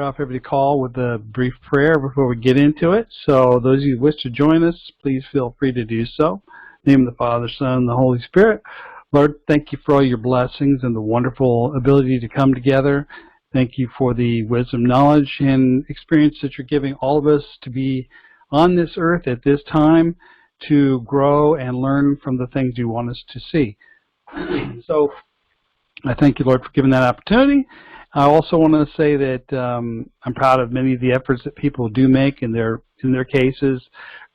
off every call with a brief prayer before we get into it. So those of you who wish to join us, please feel free to do so. In the name of the Father, Son, and the Holy Spirit. Lord, thank you for all your blessings and the wonderful ability to come together. Thank you for the wisdom, knowledge, and experience that you're giving all of us to be on this earth at this time to grow and learn from the things you want us to see. So I thank you, Lord, for giving that opportunity. I also want to say that I'm proud of many of the efforts that people do make in their cases,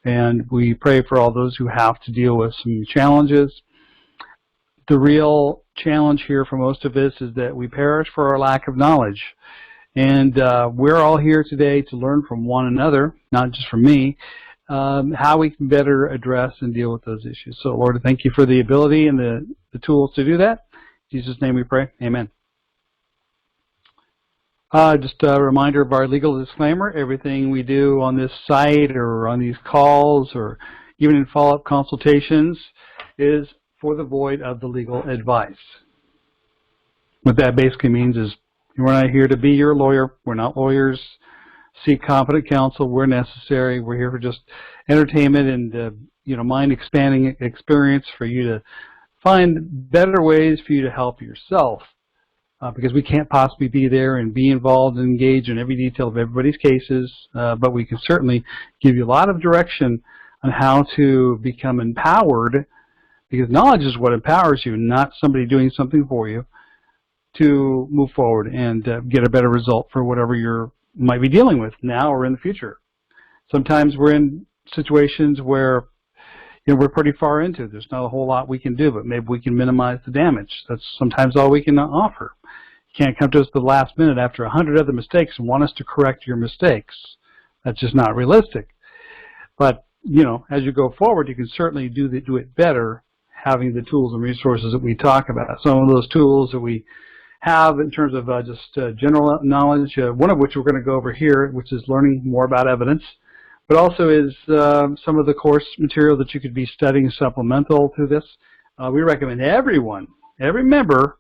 and we pray for all those who have to deal with some challenges. The real challenge here for most of us is that we perish for our lack of knowledge. And we're all here today to learn from one another, not just from me, how we can better address and deal with those issues. So, Lord, thank you for the ability and the tools to do that. In Jesus' name we pray. Amen. Just a reminder of our legal disclaimer. Everything we do on this site or on these calls or even in follow-up consultations is for the void of the legal advice. What that basically means is we're not here to be your lawyer. We're not lawyers. Seek competent counsel where necessary. We're here for just entertainment and mind-expanding experience for you to find better ways for you to help yourself. Because we can't possibly be there and be involved and engage in every detail of everybody's cases, but we can certainly give you a lot of direction on how to become empowered, because knowledge is what empowers you, not somebody doing something for you, to move forward and get a better result for whatever you might be dealing with now or in the future. Sometimes we're in situations where we're pretty far into it. There's not a whole lot we can do, but maybe we can minimize the damage. That's sometimes all we can offer. You can't come to us at the last minute after 100 other mistakes and want us to correct your mistakes. That's just not realistic. But, as you go forward, you can certainly do it better having the tools and resources that we talk about. Some of those tools that we have in terms of just general knowledge, one of which we're going to go over here, which is learning more about evidence, but also is some of the course material that you could be studying supplemental to this. We recommend everyone, every member,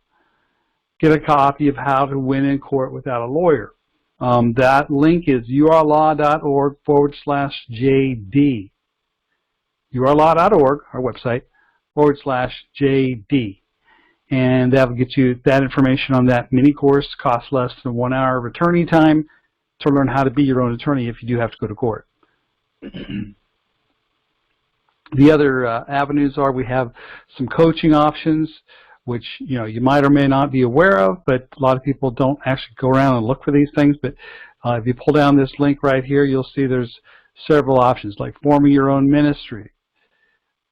get a copy of How to Win in Court Without a Lawyer. That link is urlaw.org/JD. urlaw.org, our website, /JD. And that will get you that information on that mini course. Costs less than 1 hour of attorney time to learn how to be your own attorney if you do have to go to court. The other avenues are we have some coaching options, which you might or may not be aware of, but a lot of people don't actually go around and look for these things. But if you pull down this link right here, you'll see there's several options, like forming your own ministry.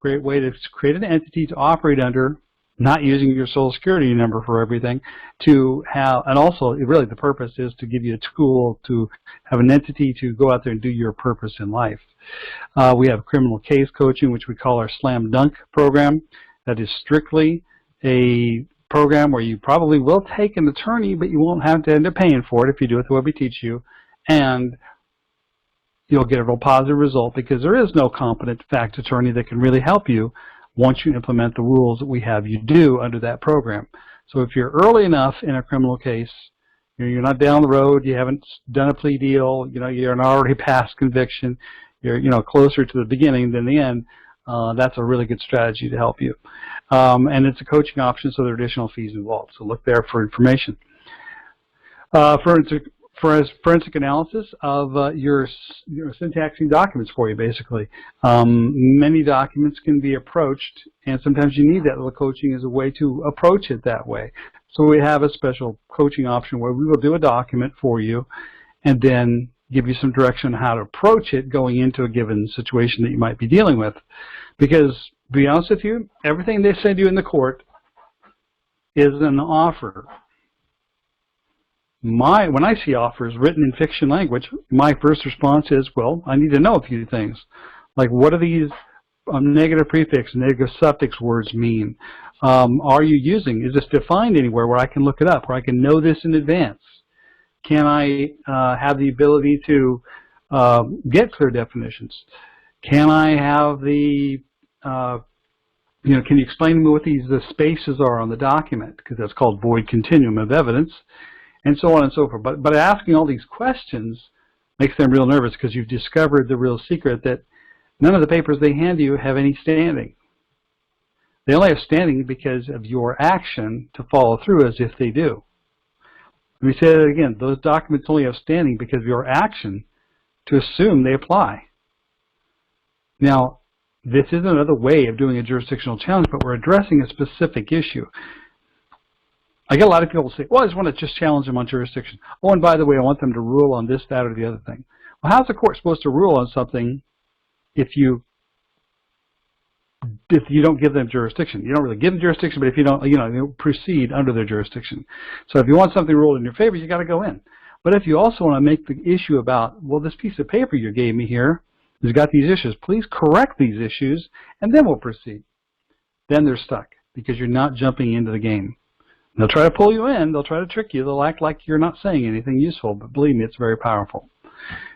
Great way to create an entity to operate under, not using your Social Security number for everything, to have, and also really the purpose is to give you a tool to have an entity to go out there and do your purpose in life. We have criminal case coaching, which we call our Slam Dunk program. That is strictly a program where you probably will take an attorney, but you won't have to end up paying for it if you do it the way we teach you, and you'll get a real positive result because there is no competent fact attorney that can really help you once you implement the rules that we have you do under that program. So if you're early enough in a criminal case, you're not down the road, you haven't done a plea deal, you're not already past conviction, you're closer to the beginning than the end, that's a really good strategy to help you. And it's a coaching option, so there are additional fees involved. So look there for information. Forensic analysis of your syntaxing documents for you, basically. Many documents can be approached, and sometimes you need that little coaching as a way to approach it that way. So we have a special coaching option where we will do a document for you and then give you some direction on how to approach it going into a given situation that you might be dealing with. Because, to be honest with you, everything they send you in the court is an offer. When I see offers written in fiction language, my first response is, well, I need to know a few things. Like, what do these negative prefix and negative suffix words mean? Are you using? Is this defined anywhere where I can look it up, where I can know this in advance? Can I have the ability to get clear definitions? Can I have the, can you explain to me what the spaces are on the document? Because that's called void continuum of evidence. and so on and so forth. But asking all these questions makes them real nervous because you've discovered the real secret that none of the papers they hand you have any standing. They only have standing because of your action to follow through as if they do. Let me say that again. Those documents only have standing because of your action to assume they apply. Now, this is another way of doing a jurisdictional challenge, but we're addressing a specific issue. I get a lot of people say, well, I just want to just challenge them on jurisdiction. Oh, and by the way, I want them to rule on this, that, or the other thing. Well, how's the court supposed to rule on something if you don't give them jurisdiction? You don't really give them jurisdiction, but if you don't, proceed under their jurisdiction. So if you want something ruled in your favor, you got to go in. But if you also want to make the issue about, well, this piece of paper you gave me here has got these issues, please correct these issues, and then we'll proceed. Then they're stuck because you're not jumping into the game. They'll try to pull you in. They'll try to trick you. They'll act like you're not saying anything useful, but believe me, it's very powerful.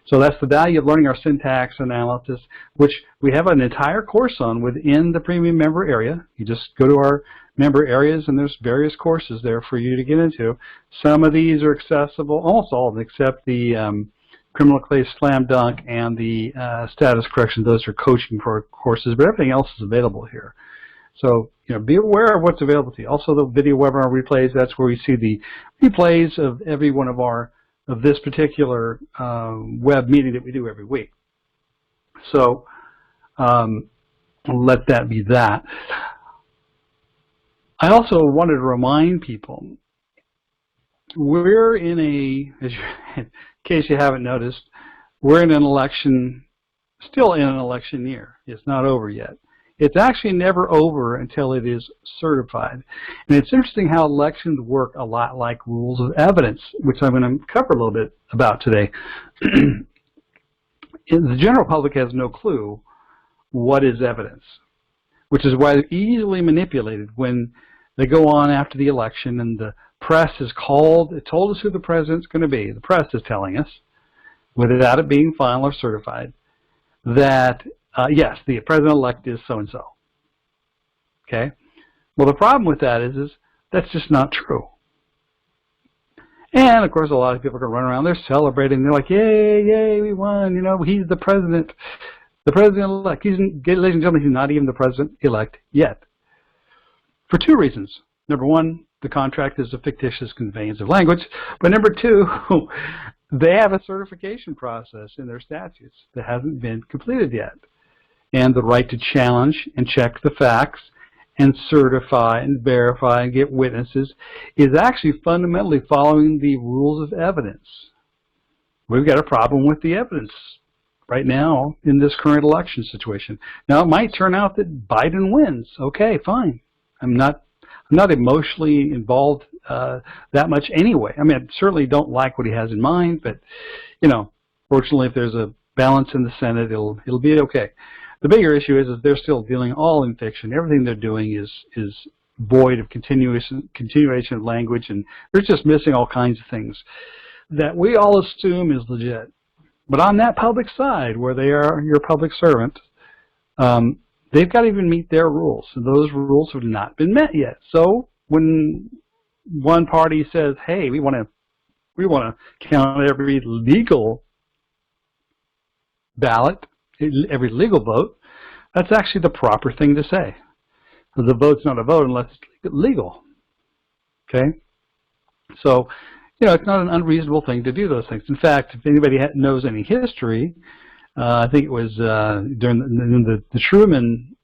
So that's the value of learning our syntax analysis, which we have an entire course on within the premium member area. You just go to our member areas, and there's various courses there for you to get into. Some of these are accessible, almost all of them, except the criminal case slam dunk and the status correction. Those are coaching for courses, but everything else is available here. So, be aware of what's available to you. Also, the video webinar replays, that's where we see the replays of every one of this particular web meeting that we do every week. So, let that be that. I also wanted to remind people, we're in in case you haven't noticed, we're in an election, still in an election year. It's not over yet. It's actually never over until it is certified. And it's interesting how elections work a lot like rules of evidence, which I'm going to cover a little bit about today. The general public has no clue what is evidence, which is why they're easily manipulated when they go on after the election and the press is called. It told us who the president's going to be. The press is telling us, without it being final or certified, that yes, the president-elect is so-and-so. Okay? Well, the problem with that is that's just not true. And, of course, a lot of people are going to run around. They're celebrating. They're like, yay, yay, we won. He's the president. The president-elect. Ladies and gentlemen, he's not even the president-elect yet. For two reasons. Number one, the contract is a fictitious conveyance of language. But number two, they have a certification process in their statutes that hasn't been completed yet. And the right to challenge and check the facts and certify and verify and get witnesses is actually fundamentally following the rules of evidence. We've got a problem with the evidence right now in this current election situation. Now, it might turn out that Biden wins. Okay, fine. I'm not emotionally involved that much anyway. I mean, I certainly don't like what he has in mind, but, fortunately, if there's a balance in the Senate, it'll be okay. The bigger issue is they're still dealing all in fiction. Everything they're doing is void of continuation of language, and they're just missing all kinds of things that we all assume is legit. But on that public side, where they are your public servant, they've got to even meet their rules, and those rules have not been met yet. So when one party says, "Hey, we want to count every legal ballot, every legal vote," that's actually the proper thing to say. The vote's not a vote unless it's legal. Okay? So, it's not an unreasonable thing to do those things. In fact, if anybody knows any history, I think it was during the Truman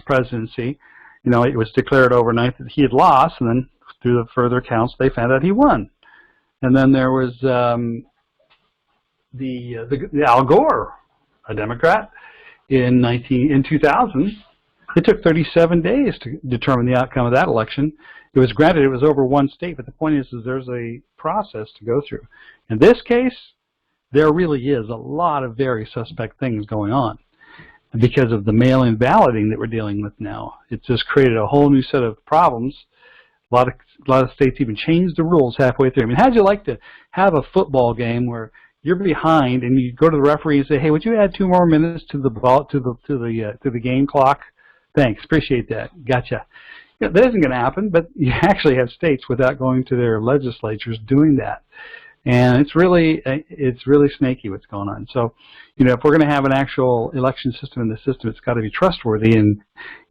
presidency, it was declared overnight that he had lost, and then through the further counts, they found out he won. And then there was the Al Gore, a Democrat, in 2000. It took 37 days to determine the outcome of that election. It was granted it was over one state, but the point is there's a process to go through. In this case, there really is a lot of very suspect things going on because of the mail-in balloting that we're dealing with now. It's just created a whole new set of problems. A lot of states even changed the rules halfway through. I mean, how'd you like to have a football game where you're behind and you go to the referee and say, "Hey, would you add 2 more minutes to the game clock? Thanks, appreciate that. Gotcha." Yeah, that isn't going to happen, but you actually have states without going to their legislatures doing that. And it's really snaky what's going on. So, if we're going to have an actual election system in the system, it's got to be trustworthy, and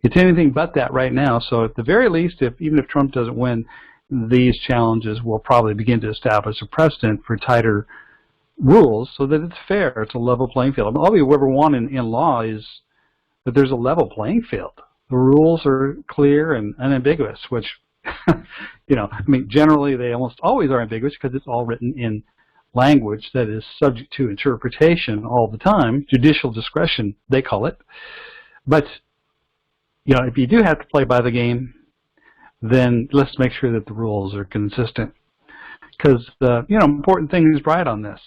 it's anything but that right now. So at the very least, even if Trump doesn't win, these challenges will probably begin to establish a precedent for tighter rules so that it's fair. It's a level playing field. I mean, all we ever want in law is that there's a level playing field. The rules are clear and unambiguous, which, generally they almost always are ambiguous because it's all written in language that is subject to interpretation all the time, judicial discretion, they call it. But, if you do have to play by the game, then let's make sure that the rules are consistent. Because the, important thing is right on this.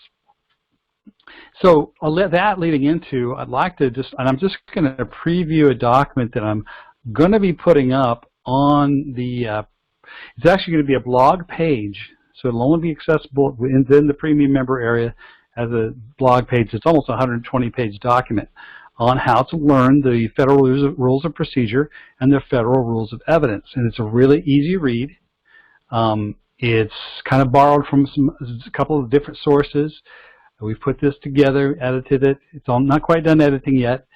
So that leading into, I'd like to I'm just going to preview a document that I'm going to be putting up on the, it's actually going to be a blog page. So it'll only be accessible within the premium member area as a blog page. It's almost a 120-page document on how to learn the federal rules of procedure and the federal rules of evidence. And it's a really easy read. It's kind of borrowed from a couple of different sources. We've put this together, edited it. It's not quite done editing yet,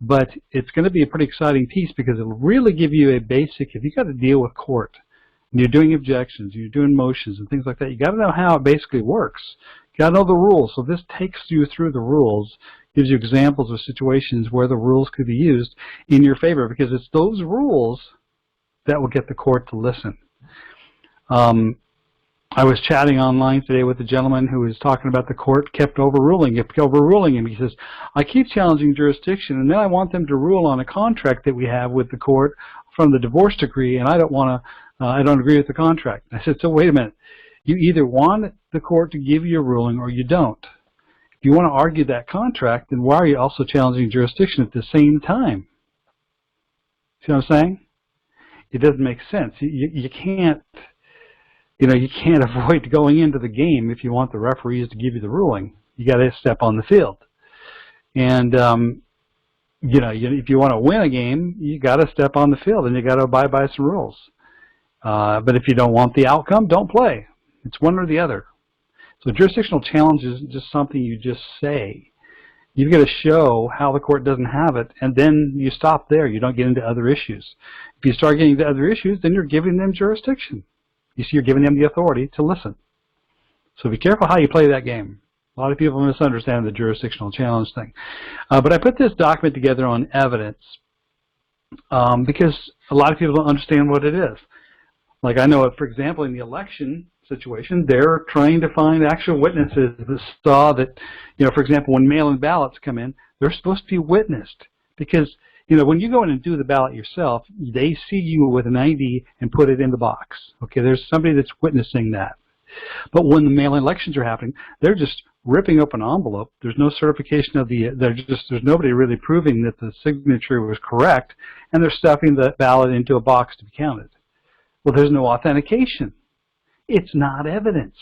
but it's going to be a pretty exciting piece because it'll really give you a basic, if you've got to deal with court, and you're doing objections, you're doing motions and things like that, you got to know how it basically works. You got to know the rules. So this takes you through the rules, gives you examples of situations where the rules could be used in your favor, because it's those rules that will get the court to listen. I was chatting online today with a gentleman who was talking about the court kept overruling him. He says, I keep challenging jurisdiction, and then I want them to rule on a contract that we have with the court from the divorce decree, and I don't agree with the contract. I said, so wait a minute. You either want the court to give you a ruling or you don't. If you want to argue that contract, then why are you also challenging jurisdiction at the same time? See what I'm saying? It doesn't make sense. You can't... you can't avoid going into the game if you want the referees to give you the ruling. You got to step on the field. And, if you want to win a game, you got to step on the field and you got to abide by some rules. But if you don't want the outcome, don't play. It's one or the other. So jurisdictional challenge isn't just something you just say. You've got to show how the court doesn't have it, and then you stop there. You don't get into other issues. If you start getting into other issues, then you're giving them jurisdiction. You see, you're giving them the authority to listen. So be careful how you play that game. A lot of people misunderstand the jurisdictional challenge thing. But I put this document together on evidence because a lot of people don't understand what it is. Like I know, for example, in the election situation, they're trying to find actual witnesses that saw that, for example, when mail-in ballots come in, they're supposed to be witnessed because when you go in and do the ballot yourself, they see you with an ID and put it in the box. Okay, there's somebody that's witnessing that. But when the mail-in elections are happening, they're just ripping open an envelope. There's no certification of there's nobody really proving that the signature was correct, and they're stuffing the ballot into a box to be counted. Well, there's no authentication. It's not evidence.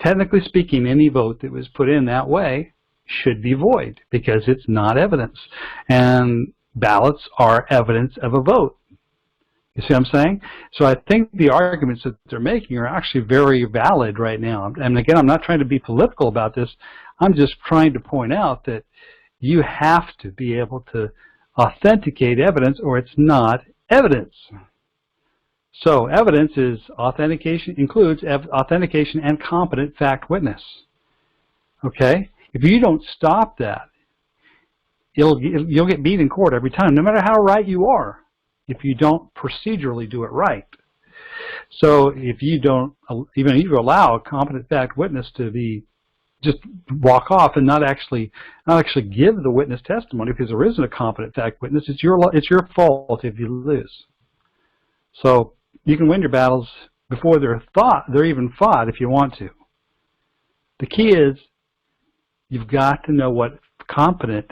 Technically speaking, any vote that was put in that way should be void because it's not evidence. And ballots are evidence of a vote. You see what I'm saying? So I think the arguments that they're making are actually very valid right now. And again, I'm not trying to be political about this. I'm just trying to point out that you have to be able to authenticate evidence or it's not evidence. So evidence is authentication, includes authentication and competent fact witness. Okay? If you don't stop that, you'll get beat in court every time, no matter how right you are, if you don't procedurally do it right. So if you don't, even if you allow a competent fact witness to be just walk off and not actually give the witness testimony because there isn't a competent fact witness, it's your fault if you lose. So you can win your battles before they're even fought if you want to. The key is you've got to know what competent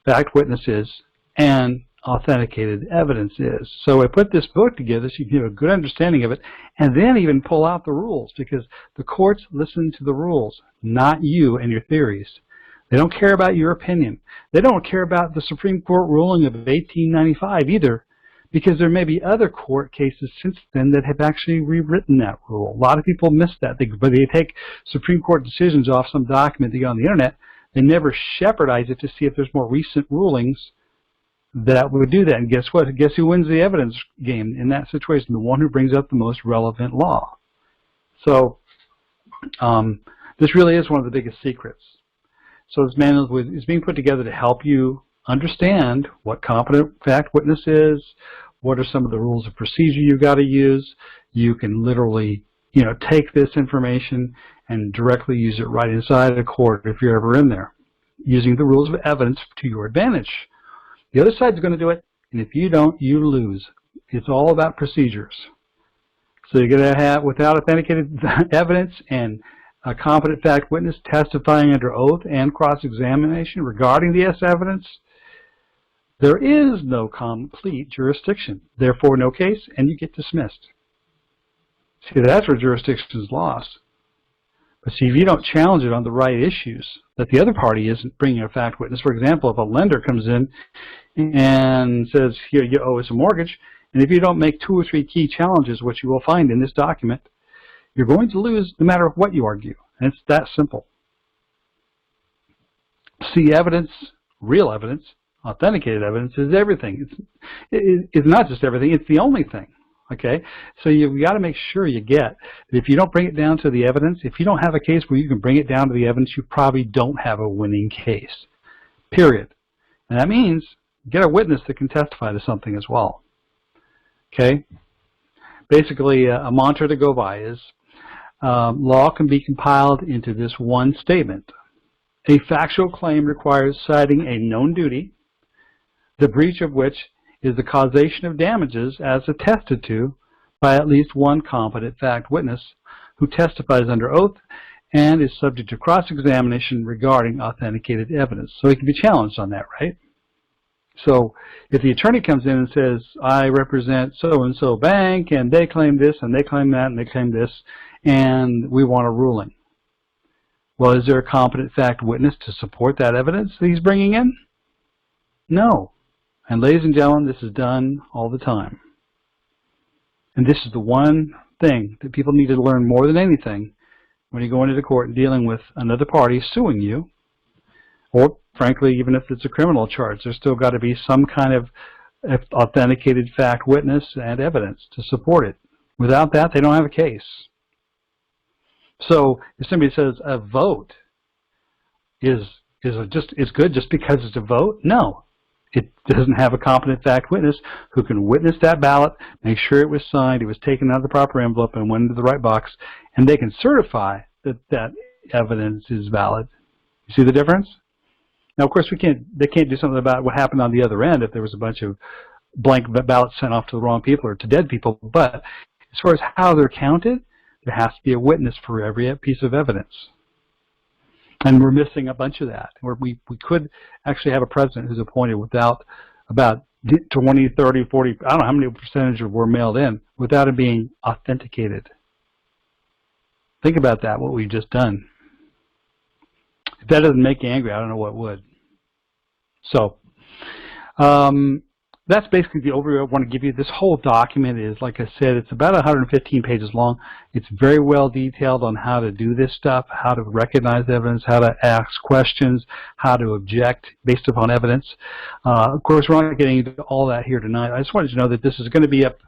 fact witness is and authenticated evidence is. So I put this book together so you can have a good understanding of it and then even pull out the rules because the courts listen to the rules, not you and your theories. They don't care about your opinion. They don't care about the Supreme Court ruling of 1895 either because there may be other court cases since then that have actually rewritten that rule. A lot of people miss that. But they take Supreme Court decisions off some document they get on the internet. They never shepherdize it to see if there's more recent rulings that would do that. And guess what? Guess who wins the evidence game in that situation? The one who brings up the most relevant law. So this really is one of the biggest secrets. So this manual is being put together to help you understand what competent fact witness is, what are some of the rules of procedure you've got to use. You can literally, take this information and directly use it right inside a court if you're ever in there, using the rules of evidence to your advantage. The other side's going to do it, and if you don't, you lose. It's all about procedures. So you're going to have, without authenticated evidence and a competent fact witness testifying under oath and cross-examination regarding the evidence, there is no complete jurisdiction. Therefore, no case, and you get dismissed. See, that's where jurisdiction is lost. But see, if you don't challenge it on the right issues, that the other party isn't bringing a fact witness. For example, if a lender comes in and says, here, you owe us a mortgage, and if you don't make 2 or 3 key challenges, which you will find in this document, you're going to lose no matter what you argue. And it's that simple. See, evidence, real evidence, authenticated evidence is everything. It's not just everything, it's the only thing. Okay? So you've got to make sure you get that if you don't bring it down to the evidence, if you don't have a case where you can bring it down to the evidence, you probably don't have a winning case. Period. And that means get a witness that can testify to something as well. Okay? Basically, a mantra to go by is law can be compiled into this one statement. A factual claim requires citing a known duty, the breach of which is the causation of damages as attested to by at least one competent fact witness who testifies under oath and is subject to cross-examination regarding authenticated evidence. So he can be challenged on that, right? So if the attorney comes in and says, I represent so-and-so bank, and they claim this, and they claim that, and they claim this, and we want a ruling. Well, is there a competent fact witness to support that evidence that he's bringing in? No. And ladies and gentlemen, this is done all the time. And this is the one thing that people need to learn more than anything when you go into the court and dealing with another party suing you, or frankly, even if it's a criminal charge, there's still got to be some kind of authenticated fact witness and evidence to support it. Without that, they don't have a case. So if somebody says a vote is good just because it's a vote, no. It doesn't have a competent fact witness who can witness that ballot, make sure it was signed, it was taken out of the proper envelope and went into the right box, and they can certify that that evidence is valid. You see the difference? Now, of course, they can't do something about what happened on the other end if there was a bunch of blank ballots sent off to the wrong people or to dead people. But as far as how they're counted, there has to be a witness for every piece of evidence. And we're missing a bunch of that. We could actually have a president who's appointed without about 20, 30, 40, I don't know how many percentage were mailed in, without it being authenticated. Think about that, what we've just done. If that doesn't make you angry, I don't know what would. So that's basically the overview I want to give you. This whole document is, like I said, it's about 115 pages long. It's very well detailed on how to do this stuff, how to recognize evidence, how to ask questions, how to object based upon evidence. Of course, we're not getting into all that here tonight. I just wanted you to know that this is going to be up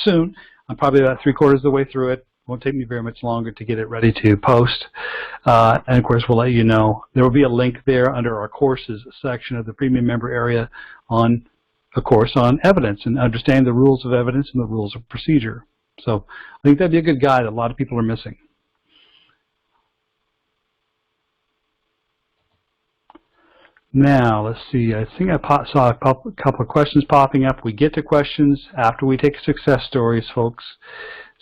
soon. I'm probably about 3/4 of the way through it. Won't take me very much longer to get it ready to post. And of course, we'll let you know. There will be a link there under our courses section of the premium member area on a course on evidence and understanding the rules of evidence and the rules of procedure. So I think that'd be a good guide that a lot of people are missing. Now, let's see. I think I saw a couple of questions popping up. We get to questions after we take success stories, folks.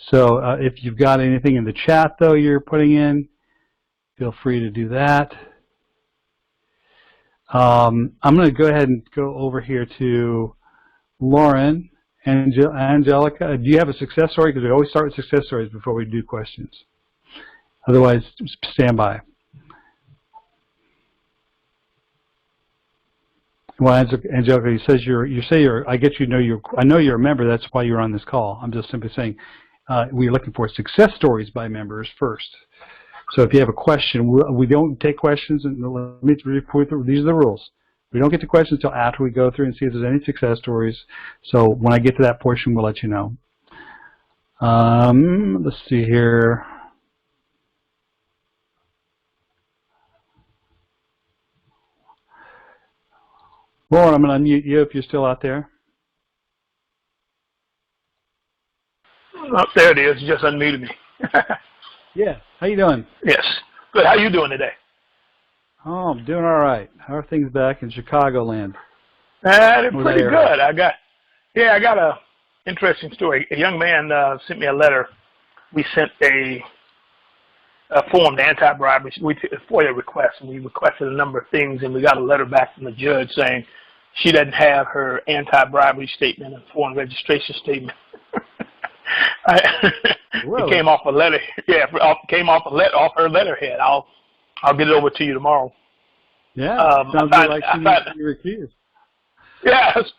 So if you've got anything in the chat, though, you're putting in, feel free to do that. I'm going to go ahead and go over here to Lauren. Angelica, do you have a success story? Because we always start with success stories before we do questions. Otherwise, stand by. Well, Angelica, you say you're. I get I know you're a member. That's why you're on this call. I'm just simply saying we're looking for success stories by members first. So if you have a question, we don't take questions. And let me report. These are the rules. We don't get to questions until after we go through and see if there's any success stories. So when I get to that portion, we'll let you know. Let's see here. Lauren, I'm going to unmute you if you're still out there. Oh, there it is. You just unmuted me. Yeah. How you doing? Yes. Good. How you doing today? Oh, I'm doing all right. How are things back in Chicagoland? They're pretty good. I got a interesting story. A young man sent me a letter. We sent a form, the anti-bribery FOIA request, and we requested a number of things, and we got a letter back from the judge saying she doesn't have her anti-bribery statement and foreign registration statement. Really? It came off a letter. Yeah, came off her letterhead. I'll get it over to you tomorrow. Yeah, sounds like she needs to be recused. Yes.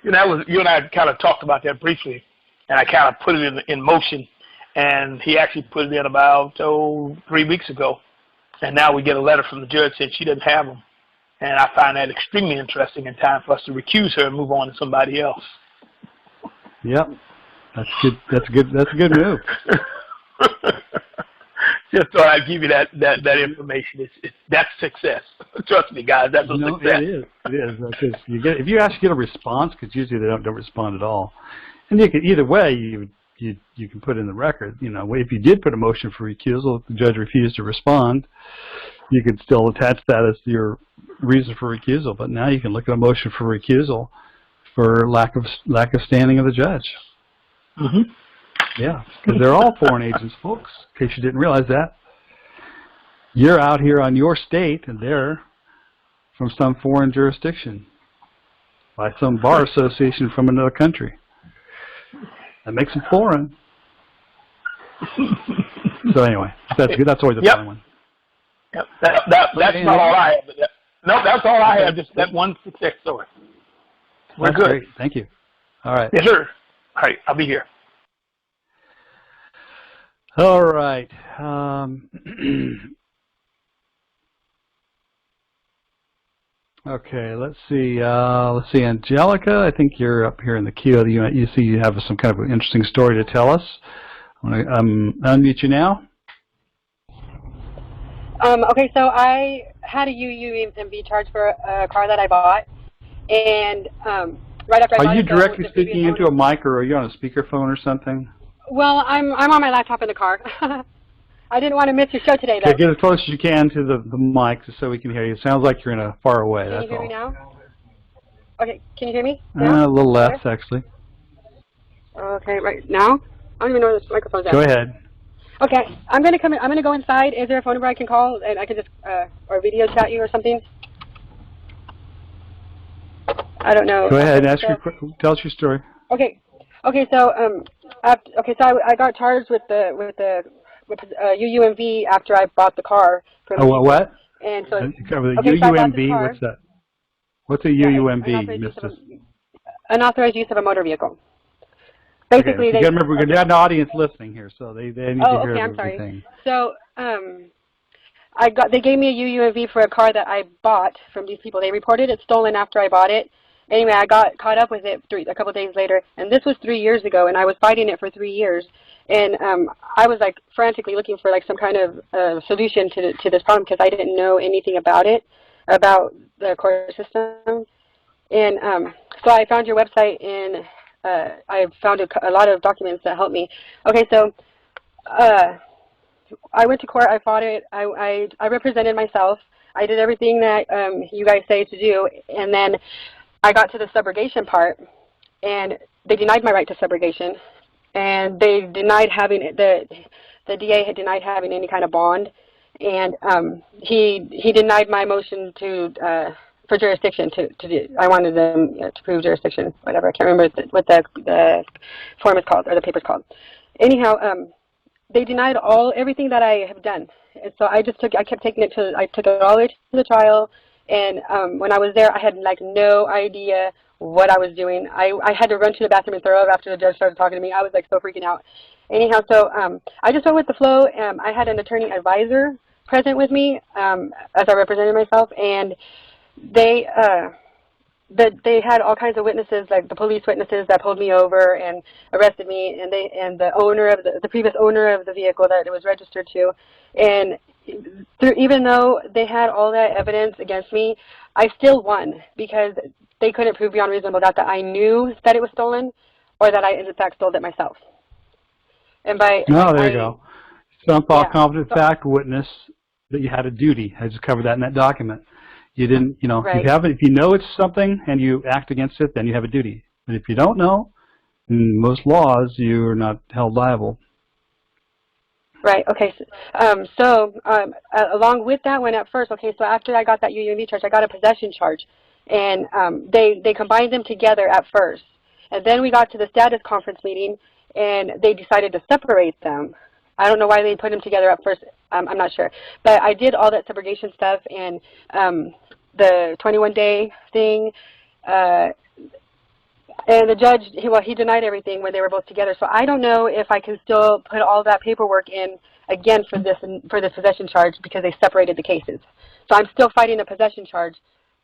You and I kind of talked about that briefly, and I kind of put it in motion. And he actually put it in about 3 weeks ago, and now we get a letter from the judge saying she doesn't have them. And I find that extremely interesting in time for us to recuse her and move on to somebody else. Yep, that's good. That's a good move. Just thought I'd give you that information. That's success. Trust me, guys. That's a success. It is. It is. Because if you actually get a response, because usually they don't respond at all, and you can either way you can put in the record. If you did put a motion for recusal, if the judge refused to respond, you could still attach that as your reason for recusal. But now you can look at a motion for recusal for lack of standing of the judge. Mm-hmm. Yeah, because they're all foreign agents, folks. In case you didn't realize that, you're out here on your state, and they're from some foreign jurisdiction by some bar association from another country. That makes them foreign. So anyway, that's good. That's always a fun one. Yep. That's not all I have. No, that's all I have. Just that one success story. We're that's good. Great. Thank you. All right. Yes, sir. All right. I'll be here. All right. Okay, let's see. Angelica, I think you're up here in the queue. You see you have some kind of an interesting story to tell us. I'm going to unmute you now. Okay, so I had a UUMV charge for a car that I bought, and right after I bought it... Are you directly speaking into a mic, or are you on a speakerphone or something? Well, I'm on my laptop in the car. I didn't want to miss your show today, though. Okay, get as close as you can to the mic just so we can hear you. It sounds like you're in a far away. Can you hear me now? Okay, can you hear me? A little less, actually. Okay, right now? I don't even know where this microphone's at. Go ahead. Okay, I'm gonna go inside. Is there a phone number I can call and I can just or video chat you or something? I don't know. Go ahead. Tell us your story. Okay. Okay. So I got charged with UUMV after I bought the car. What? And so UUMV. So what's that? What's a UUMV, Unauthorized use of a motor vehicle. Basically, okay. You gotta remember, we got an audience listening here, so they need to hear I'm everything. Sorry. So they gave me a UUMV for a car that I bought from these people. They reported it stolen after I bought it. Anyway, I got caught up with it a couple of days later, and this was 3 years ago, and I was fighting it for 3 years. And I was like frantically looking for like some kind of solution to this problem because I didn't know anything about about the court system. And so I found your website, and I found a lot of documents that helped me. Okay, so I went to court. I fought it. I represented myself. I did everything that you guys say to do, and then I got to the subrogation part, and they denied my right to subrogation, and they denied having the DA had denied having any kind of bond, and he denied my motion for jurisdiction to do. I wanted them to prove jurisdiction, whatever. I can't remember what the form is called or the paper's called. Anyhow, they denied everything that I have done, and so I kept taking it I took it all the way to the trial, And when I was there, I had like no idea what I was doing. I had to run to the bathroom and throw up after the judge started talking to me. I was like so freaking out. Anyhow, so I just went with the flow. I had an attorney advisor present with me as I represented myself, and they they had all kinds of witnesses, like the police witnesses that pulled me over and arrested me, and the owner of the previous owner of the vehicle that it was registered to, and even though they had all that evidence against me, I still won because they couldn't prove beyond reasonable doubt that I knew that it was stolen or that I in fact stole it myself. And by there you go. Some competent so, fact witness that you had a duty. I just covered that in that document. You didn't, right. if you know it's something and you act against it, then you have a duty. But if you don't know, in most laws, you're not held liable. Right. Okay. So along with that one at first, okay, so after I got that UUMB charge, I got a possession charge. And they combined them together at first. And then we got to the status conference meeting, and they decided to separate them. I don't know why they put them together at first. I'm not sure. But I did all that subrogation stuff and the 21-day thing. And the judge, he denied everything when they were both together. So I don't know if I can still put all that paperwork in again for this possession charge because they separated the cases. So I'm still fighting a possession charge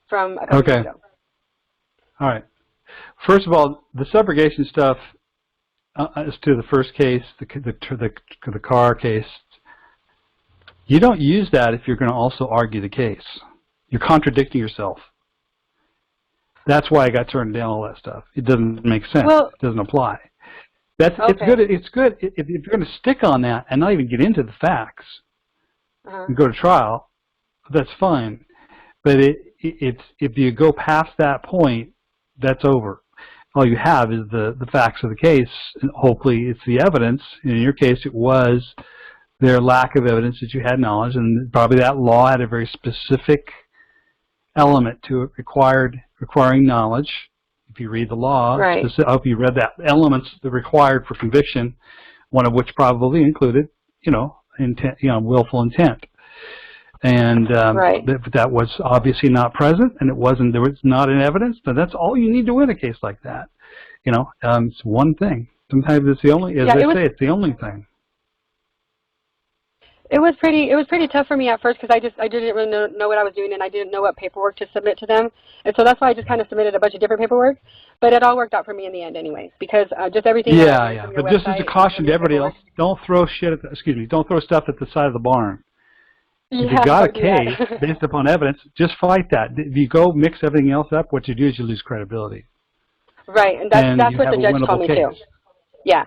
from a couple years ago. All right. First of all, the subrogation stuff as to the first case, the car case, you don't use that if you're going to also argue the case. You're contradicting yourself. That's why I got turned down all that stuff. It doesn't make sense. Well, it doesn't apply. It's good. It's good if you're going to stick on that and not even get into the facts and go to trial. That's fine. But if you go past that point, that's over. All you have is the facts of the case, and hopefully it's the evidence. In your case, it was their lack of evidence that you had knowledge, and probably that law had a very specific element to it requiring knowledge. If you read the law, right. I hope you read that elements that required for conviction, one of which probably included, intent, willful intent. And right. that was obviously not present, and there was not in evidence. But that's all you need to win a case like that. It's one thing. Sometimes it's the only, it's the only thing. It was pretty tough for me at first because I didn't really know what I was doing, and I didn't know what paperwork to submit to them, and so that's why I just kind of submitted a bunch of different paperwork. But it all worked out for me in the end, anyways, because just everything. Yeah. But just as a caution to everybody else, don't throw don't throw stuff at the side of the barn. If you got a case based upon evidence, just fight that. If you go mix everything else up, what you do is you lose credibility. Right, and that's what the judge told me too. Yeah.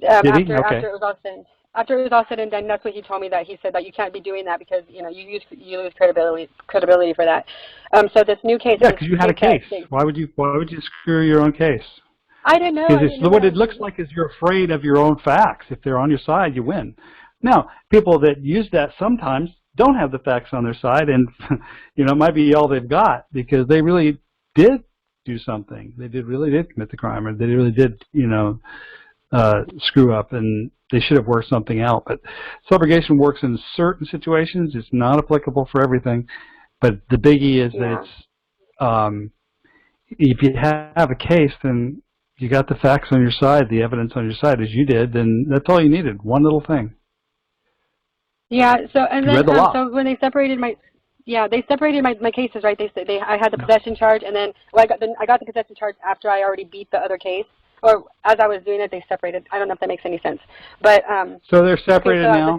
After it was all said. After it was all said and done, that's what he told me. That he said that you can't be doing that because you lose credibility for that. So this new case. Yeah, because you had a case. Why would you screw your own case? I didn't know. Because what it looks like is you're afraid of your own facts. If they're on your side, you win. Now, people that use that sometimes don't have the facts on their side, and it might be all they've got because they really did do something. They really did commit the crime, or they really did, screw up, and they should have worked something out. But subrogation works in certain situations. It's not applicable for everything. But the biggie is that it's if you have a case, then you got the facts on your side, the evidence on your side, as you did, then that's all you needed. One little thing. Yeah. So and then so when they separated my cases, right? I had the possession charge, and then I got the possession charge after I already beat the other case, or as I was doing it, they separated. I don't know if that makes any sense, but so they're separated now.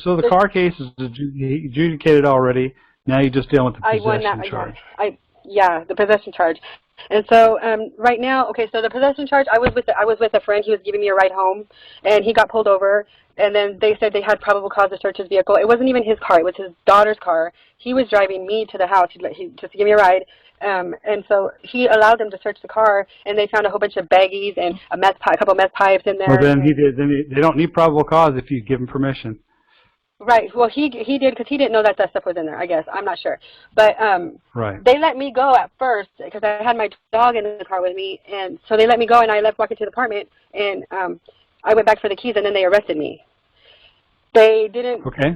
So the car case is adjudicated already. Now you just deal with the possession charge. The possession charge. And so right now, so the possession charge, I was with a friend. He was giving me a ride home, and he got pulled over. And then they said they had probable cause to search his vehicle. It wasn't even his car; it was his daughter's car. He was driving me to the house just to give me a ride. And so he allowed them to search the car, and they found a whole bunch of baggies and a couple meth pipes in there. Well, then they don't need probable cause if you give them permission. Right. Well, he did because he didn't know that stuff was in there. I guess I'm not sure, but right. They let me go at first because I had my dog in the car with me, and so they let me go, and I walked into the apartment, and I went back for the keys, and then they arrested me. They didn't. Okay.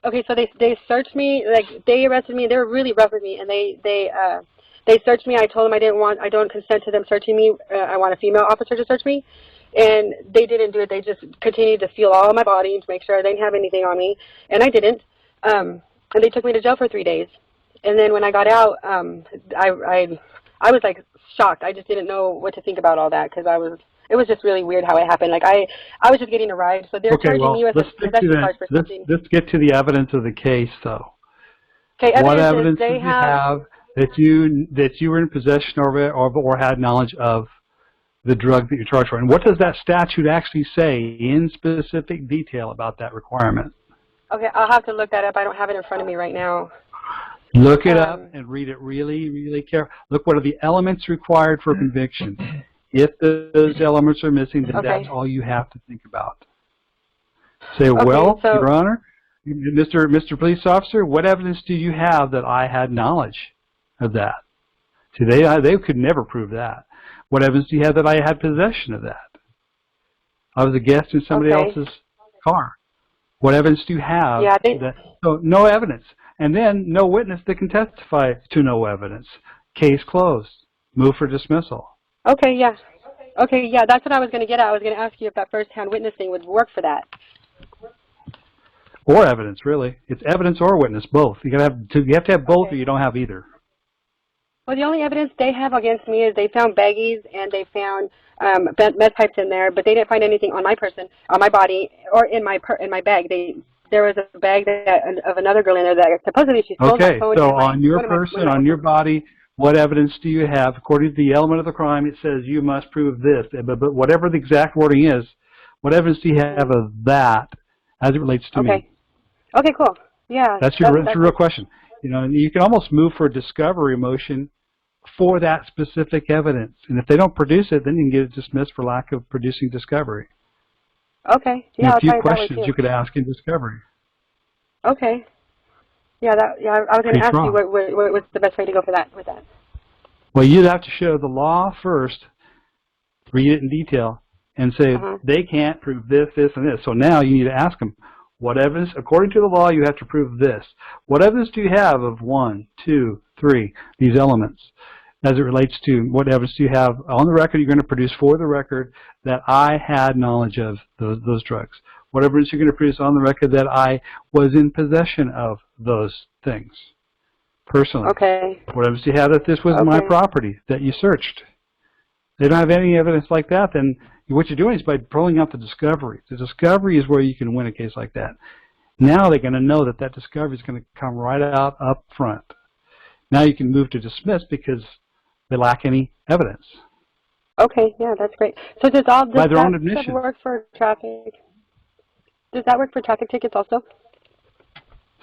Okay, so they searched me, like they arrested me. They were really rough with me, and they searched me. I told them I don't consent to them searching me. I want a female officer to search me, and they didn't do it. They just continued to feel all of my body to make sure I didn't have anything on me, and I didn't. And they took me to jail for 3 days, and then when I got out, I was like shocked. I just didn't know what to think about all that because it was just really weird how it happened. Like I was just getting a ride, so they're charging me with a possession charge for something. Let's get to the evidence of the case, though. Okay, What evidence did you have that you were in possession of it or had knowledge of the drug that you're charged for? And what does that statute actually say in specific detail about that requirement? Okay, I'll have to look that up. I don't have it in front of me right now. Look it up and read it really, really carefully. Look, what are the elements required for conviction? If those elements are missing, then that's all you have to think about. Say, well, so, Your Honor, Mr. Police Officer, what evidence do you have that I had knowledge of that? See, they could never prove that. What evidence do you have that I had possession of that? I was a guest in somebody else's car. What evidence do you have? So no evidence. And then no witness that can testify to no evidence. Case closed. Move for dismissal. Okay, yeah. Okay, yeah, that's what I was going to get at. I was going to ask you if that first-hand witnessing would work for that. Or evidence, really. It's evidence or witness, both. You have to have both, or you don't have either. Well, the only evidence they have against me is they found baggies and they found meth pipes in there, but they didn't find anything on my person, on my body, or in my bag. There was a bag of another girl in there that supposedly she stole my phone. Okay, so on your person, on your body, what evidence do you have? According to the element of the crime, it says you must prove this. But whatever the exact wording is, what evidence do you have of that as it relates to me? Okay, cool. Yeah. That's your real question. You know, you can almost move for a discovery motion for that specific evidence. And if they don't produce it, then you can get it dismissed for lack of producing discovery. Okay. Yeah, a few questions you could ask in discovery. Okay. Yeah, I was going to ask you what was the best way to go for that with that. Well, you'd have to show the law first, read it in detail, and say they can't prove this, this, and this. So now you need to ask them, what evidence, according to the law, you have to prove this. What evidence do you have of 1, 2, 3, these elements? As it relates to what evidence do you have on the record you're going to produce for the record that I had knowledge of those drugs? What evidence you're going to produce on the record that I was in possession of those things personally? Okay. What evidence do you have that this was my property that you searched? They don't have any evidence like that, then what you're doing is by pulling out the discovery. The discovery is where you can win a case like that. Now they're going to know that that discovery is going to come right out up front. Now you can move to dismiss because they lack any evidence. Okay, yeah, that's great. So does all this stuff work for traffic? Does that work for traffic tickets also?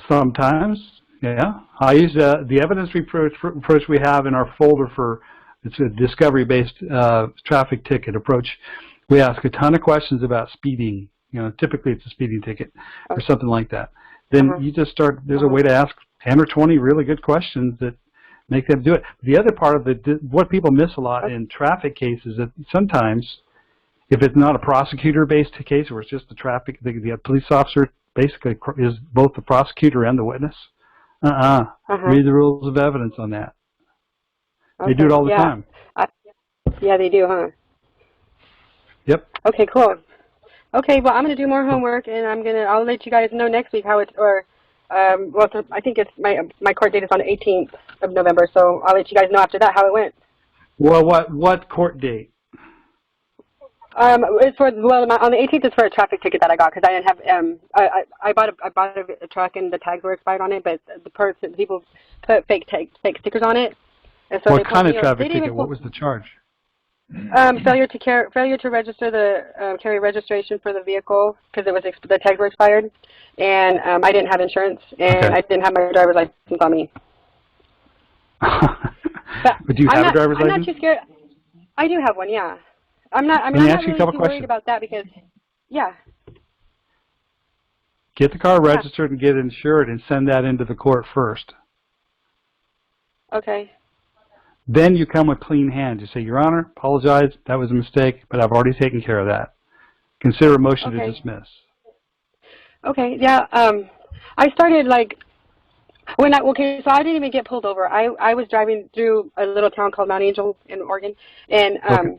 Sometimes, yeah. I use the evidence approach we have in our folder for, it's a discovery-based traffic ticket approach. We ask a ton of questions about speeding. You know, typically it's a speeding ticket or something like that. Then you just start, there's a way to ask 10 or 20 really good questions that make them do it. The other part of what people miss a lot in traffic cases is that sometimes, if it's not a prosecutor-based case or it's just the police officer basically is both the prosecutor and the witness, read the rules of evidence on that. They do it all the time. Yeah, they do, huh? Yep. Okay, cool. Okay, well, I'm going to do more homework, and I'll let you guys know next week how it's, I think it's my court date is on the 18th of November, so I'll let you guys know after that how it went. Well, what court date? It's for on the 18th is for a traffic ticket that I got because I didn't have I bought a truck and the tags were expired on it, but people put fake stickers on it. And so what kind of traffic ticket? What was the charge? Failure to register the carry registration for the vehicle because the tags were expired, and I didn't have insurance and I didn't have my driver's license on me. But do you have a driver's license? I'm not too scared. I do have one, yeah. I'm not really too worried about that because, Get the car registered and get insured and send that into the court first. Okay. Then you come with clean hands. You say, Your Honor, apologize, that was a mistake, but I've already taken care of that. Consider a motion to dismiss. Okay, yeah. I started like okay, so I didn't even get pulled over. I was driving through a little town called Mount Angel in Oregon, and Okay. the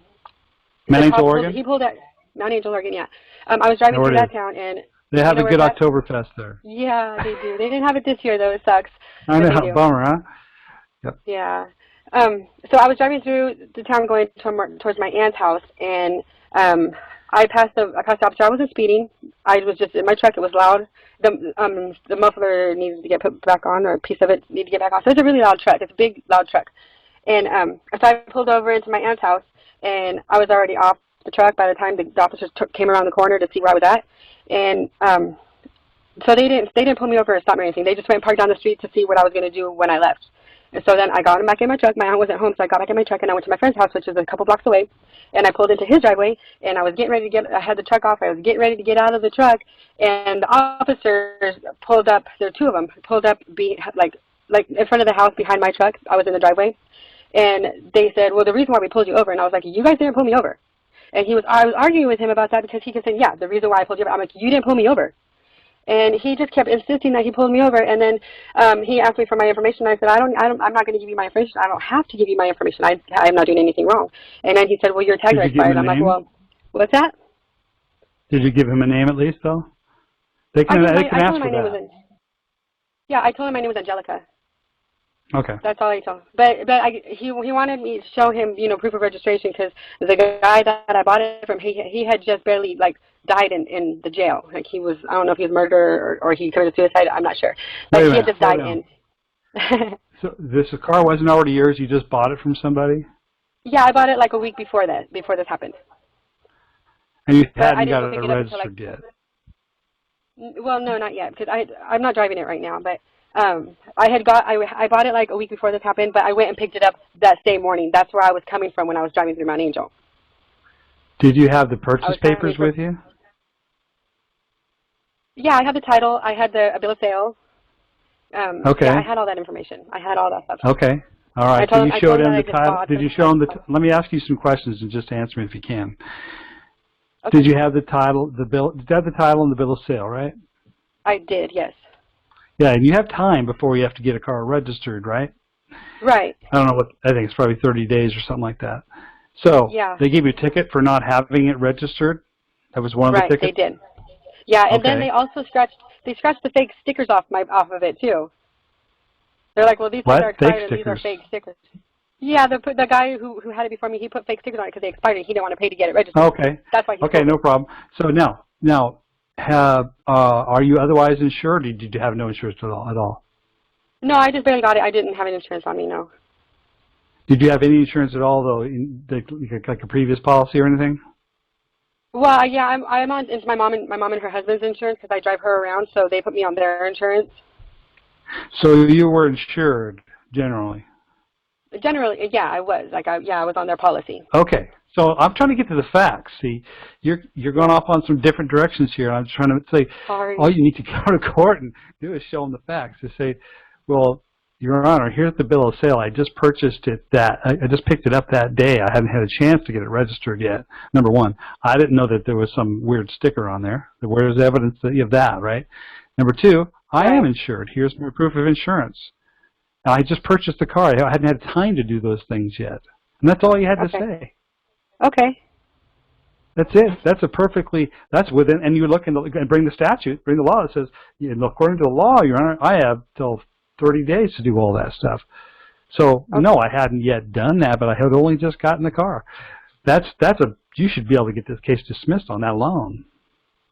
Mount Angel, cop Oregon? he pulled at Mount Angel, Oregon. Yeah, I was driving Know through where it that is. town, and They you have know a where good it's at? Oktoberfest there. Yeah, they do. They didn't have it this year though. It sucks, I but they know, do. bummer, huh? Yep. Yeah. So I was driving through the town going towards my aunt's house, and I passed the officer. I wasn't speeding. I was just in my truck. It was loud. The muffler needed to get put back on, or a piece of it needed to get back on. So it's a really loud truck. It's a big, loud truck. And so I pulled over into my aunt's house, and I was already off the truck by the time the officers came around the corner to see where I was at. And so they didn't pull me over or stop me or anything. They just went and parked down the street to see what I was going to do when I left. And so then I got back in my truck. My aunt wasn't home, so I got back in my truck and I went to my friend's house, which is a couple blocks away. And I pulled into his driveway, and I was getting ready to I had the truck off. I was getting ready to get out of the truck, and the officers pulled up. There were two of them pulled up, like in front of the house behind my truck. I was in the driveway, and they said, "Well, the reason why we pulled you over," and I was like, "You guys didn't pull me over." And I was arguing with him about that because he kept saying, "Yeah, the reason why I pulled you over." I'm like, "You didn't pull me over." And he just kept insisting that he pulled me over, and then he asked me for my information. I said, I'm not going to give you my information. I don't have to give you my information. I'm not doing anything wrong. And then he said, well, your tags are expired. I'm like, well, what's that? Did you give him a name at least, though? They can ask for that. Yeah, I told him my name was Angelica. Okay. That's all I told him. But he wanted me to show him, proof of registration, because the guy that I bought it from, he had just barely died in the jail. Like he was, I don't know if he was murdered or he committed suicide. I'm not sure. But he had just died in. So this car wasn't already yours. You just bought it from somebody? Yeah, I bought it like a week before this happened. And you hadn't got it registered yet? Well, no, not yet, because I'm not driving it right now. But I bought it like a week before this happened, but I went and picked it up that same morning. That's where I was coming from when I was driving through Mount Angel. Did you have the purchase papers with you? Yeah, I had the title. I had a bill of sale. Okay. Yeah, I had all that information. I had all that stuff. Okay. All right. So you showed him the title. Did you show him let me ask you some questions and just answer me if you can. Okay. Did you have the title, Did you have the title and the bill of sale, right? I did, yes. Yeah, and you have time before you have to get a car registered, right? Right. I don't know I think it's probably 30 days or something like that. So yeah. They gave you a ticket for not having it registered? That was one of the tickets? Right, they did. Yeah, and then they also scratched the fake stickers off of it too. They're like, well, these are expired and these are fake stickers. Yeah, the guy who had it before me, he put fake stickers on it because they expired and he didn't want to pay to get it registered. Okay. That's why he no problem. So now are you otherwise insured, or did you have no insurance at all? No, I just barely got it. I didn't have any insurance on me, no. Did you have any insurance at all, though, like a previous policy or anything? Well, yeah, I'm on. It's my mom and her husband's insurance because I drive her around, so they put me on their insurance. So you were insured generally. Generally, yeah, I was. I was on their policy. Okay, so I'm trying to get to the facts. See, you're going off on some different directions here. I'm trying to say, sorry. All you need to go to court and do is show them the facts. To say, well, Your Honor, here's the bill of sale. I just purchased it I just picked it up that day. I haven't had a chance to get it registered yet. Number one, I didn't know that there was some weird sticker on there. Where's evidence of that, right? Number two, I am insured. Here's my proof of insurance. I just purchased the car. I hadn't had time to do those things yet. And that's all you had to say. Okay. That's it. That's within, and you look and bring the law that says, according to the law, Your Honor, I have till 30 days to do all that stuff. So, no, I hadn't yet done that, but I had only just gotten the car. You should be able to get this case dismissed on that alone.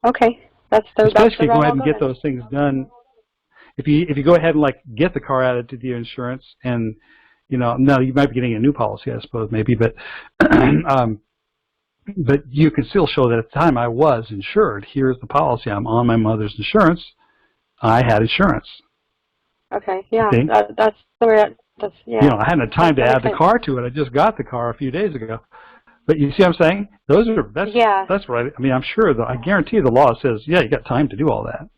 Okay. Especially if you go ahead and get those things done. If you go ahead and get the car added to the insurance, and now you might be getting a new policy, I suppose, maybe, but but you can still show that at the time I was insured. Here's the policy. I'm on my mother's insurance. I had insurance. Okay. Yeah. Okay? That's the way. Yeah. I hadn't had time to add the car to it. I just got the car a few days ago. But you see what I'm saying? That's right. I mean, I'm sure I guarantee the law says, yeah, you got time to do all that.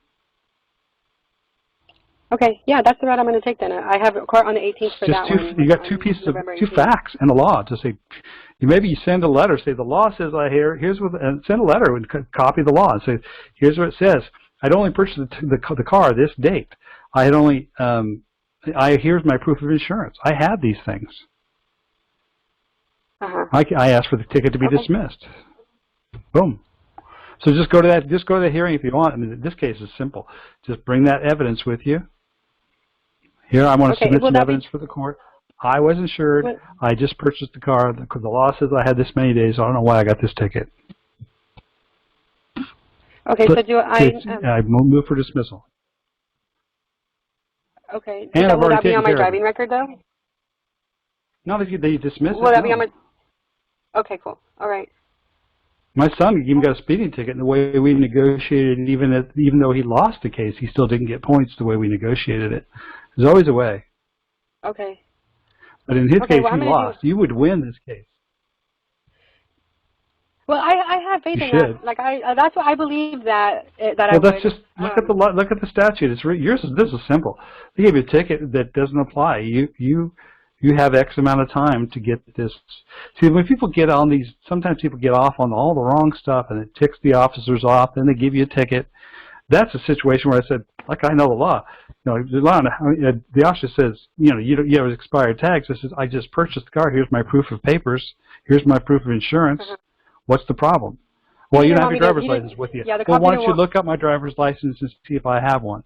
Okay, yeah, that's the route I'm going to take then. I have a court on the 18th for that one. You got two facts in the law to say. Maybe you send a letter, say the law says here's what, and send a letter and copy the law and say, here's what it says. I'd only purchased the car this date. I had only, here's my proof of insurance. I had these things. I asked for the ticket to be dismissed. Boom. So just go to the hearing if you want. I mean, this case is simple. Just bring that evidence with you. Here, I want to submit some evidence for the court. I was insured. I just purchased the car. The law says I had this many days. I don't know why I got this ticket. Okay, so do I move for dismissal. Okay. And Will that be on my driving record, though? No, they dismiss it. Will that be on my... Okay, cool. All right. My son even got a speeding ticket, and the way we negotiated, even though he lost the case, he still didn't get points the way we negotiated it. There's always a way. Okay. But in his case, he lost. You would win this case. Well, I have faith in that. Like that's what I believe that I would. Well, that's just look at the statute. This is simple. They give you a ticket that doesn't apply. You have X amount of time to get this. See, when people get on these, sometimes people get off on all the wrong stuff, and it ticks the officers off. Then they give you a ticket. That's a situation where I said, like, I know the law. The officer says, you have expired tags. I says, I just purchased the car. Here's my proof of papers. Here's my proof of insurance. What's the problem? Well, you don't have your driver's license with you. Yeah, well, why don't you look up my driver's license and see if I have one?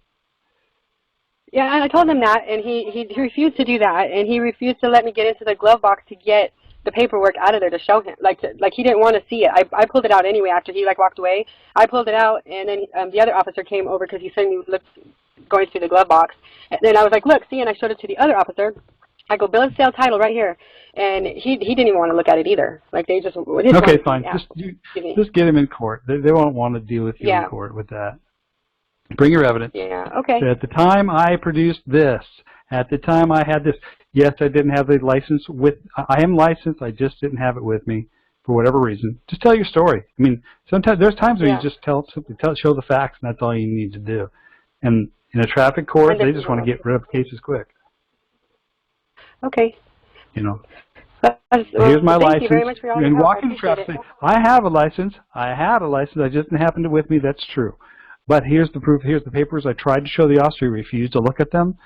Yeah, and I told him that, and he refused to do that, and he refused to let me get into the glove box to get the paperwork out of there to show him. Like he didn't want to see it. I pulled it out anyway after he walked away. I pulled it out, and then the other officer came over because he said he looked going through the glove box. And then I was like, look, see, and I showed it to the other officer. I go, bill of sale title right here, and he didn't even want to look at it either. Like they just okay, fine. Just get him in court. They won't want to deal with you in court with that. Bring your evidence. Yeah. Okay. At the time I produced this, at the time I had this. Yes, I didn't have the license with. I am licensed. I just didn't have it with me for whatever reason. Just tell your story. I mean, sometimes there's times where you just show the facts, and that's all you need to do. And in a traffic court, they just want to get rid of cases quick. Okay. Here's my license. Thank you very much for all your and help. walking traffic. I have a license. I had a license. I just didn't happen to with me. That's true. But here's the proof. Here's the papers. I tried to show the officer. He refused to look at them.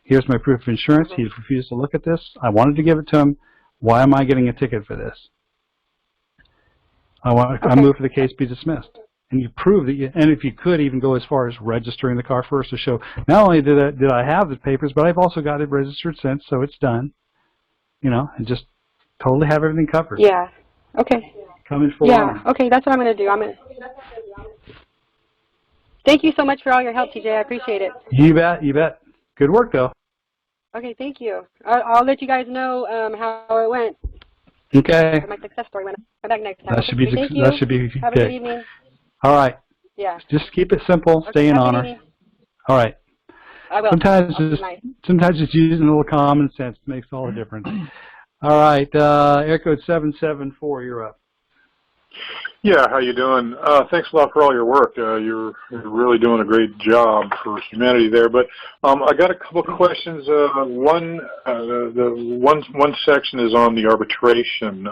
Here's my proof of insurance. He refused to look at this. I wanted to give it to him. Why am I getting a ticket for this? I move for the case be dismissed. And you prove that and if you could even go as far as registering the car first to show, not only did I have the papers, but I've also got it registered since, so it's done. And just totally have everything covered. Yeah. Okay. Come in full on. Okay, that's what I'm going to do. Thank you so much for all your help, TJ. I appreciate it. You bet. You bet. Good work, though. Okay, thank you. I'll let you guys know how it went. Okay. My success story when I come back next time. That should be. That should be. Have a good evening. All right. Yeah. Just keep it simple. Stay in honor. All right. I will. Sometimes just using a little common sense makes all the difference. All right. Air code 774. You're up. Yeah, how you doing? Thanks a lot for all your work. You're really doing a great job for humanity there. But I got a couple of questions. One section is on the arbitration,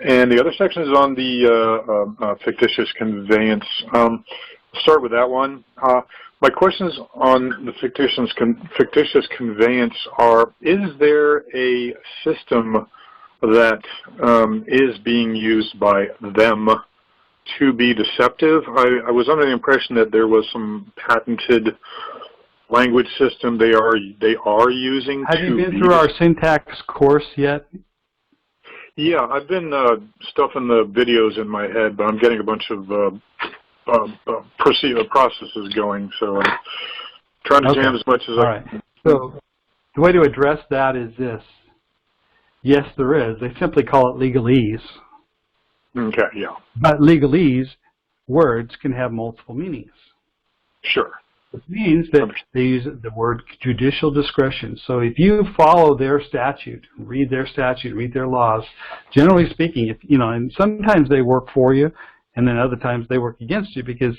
and the other section is on the fictitious conveyance. Start with that one. My questions on the fictitious conveyance are: is there a system that is being used by them to be deceptive? I was under the impression that there was some patented language system they are using. Have you been through our syntax course yet? Yeah, I've been stuffing the videos in my head, but I'm getting a bunch of processes going, so I'm trying to jam as much as I can. So the way to address that is this. Yes, there is. They simply call it legalese. Okay, yeah. But legalese words can have multiple meanings. Sure. It means that they use the word judicial discretion. So if you follow their statute, read their laws, generally speaking, and sometimes they work for you, and then other times they work against you because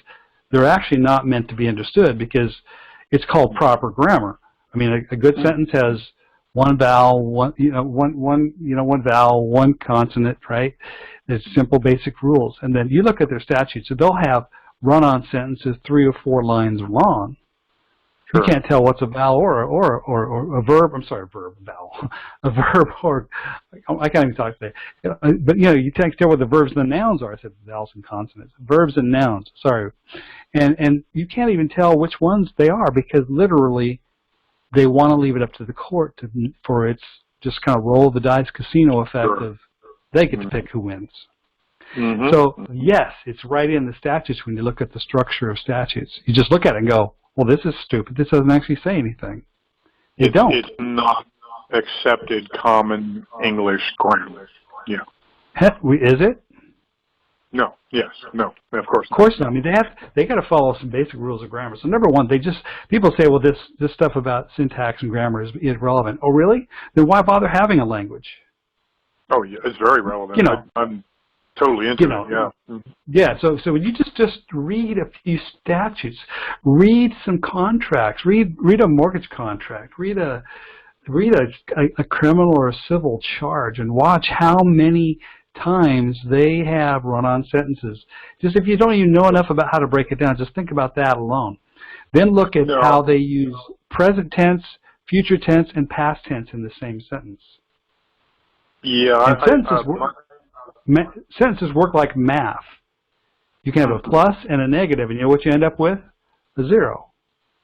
they're actually not meant to be understood because it's called proper grammar. I mean, a good sentence has one vowel, one vowel, one consonant, right? It's simple, basic rules. And then you look at their statutes, so they'll have run-on sentence is 3 or 4 lines long. Sure. You can't tell what's a vowel or a verb. I'm sorry, vowel. A verb or I can't even talk today. But you can't tell what the verbs and the nouns are. I said vowels and consonants. Verbs and nouns. Sorry, and you can't even tell which ones they are because literally they want to leave it up to the court for its just kind of roll the dice casino effect of they get to pick who wins. Mm-hmm. So yes, it's right in the statutes when you look at the structure of statutes. You just look at it and go, well, this is stupid. This doesn't actually say anything. They don't. It's not accepted common English grammar. Yeah. Is it? No. Yes. No. Of course not. Of course not. I mean, they got to follow some basic rules of grammar. So number one, people say, well, this stuff about syntax and grammar is irrelevant. Oh, really? Then why bother having a language? Oh, yeah, it's very relevant. I'm totally into it. Yeah. Yeah. So when you just read a few statutes, read some contracts, read a mortgage contract, read a criminal or a civil charge, and watch how many times they have run-on sentences. Just if you don't even know enough about how to break it down, just think about that alone. Then look at how they use present tense, future tense, and past tense in the same sentence. Yeah. Sentences work like math. You can have a plus and a negative, and you know what you end up with? A 0,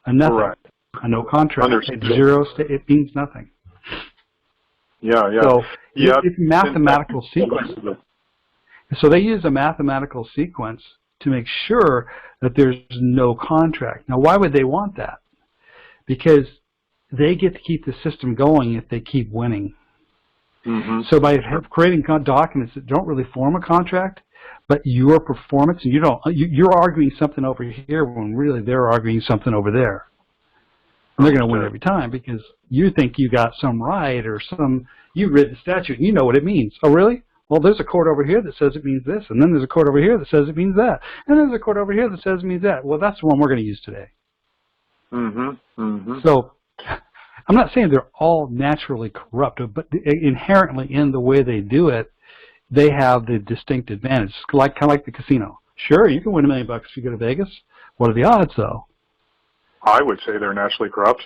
a nothing, Correct. a no contract. It's 0, it means nothing. Yeah, yeah. So it's mathematical sequence. So they use a mathematical sequence to make sure that there's no contract. Now, why would they want that? Because they get to keep the system going if they keep winning. Mm-hmm. So by creating documents that don't really form a contract, but your performance, and you're arguing something over here when really they're arguing something over there. And they're going to win every time because you think you got some right or you've read the statute and you know what it means. Oh, really? Well, there's a court over here that says it means this, and then there's a court over here that says it means that, and there's a court over here that says it means that. Well, that's the one we're going to use today. Mm-hmm. Mm-hmm. So I'm not saying they're all naturally corrupt, but inherently in the way they do it, they have the distinct advantage, kind of like the casino. Sure, you can win $1 million if you go to Vegas. What are the odds, though? I would say they're naturally corrupt.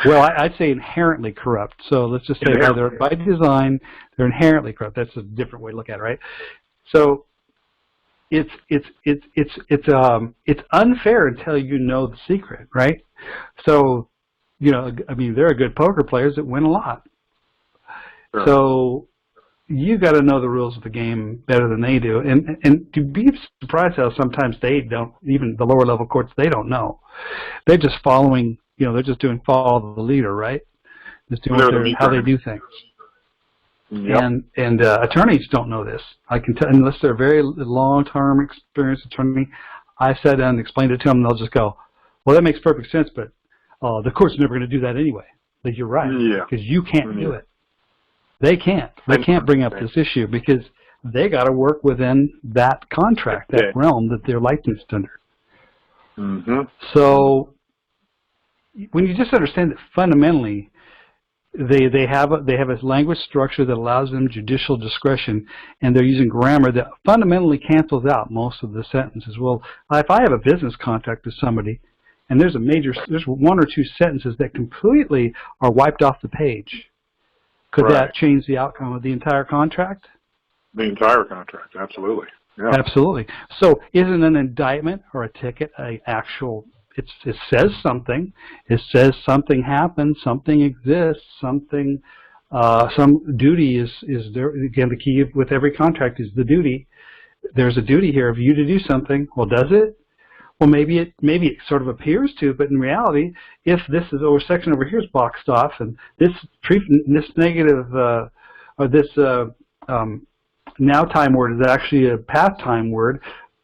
Well, I'd say inherently corrupt. So let's just say by design, they're inherently corrupt. That's a different way to look at it, right? So it's unfair until you know the secret, right? So I mean, there are good poker players that win a lot. Sure. So you got to know the rules of the game better than they do, and to be surprised how sometimes they don't, even the lower level courts, they don't know. They're just following, they're just doing follow the leader, right? Just doing how they do things. Yep. And attorneys don't know this. I can tell, unless they're a very long-term experienced attorney. I sat down and explained it to them, and they'll just go, "Well, that makes perfect sense, but the court's never going to do that anyway." But you're right, because you can't do it. They can't. They can't bring up this issue because they got to work within that contract, that realm that they're licensed under. Mm-hmm. So when you just understand that fundamentally they have a language structure that allows them judicial discretion, and they're using grammar that fundamentally cancels out most of the sentences. Well, if I have a business contract with somebody, and there's 1 or 2 sentences that completely are wiped off the page, could that change the outcome of the entire contract? The entire contract, absolutely. Yeah. Absolutely. So isn't an indictment or a ticket it says something. It says something happened, something exists, some duty is there. Again, the key with every contract is the duty. There's a duty here of you to do something. Well, does it? Well, maybe it sort of appears to, but in reality, if this section over here is boxed off, and this negative or this now time word is actually a past time word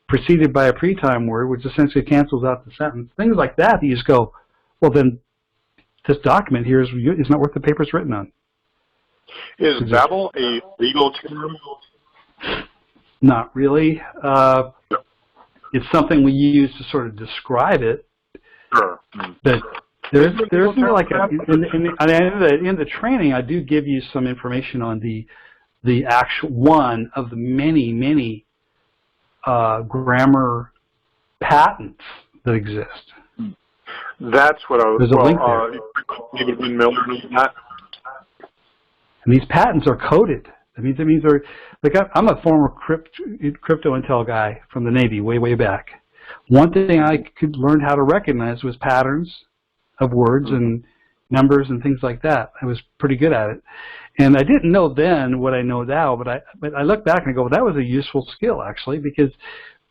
preceded by a pre-time word, which essentially cancels out the sentence. Things like that, you just go, well, then this document here is not worth the paper it's written on. Is babble a legal term? Not really. It's something we use to sort of describe it. Sure. But there's like in the training, I do give you some information on the actual one of the many grammar patents that exist. That's what I was. There's a link there. David Miller knows that. And these patents are coded. That means they're like I'm a former crypto intel guy from the Navy way back. One thing I could learn how to recognize was patterns of words and numbers and things like that. I was pretty good at it, and I didn't know then what I know now. But I look back and I go, well, that was a useful skill actually, because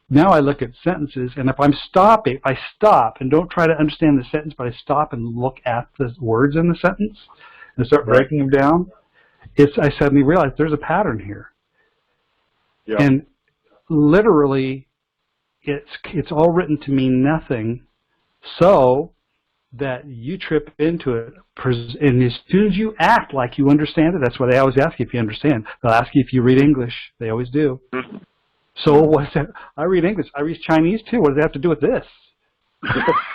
now I look at sentences, and if I stop and don't try to understand the sentence, but I stop and look at the words in the sentence and start breaking them down, I suddenly realize there's a pattern here. Yeah. And literally, it's all written to mean nothing, so that you trip into it, and as soon as you act like you understand it, that's why they always ask you if you understand. They'll ask you if you read English. They always do. So what's that? I read English. I read Chinese too. What does that have to do with this?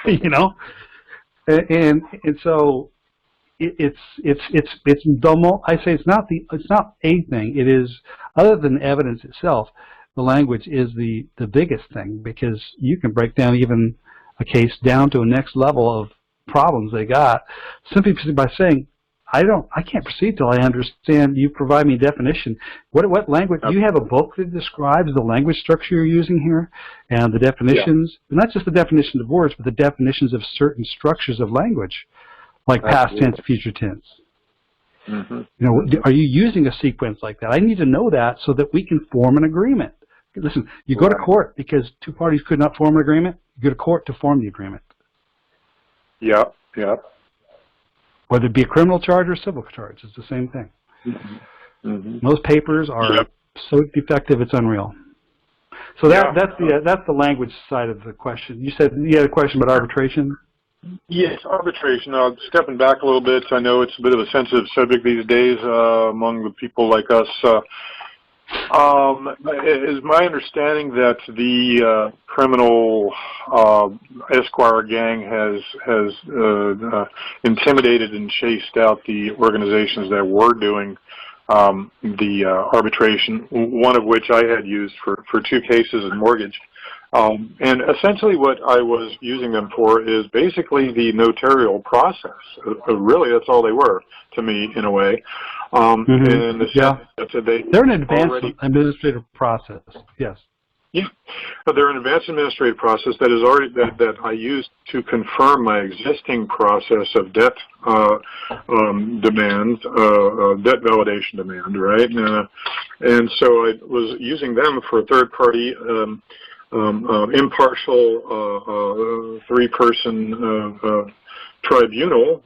You know, and so it's I say it's not a thing. It is, other than evidence itself, the language is the biggest thing, because you can break down even a case down to a next level of problems they got simply by saying, I can't proceed till I understand. You provide me definition. What language? Do you have a book that describes the language structure you're using here and the definitions? Yeah. Not just the definitions of words, but the definitions of certain structures of language, like past tense, future tense. You know, are you using a sequence like that? I need to know that so that we can form an agreement. Listen, you go to court because two parties could not form an agreement. You go to court to form the agreement. Yeah. Whether it be a criminal charge or a civil charge, it's the same thing. Most papers are so defective it's unreal. So that's the language side of the question. You said you had a question about arbitration? Yes, arbitration. Stepping back a little bit, I know it's a bit of a sensitive subject these days among the people like us. Is my understanding that the criminal Esquire gang has intimidated and chased out the organizations that were doing the arbitration, one of which I had used for 2 cases in mortgage. And essentially what I was using them for is basically the notarial process. Really, that's all they were to me, in a way. And they're an advanced administrative process, yes. Yeah, but they're an advanced administrative process that is already that I used to confirm my existing process of debt demand, debt validation demand, right? And so I was using them for a third-party, impartial, 3-person tribunal,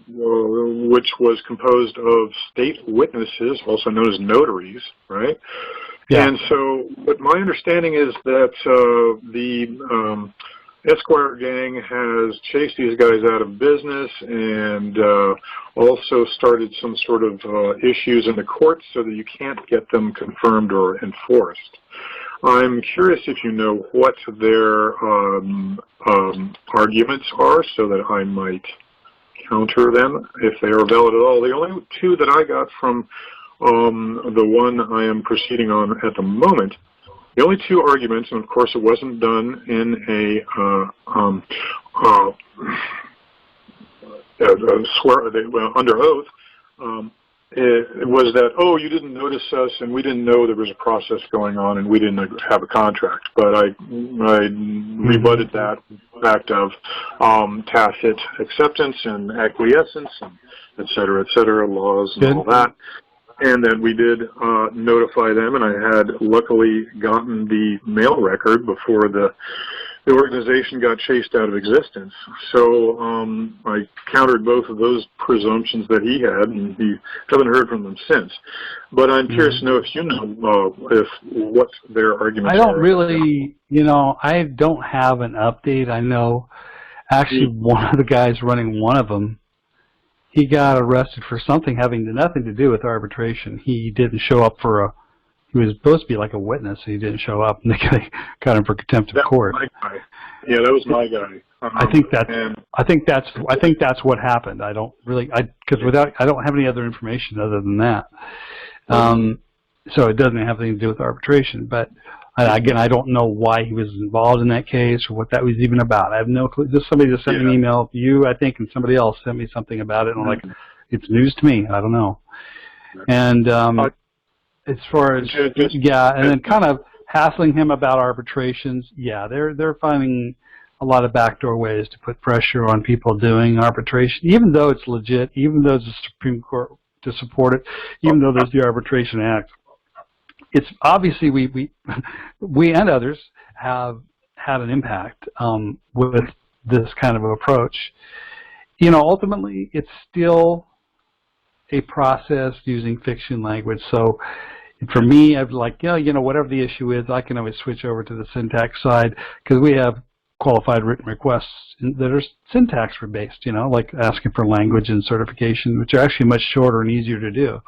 which was composed of state witnesses, also known as notaries, right? Yeah. And so, but my understanding is that the Esquire gang has chased these guys out of business and also started some sort of issues in the courts so that you can't get them confirmed or enforced. I'm curious if you know what their arguments are so that I might counter them if they are valid at all. The only 2 that I got from the one I am proceeding on at the moment, the only 2 arguments, and of course it wasn't done in under oath, it was that, oh, you didn't notice us, and we didn't know there was a process going on, and we didn't have a contract. But I rebutted that fact of tacit acceptance and acquiescence, and et cetera, laws and all that. And then we did notify them, and I had luckily gotten the mail record before the organization got chased out of existence. So I countered both of those presumptions that he had, and he haven't heard from them since. But I'm curious to know if you know what their arguments are. I don't really, I don't have an update. I know actually one of the guys running one of them, he got arrested for something having nothing to do with arbitration. He didn't show up he was supposed to be like a witness, and he didn't show up, and they got him for contempt of court. Yeah, that was my guy. I think that's what happened. I don't really, because I don't have any other information other than that. So it doesn't have anything to do with arbitration. But Again, I don't know why he was involved in that case or what that was even about. I have no clue. Just somebody just sent me an email, you, I think, and somebody else sent me something about it, and I'm like, it's news to me. I don't know. And as far as, and then kind of hassling him about arbitrations, they're finding a lot of backdoor ways to put pressure on people doing arbitration, even though it's legit, even though there's a Supreme Court to support it, even though there's the Arbitration Act. It's obviously we and others have had an impact with this kind of approach. You know, ultimately, it's still a process using fiction language. So for me, I'd like, you know, whatever the issue is, I can always switch over to the syntax side because we have qualified written requests that are syntax based, you know, like asking for language and certification, which are actually much shorter and easier to do.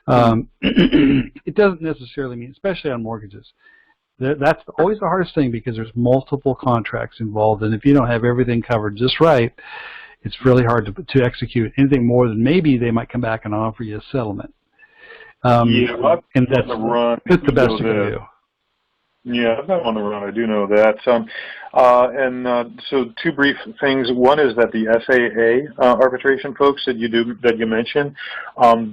It doesn't necessarily mean, especially on mortgages, that's always the hardest thing because there's multiple contracts involved, and if you don't have everything covered just right, it's really hard to execute anything more than maybe they might come back and offer you a settlement. And that's the best you can do. Yeah, I've been on the run. I do know that. So two brief things. One is that the SAA arbitration folks that you mentioned,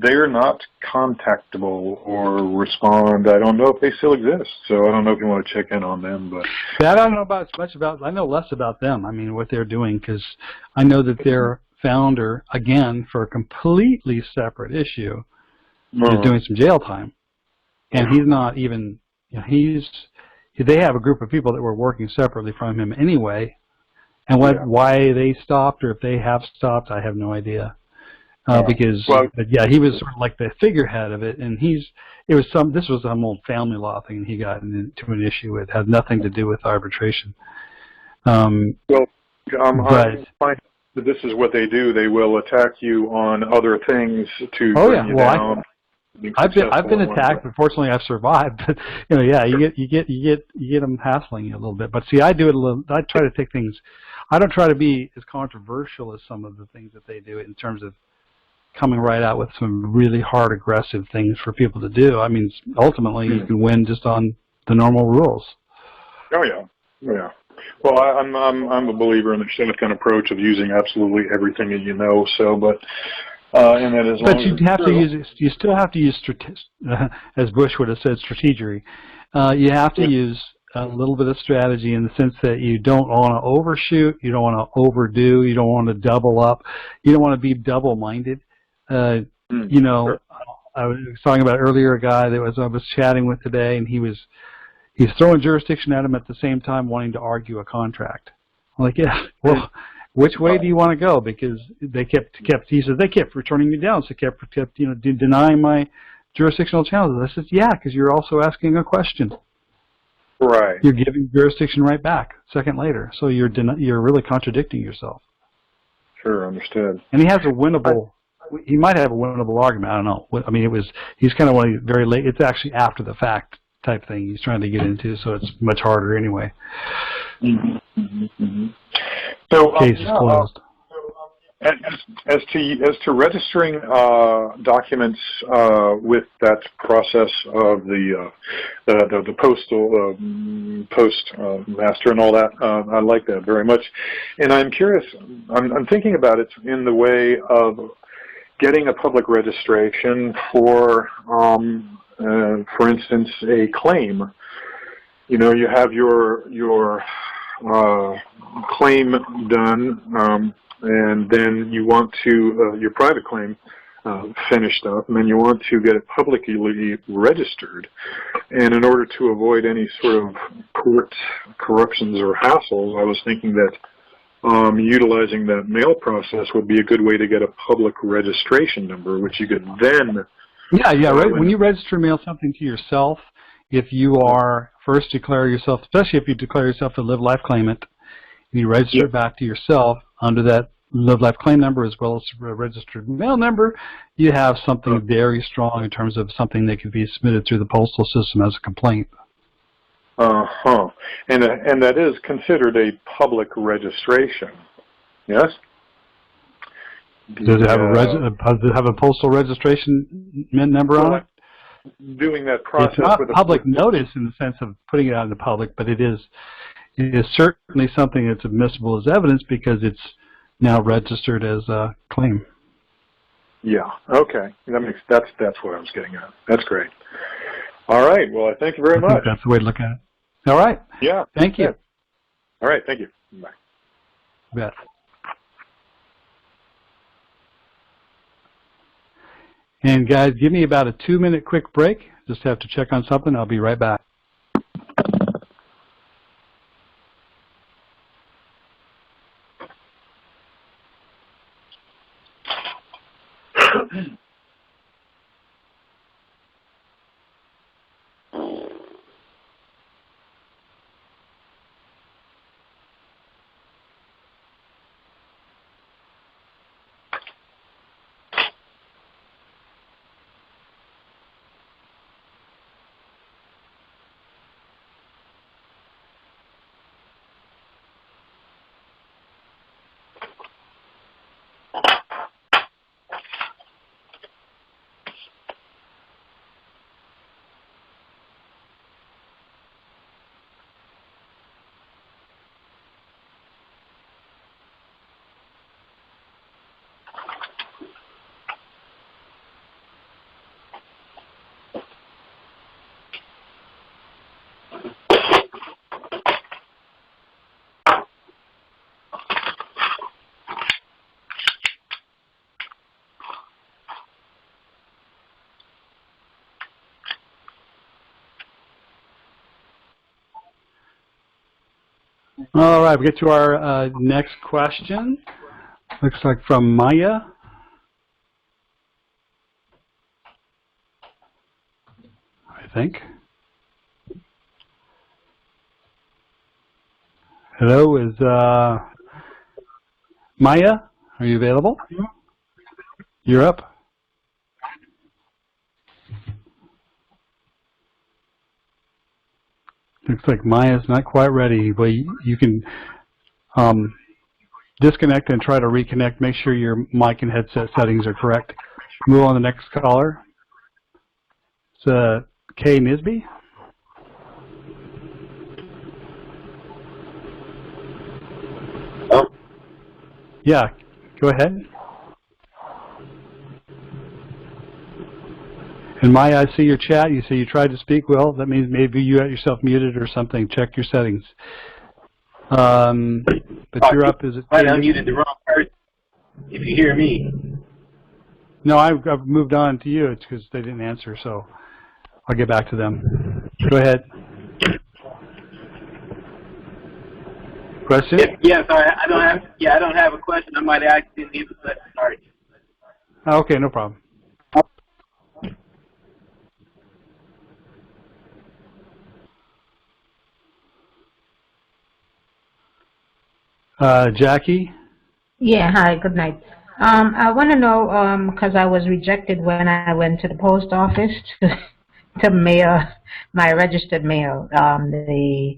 they're not contactable or respond. I don't know if they still exist. So I don't know if you want to check in on them. But I don't know I know less about them. I mean, what they're doing, because I know that their founder, again, for a completely separate issue, is doing some jail time, and he's not even. You know, they have a group of people that were working separately from him anyway, and why they stopped or if they have stopped, I have no idea. But he was sort of like the figurehead of it, and this was some old family law thing he got into an issue with. It had nothing to do with arbitration. I find that this is what they do. They will attack you on other things to bring you down. I've been attacked, but fortunately I've survived. But you get them hassling you a little bit. But see, I do it a little. I try to take things. I don't try to be as controversial as some of the things that they do in terms of coming right out with some really hard, aggressive things for people to do. I mean, ultimately you can win just on the normal rules. Oh yeah. Well, I'm a believer in the shotgun approach of using absolutely everything that you know. So, but. And that as but you still have to use, as Bush would have said, strategery. You have to use a little bit of strategy in the sense that you don't want to overshoot, you don't want to overdo, you don't want to double up, you don't want to be double-minded. You know, I was talking about earlier a guy that I was chatting with today, and he's throwing jurisdiction at him at the same time wanting to argue a contract. I'm like, well. Which way do you want to go? Because he said they kept returning me down, so kept denying my jurisdictional challenges. I said, yeah, because you're also asking a question. Right. You're giving jurisdiction right back a second later, so you're really contradicting yourself. Sure, understood. And he has a winnable. He might have a winnable argument. I don't know. I mean, he's kind of one of the very late. It's actually after the fact type thing he's trying to get into, so it's much harder anyway. So, case is closed. As to registering documents with that process of the postmaster and all that, I like that very much. And I'm curious. I'm thinking about it in the way of getting a public registration for instance, a claim. You know, you have your claim done, and then you want to your private claim finished up, and then you want to get it publicly registered. And in order to avoid any sort of court corruptions or hassles, I was thinking that utilizing that mail process would be a good way to get a public registration number, which you could then... Right. When you register mail something to yourself, if you are first declare yourself, especially if you declare yourself a live life claimant, you register it back to yourself under that live life claim number as well as a registered mail number, you have something very strong in terms of something that could be submitted through the postal system as a complaint. And that is considered a public registration, yes? Does it have a postal registration number on it? doing that It's process not with a public notice in the sense of putting it out in the public, but it is certainly something that's admissible as evidence because it's now registered as a claim. Yeah. Okay. That's what I was getting at. That's great. All right. Well, thank you very I much. think that's the way to look at it. All right. Yeah. Thank you. All right. Thank you. Bye. You bet. And guys, give me about a 2-minute quick break. Just have to check on something. I'll be right back. All right, we get to our next question. Looks like from Maya. I think. Hello, is Maya? Are you available? You're up. Looks like Maya's not quite ready. Well, you can disconnect and try to reconnect. Make sure your mic and headset settings are correct. Move on to the next caller. It's Kay Nisby. Oh. Yeah, go ahead. And Maya, I see your chat. You say you tried to speak. Well, that means maybe you got yourself muted or something. Check your settings. But you're up. Is it? I unmuted the wrong person. If you hear me. No, I've moved on to you. It's because they didn't answer, so I'll get back to them. Go ahead. Question? Yeah, sorry, I don't have a question. I might have accidentally hit the button. Sorry. Okay, no problem. Jackie? Yeah, hi, good night. I want to know, because I was rejected when I went to the post office to mail my registered mail. The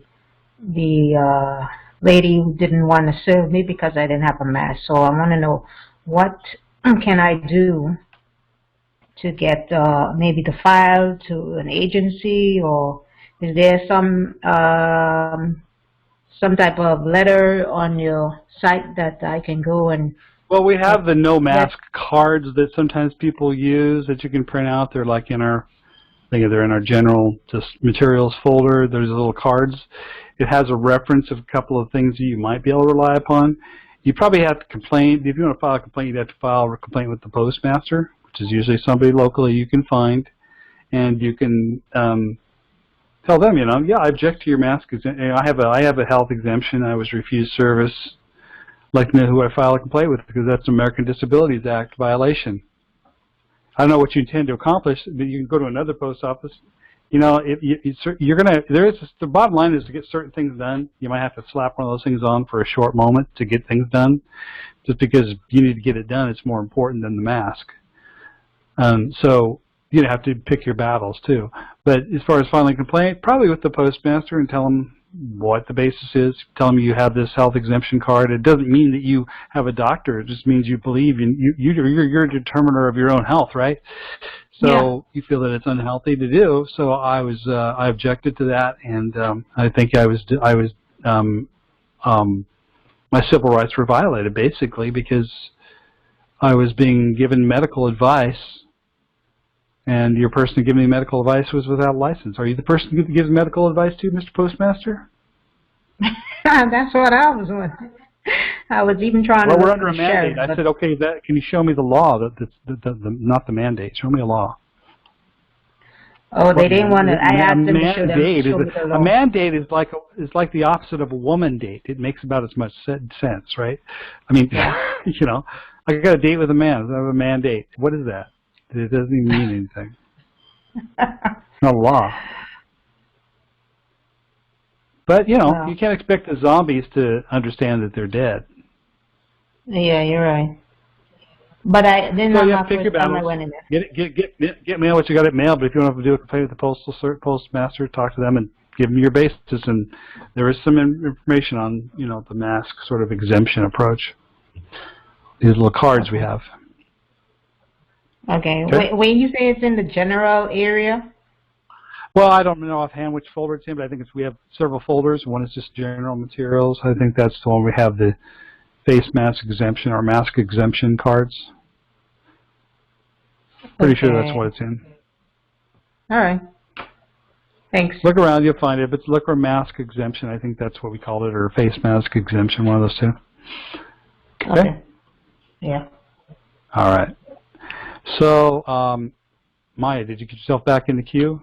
lady didn't want to serve me because I didn't have a mask. So I want to know, what can I do to get maybe the file to an agency, or is there some type of letter on your site that I can go and... Well, we have the no mask cards that sometimes people use that you can print out. They're like in our, I think they're in our general just materials folder. There's little cards. It has a reference of a couple of things that you might be able to rely upon. You probably have to complain. If you want to file a complaint, you'd have to file a complaint with the postmaster, which is usually somebody locally you can find. And you can tell them, yeah, I object to your mask. I have a health exemption. I was refused service. I'd like to know who I file a complaint with, because that's an American Disabilities Act violation. I don't know what you intend to accomplish, but you can go to another post office. The bottom line is to get certain things done. You might have to slap one of those things on for a short moment to get things done. Just because you need to get it done, it's more important than the mask. So you have to pick your battles too. But as far as filing a complaint, probably with the postmaster, and tell them, what the basis is. Tell them you have this health exemption card. It doesn't mean that you have a doctor. It just means you believe in you're a determiner of your own health, right? So you feel that it's unhealthy to do. So I objected to that, and I think my civil rights were violated basically because I was being given medical advice, and your person who gave me medical advice was without a license. Are you the person who gives medical advice to, Mr. Postmaster? That's what I was wondering. I was even trying to. Well, we're under a mandate. I said, okay, can you show me the law? Not the mandate. Show me a law. Oh, they didn't want to. I asked them to show me the law. A mandate is like the opposite of a woman date. It makes about as much sense, right? I mean, you know, I got a date with a man. I have a mandate. What is that? It doesn't even mean anything. It's not a law. But, you know, you can't expect the zombies to understand that they're dead. Yeah, you're right. But then so I'm you not first time I went in there. Get mail what you got at mail, but if you don't have to do a complaint with the postmaster, talk to them and give them your basis. And there is some information on, you know, the mask sort of exemption approach. These little cards we have. Okay. When you say it's in the general area? Well, I don't know offhand which folder it's in, but I think we have several folders. One is just general materials. I think that's the one we have the face mask exemption or mask exemption cards. Pretty sure that's what it's in. All right. Thanks. Look around, you'll find it. If it's liquor mask exemption, I think that's what we call it, or face mask exemption, one of those two. Okay. Yeah. All right. So, Maya, did you get yourself back in the queue?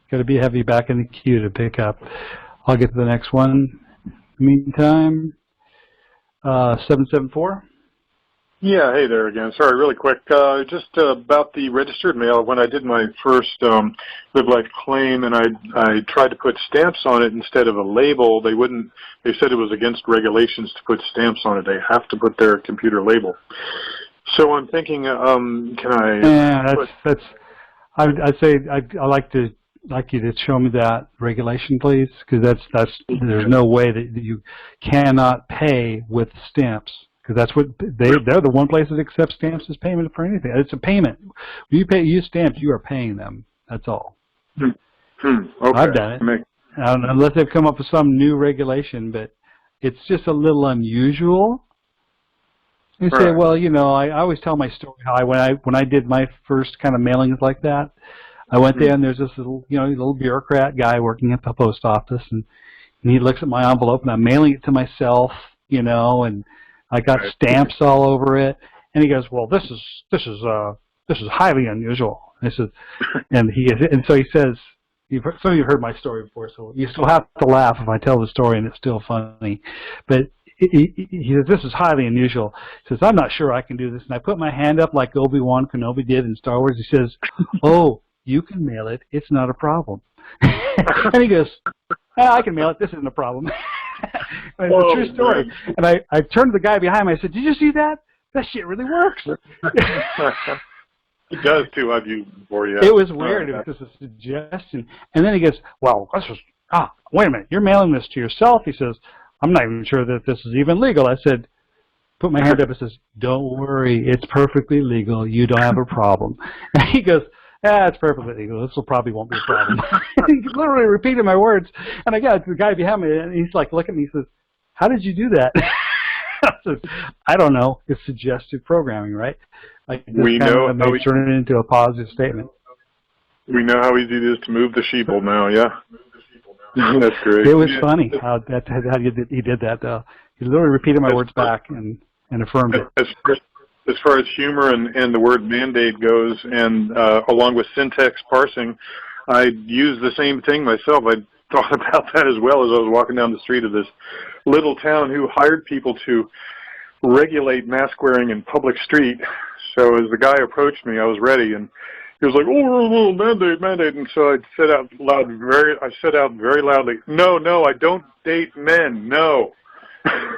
Got to be heavy back in the queue to pick up. I'll get to the next one. Meantime, 774. Yeah, hey there again. Sorry, really quick. Just about the registered mail. When I did my first Live Life claim, and I tried to put stamps on it instead of a label, they wouldn't. They said it was against regulations to put stamps on it. They have to put their computer label. So I'm thinking, can I? Yeah, that's. I'd say I'd like you to show me that regulation, please, because that's there's no way that you cannot pay with stamps, because that's what they're the one place that accepts stamps as payment for anything. It's a payment. When you use stamps, you are paying them. That's all. Okay. I've done it. I don't know, unless they've come up with some new regulation, but it's just a little unusual. You say, well, you know, I always tell my story how when I did my first kind of mailings like that, I went there and there's this little bureaucrat guy working at the post office, and he looks at my envelope and I'm mailing it to myself, you know, and I got stamps all over it, and he goes, well, this is highly unusual. I said, and so he says, some of you heard my story before, so you still have to laugh if I tell the story, and it's still funny, but. He says, this is highly unusual. He says, I'm not sure I can do this. And I put my hand up like Obi-Wan Kenobi did in Star Wars. He says, oh, you can mail it. It's not a problem. And he goes, I can mail it. This isn't a problem. It's a true story. Man. And I turned to the guy behind me. I said, did you see that? That shit really works. It does, too. I've used it before, yeah. It was weird. It was just a suggestion. And then he goes, well, wait a minute. You're mailing this to yourself? He says, I'm not even sure that this is even legal. I said, put my hand up and says, don't worry, it's perfectly legal. You don't have a problem. And he goes, it's perfectly legal. This probably won't be a problem. He literally repeated my words. And I got the guy behind me, and he's like looking at me. He says, how did you do that? I said, I don't know. It's suggestive programming, right? Like we know how we turn it into a positive statement. We know how easy it is to move the sheeple now, yeah? That's great. It was funny how he did that, though. He literally repeated my words back and affirmed it. As far as humor and the word mandate goes, and along with syntax parsing, I use the same thing myself. I thought about that as well as I was walking down the street of this little town who hired people to regulate mask wearing in public street. So as the guy approached me, I was ready, and he was like, "Oh, mandate," and so I said out very loudly, "No, I don't date men, no."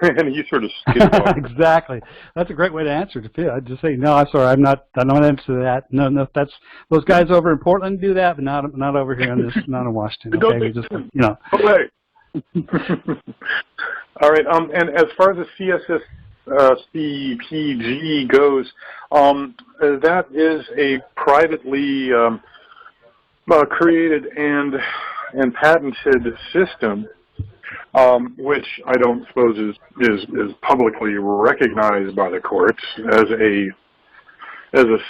And he sort of skipped off. Exactly. That's a great way to answer it. I'd just say, "No, I'm sorry, I don't answer that. No, that's those guys over in Portland do that, but not over here in Washington." Okay, we just, Okay. All right. And as far as the CPG goes, that is a privately created and patented system, which I don't suppose is publicly recognized by the courts as a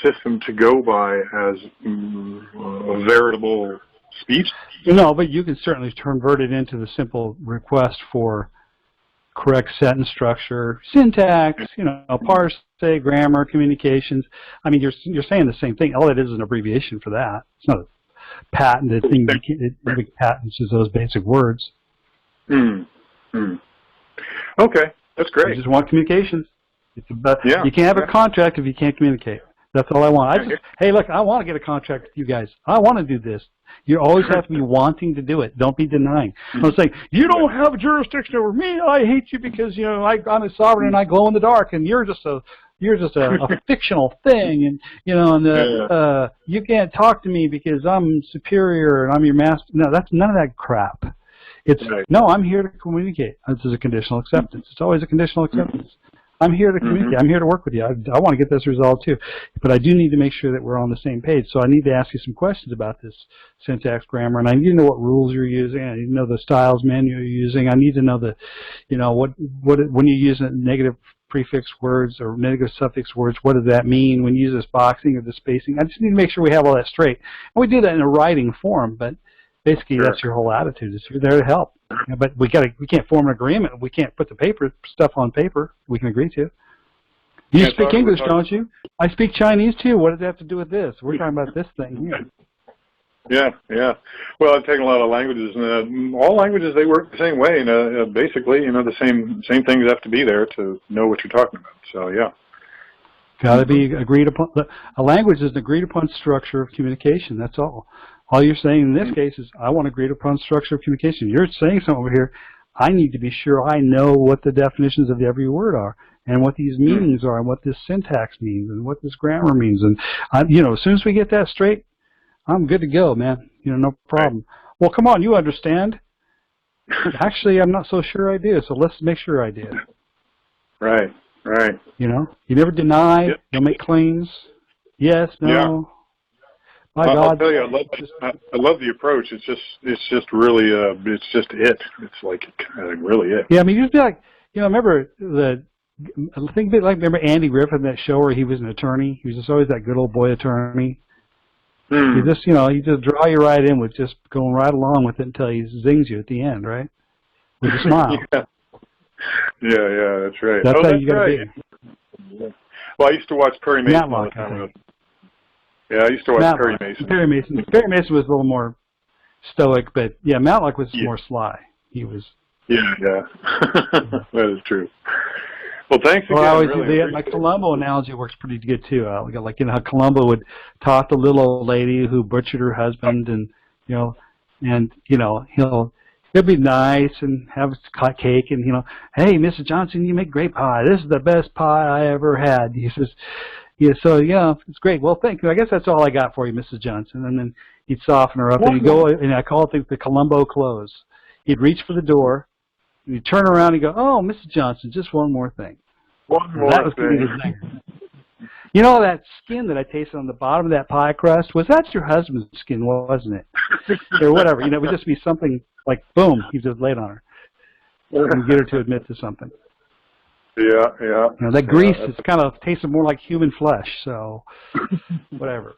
system to go by as a veritable speech. No, but you can certainly convert it into the simple request for correct sentence structure, syntax, parse, grammar, communications. I mean, you're saying the same thing. All it is an abbreviation for that. It's not a patented thing. Nobody patents those basic words. Okay, that's great. I just want communications. Yeah, you can't have a contract if you can't communicate. That's all I want. Hey, look, I want to get a contract with you guys. I want to do this. You always have to be wanting to do it. Don't be denying. I'm saying, you don't have jurisdiction over me. I hate you because, I'm a sovereign and I glow in the dark, and you're just a fictional thing, and you can't talk to me because I'm superior and I'm your master. No, that's none of that crap. It's no, I'm here to communicate. This is a conditional acceptance. It's always a conditional acceptance. I'm here to communicate. I'm here to work with you. I want to get this resolved too, but I do need to make sure that we're on the same page. So I need to ask you some questions about this syntax, grammar, and I need to know what rules you're using. I need to know the styles manual you're using. I need to know the, what when you use negative prefix words or negative suffix words, what does that mean when you use this boxing or the spacing? I just need to make sure we have all that straight. And we do that in a writing form, but basically that's your whole attitude. Is you're there to help. But we can't form an agreement. We can't put the stuff on paper we can agree to. You speak English, don't you? I speak Chinese too. What does that have to do with this? We're talking about this thing here. Yeah. Well, I've taken a lot of languages, and all languages, they work the same way. And basically, the same things have to be there to know what you're talking about. So, yeah. Got to be agreed upon. A language is an agreed upon structure of communication. That's all. All you're saying in this case is, I want agreed upon structure of communication. You're saying something over here. I need to be sure I know what the definitions of every word are, and what these meanings are, and what this syntax means, and what this grammar means. And as soon as we get that straight, I'm good to go, man. No problem. Well, come on, you understand. Actually, I'm not so sure I do, so let's make sure I do. Right. You never deny, you don't make claims. Yes, no. Yeah. My God. I'll tell you, I love the approach. It's just really, it's just it. It's like really it. Yeah, I mean, you just be like, remember remember Andy Griffith, that show where he was an attorney? He was just always that good old boy attorney. You just, you just draw you right in with just going right along with it until he zings you at the end, right? With a smile. Yeah, that's right. That's how you got to be. Yeah. Well, I used to watch Perry Mason all the time. Yeah, I used to watch Perry Mason. Perry Mason was a little more stoic, but yeah, Matlock was more sly. He was. Yeah. That is true. Well, thanks again. Well, my Columbo analogy works pretty good too. How Columbo would talk to the little old lady who butchered her husband, and he'll be nice and have a cake, and hey, Mrs. Johnson, you make great pie. This is the best pie I ever had. He says, it's great. Well, thank you. I guess that's all I got for you, Mrs. Johnson. And then he'd soften her up, and he'd go, and I call it the Columbo close. He'd reach for the door, and he'd turn around and go, oh, Mrs. Johnson, just one more thing. That was thing. That skin that I tasted on the bottom of that pie crust, was that your husband's skin, wasn't it? Or whatever. It would just be something like, boom, he just laid on her. And get her to admit to something. Yeah. That grease is kind of tasted more like human flesh, so whatever.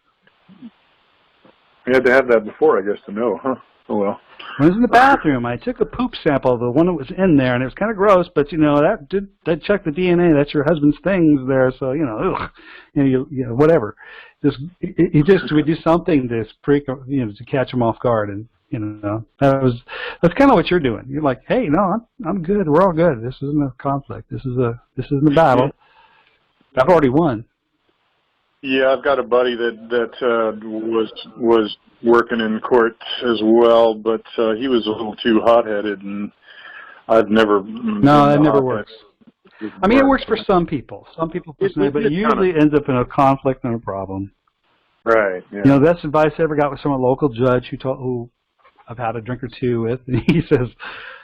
You had to have that before, I guess, to know, huh? Oh, well. When I was in the bathroom, I took a poop sample of the one that was in there, and it was kind of gross, but, that checked the DNA. That's your husband's things there, so, whatever. He just would do something to to catch him off guard, and, that's kind of what you're doing. You're like, hey, no, I'm good. We're all good. This isn't a conflict. This isn't a battle. I've already won. Yeah, I've got a buddy that was working in court as well, but he was a little too hot-headed, and I've never. No, that never works. I mean, it works for some people. Some people, but it usually ends up in a conflict and a problem. Right. Yeah. That's advice I ever got with some local judge who I've had a drink or two with, and he says,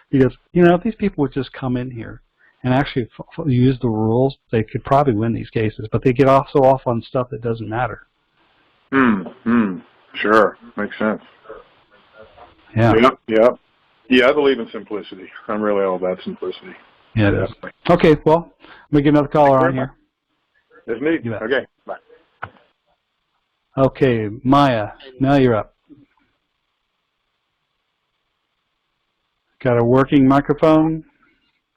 Because, you know, if these people would just come in here and actually use the rules, they could probably win these cases. But they get off on stuff that doesn't matter. Sure. Makes sense. Yeah. Yep. Yeah, I believe in simplicity. I'm really all about simplicity. Yeah, it is. Okay, well, let me get another caller on here. It's me. Okay, bye. Okay, Maya, now you're up. Got a working microphone?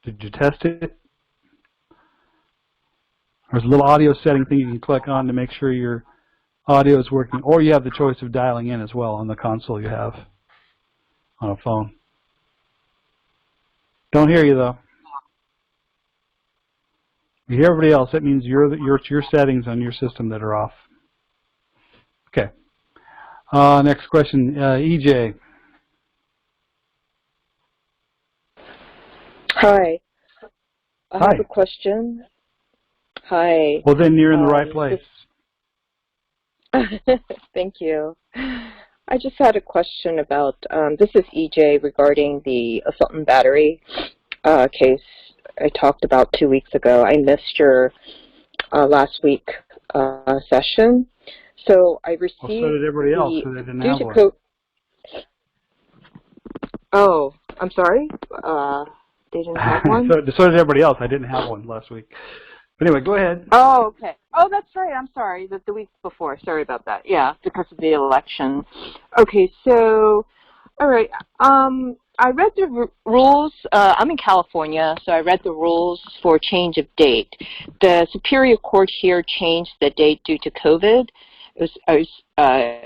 Did you test it? There's a little audio setting thing you can click on to make sure your audio is working, or you have the choice of dialing in as well on the console you have on a phone. Don't hear you though. You hear everybody else. That means it's your settings on your system that are off. Okay. Next question, EJ. Hi. I Hi. have a question. Hi. Well, then you're in the right place. Thank you. I just had a question about, this is EJ regarding the assault and battery case I talked about 2 weeks ago. I missed your last week session. So I received Well, so did everybody else, so they didn't have one. Oh, I'm sorry? They didn't have one? So did everybody else. I didn't have one last week. But anyway, go ahead. Oh, okay. Oh, that's right. I'm sorry. The week before. Sorry about that. Yeah, because of the election. Okay, so, all right. I read the rules. I'm in California, so I read the rules for change of date. The Superior Court here changed the date due to COVID. It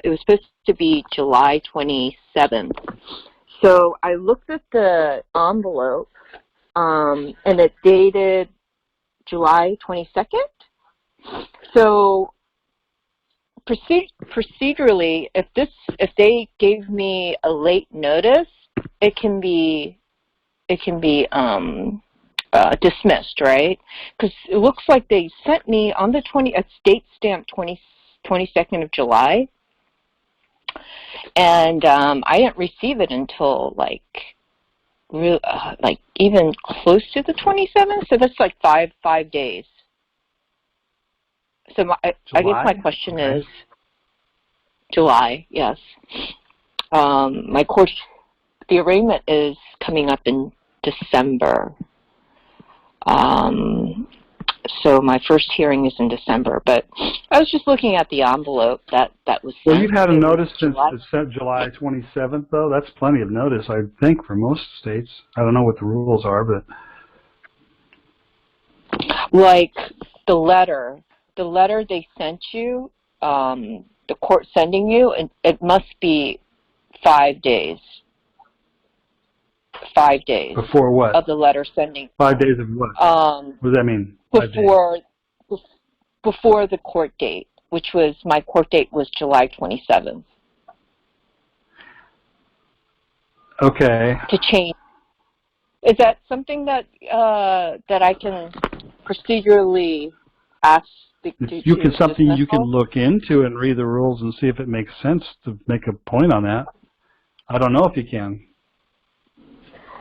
was supposed to be July 27th. So I looked at the envelope, and it dated July 22nd. So procedurally, if they gave me a late notice, it can be dismissed, right? Because it looks like they sent me on the a date stamp 22nd of July, and I didn't receive it until like even close to the 27th. So that's like five days. So I guess my question is July. Yes. My court, the arraignment is coming up in December. So my first hearing is in December. But I was just looking at the envelope that was sent. Well, you've had a notice since July 27th, though. That's plenty of notice, I think, for most states. I don't know what the rules are, but like the letter they sent you, the court sending you, and it must be 5 days. 5 days. Before what? Of the letter sending. 5 days of what? What does that mean? Before the court date, which was, my court date was July 27th. Okay. To change. Is that something that that I can procedurally ask? Something you can look into and read the rules and see if it makes sense to make a point on that. I don't know if you can.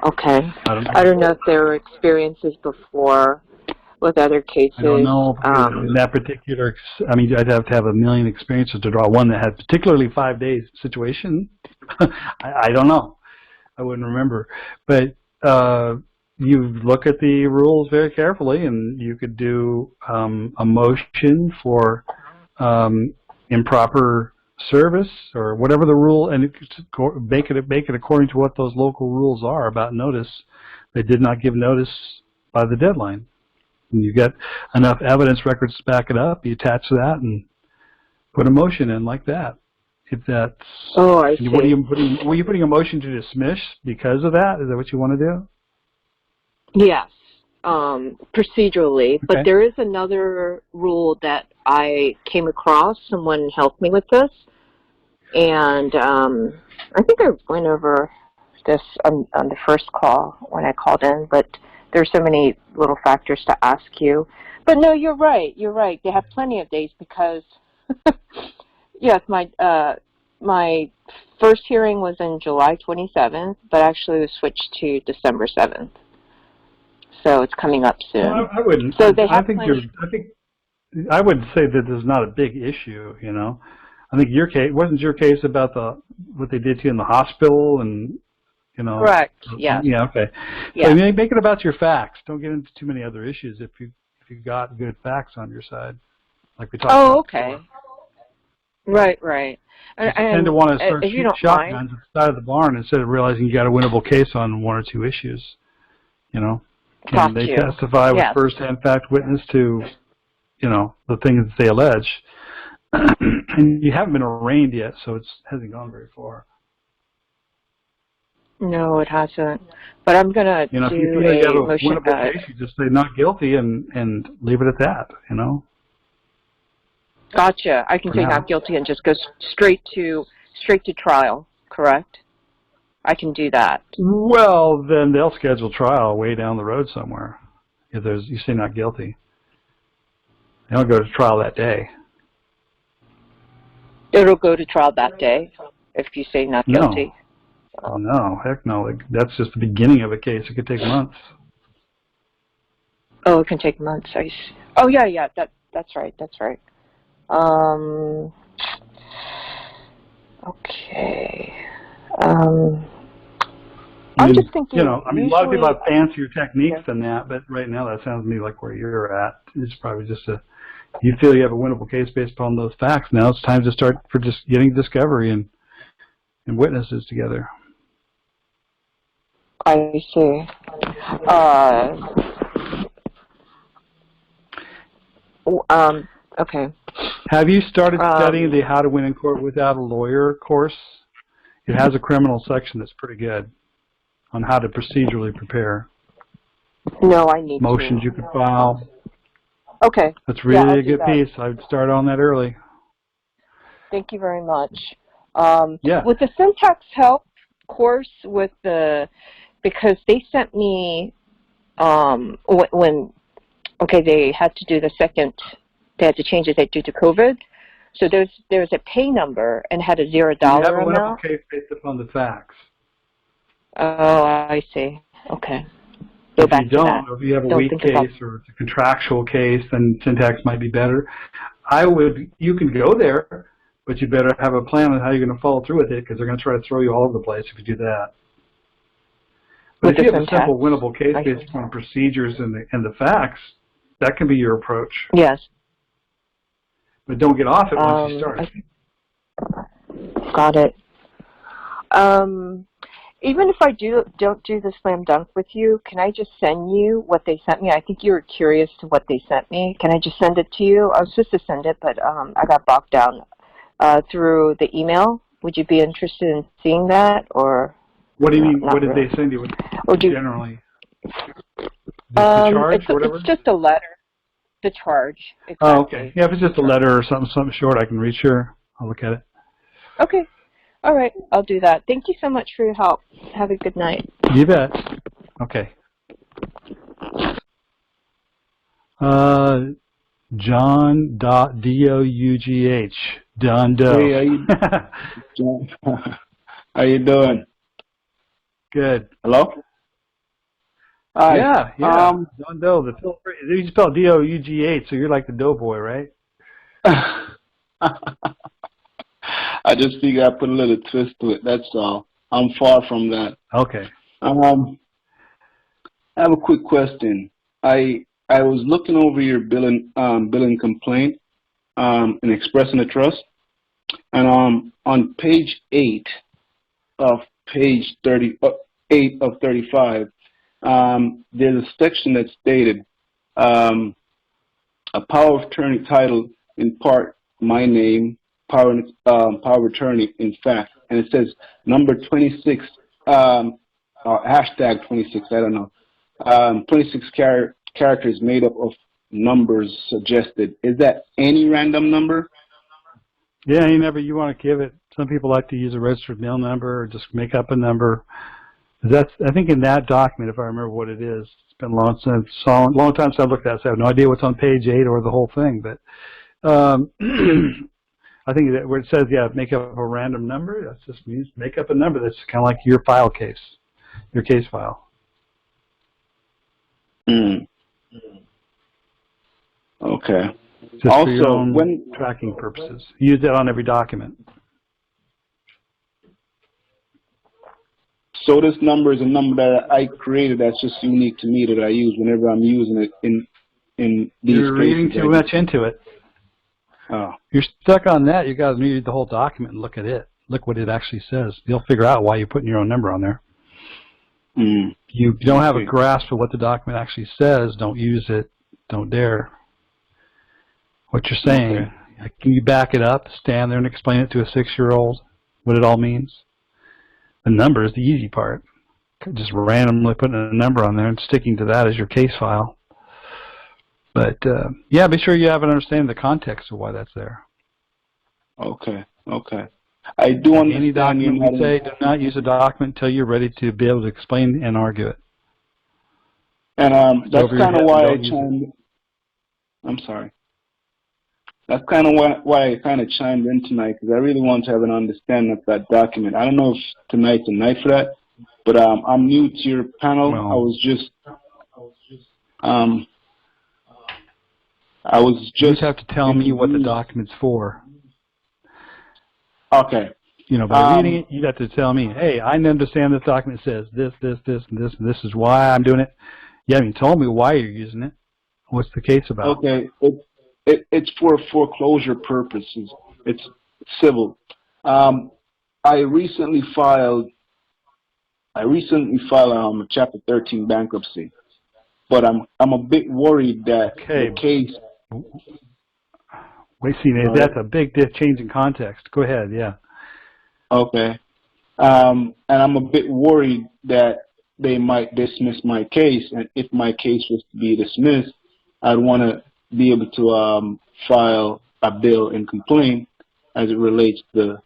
Okay. I don't know if there were experiences before with other cases. I don't know. In that particular, I mean, I'd have to have a million experiences to draw one that had particularly 5 days situation. I don't know. I wouldn't remember. But you look at the rules very carefully, and you could do a motion for improper service or whatever the rule, and make it according to what those local rules are about notice. They did not give notice by the deadline. And you get enough evidence records to back it up. You attach that and put a motion in like that. If that's I see. Were you putting a motion to dismiss because of that? Is that what you want to do? Yes, procedurally. Okay. But there is another rule that I came across. Someone helped me with this, and I think I went over this on the first call when I called in. But there's so many little factors to ask you. But no, you're right. You're right. They have plenty of days because yes, my my first hearing was in July 27th, but actually it was switched to December 7th. So it's coming up soon. Well, I wouldn't. So they I have think plenty. I would say that there's not a big issue. You know, I think your case wasn't your case about what they did to you in the hospital and. You know, Correct. Yes. Yeah. Okay. Yeah. So make it about your facts. Don't get into too many other issues if you got good facts on your side, like we talked about. Oh, okay. Before. Right. You tend to want to start shooting Mind. shotguns at the side of the barn instead of realizing you got a winnable case on one or two issues. You know, can they testify with first-hand fact witness to, you know, the things that they allege? And you haven't been arraigned yet, so it hasn't gone very far. No, it hasn't. But I'm gonna do if you a have a motion. winnable case, you just say not guilty and leave it at that. You know. Gotcha. I can say not guilty and just go straight to trial. Correct. I can do that. Well, then they'll schedule trial way down the road somewhere. If you say not guilty, they don't go to trial that day. It'll go to trial that day if you say not guilty. No, heck no. That's just the beginning of a case. It could take months. Oh, it can take months. I see. Oh, yeah. That's right. Okay. I'm just thinking. You know, I mean, a lot of people have fancier techniques than that, but right now that sounds to me like where you're at. It's probably just you feel you have a winnable case based upon those facts. Now it's time to start for just getting discovery and witnesses together. I see. Okay. Have you started studying the How to Win in Court Without a Lawyer course? It has a criminal section that's pretty good on how to procedurally prepare. No, I need motions to. You could file. Okay. That's really a good piece. I would start on that early. Thank you very much. With the syntax help course, because they sent me they had to do they had to change the date due to COVID. So there's a pay number and had a $0 amount. You have a winnable case based upon the facts. Oh, I see. Okay. If you have a weak case or it's a contractual case, then syntax might be better. You can go there, but you better have a plan on how you're going to follow through with it, because they're going to try to throw you all over the place if you do that. But if you have a simple winnable case based upon procedures and the facts, that can be your approach. Yes. But don't get off it once you start. Got it. Even if I don't do the slam dunk with you, can I just send you what they sent me? I think you were curious to what they sent me. Can I just send it to you? I was supposed to send it, but I got bogged down through the email. Would you be interested in seeing that, or? What do you mean? What did they send you? Generally, the charge or whatever. It's just a letter. The charge. Exactly. Oh, okay. Yeah, if it's just a letter or something short, I can read. Sure, I'll look at it. Okay. All right, I'll do that. Thank you so much for your help. Have a good night. You bet. Okay. John.dough. John Doe. Hey, how you doing? Good. Hello? Hi. Yeah. John Doe. You spell D-O-U-G-H, so you're like the doughboy, right? I just figured I'd put a little twist to it, that's all. I'm far from that. Okay. I have a quick question. I was looking over your billing complaint and expressing a trust, and on page 8 of page 38 of 35, there's a section that's stated a power of attorney title in part my name, power of attorney in fact, and it says number 26 or hashtag 26, I don't know, 26 characters made up of numbers suggested. Is that any random number? Yeah, you want to give it. Some people like to use a registered mail number or just make up a number. I think in that document, if I remember what it is, it's been a long time since I've looked at it, so I have no idea what's on page 8 or the whole thing. But I think that where it says, yeah, make up a random number, that's just means make up a number that's kind of like your file case, your case file. Mm. Okay. Just Also, for your own when tracking purposes. Use that on every document. so this number is a number that I created that's just unique to me that I use whenever I'm using it in these You're reading cases. too much into it. Oh. You're stuck on that. You got to read the whole document and look at it. Look what it actually says. You'll figure out why you're putting your own number on there. Mm. You don't have a grasp of what the document actually says. Don't use it. Don't dare. What you're saying, Okay. can you back it up, stand there and explain it to a 6-year-old what it all means? The number is the easy part. Just randomly putting a number on there and sticking to that as your case file. But, yeah, be sure you have an understanding of the context of why that's there. Okay. Okay. I do understand. Any document we say, do not use a document until you're ready to be able to explain and argue it. And that's kind of why I chimed. I'm sorry. That's kind of why I kind of chimed in tonight, because I really want to have an understanding of that document. I don't know if tonight's a night for that, but I'm new to your panel. Well, I was just. You have to tell me what the document's for. Okay. You know, by reading it, you have to tell me, hey, I understand this document says this, this, this, and this, and this is why I'm doing it. You haven't told me why you're using it. What's the case about? Okay. It's for foreclosure purposes. It's civil. I recently filed a Chapter 13 bankruptcy, but I'm a bit worried that the case. Wait, see, that's a big change in context. Go ahead, yeah. Okay. And I'm a bit worried that they might dismiss my case, and if my case was to be dismissed, I'd want to be able to file a bill and complaint as it relates to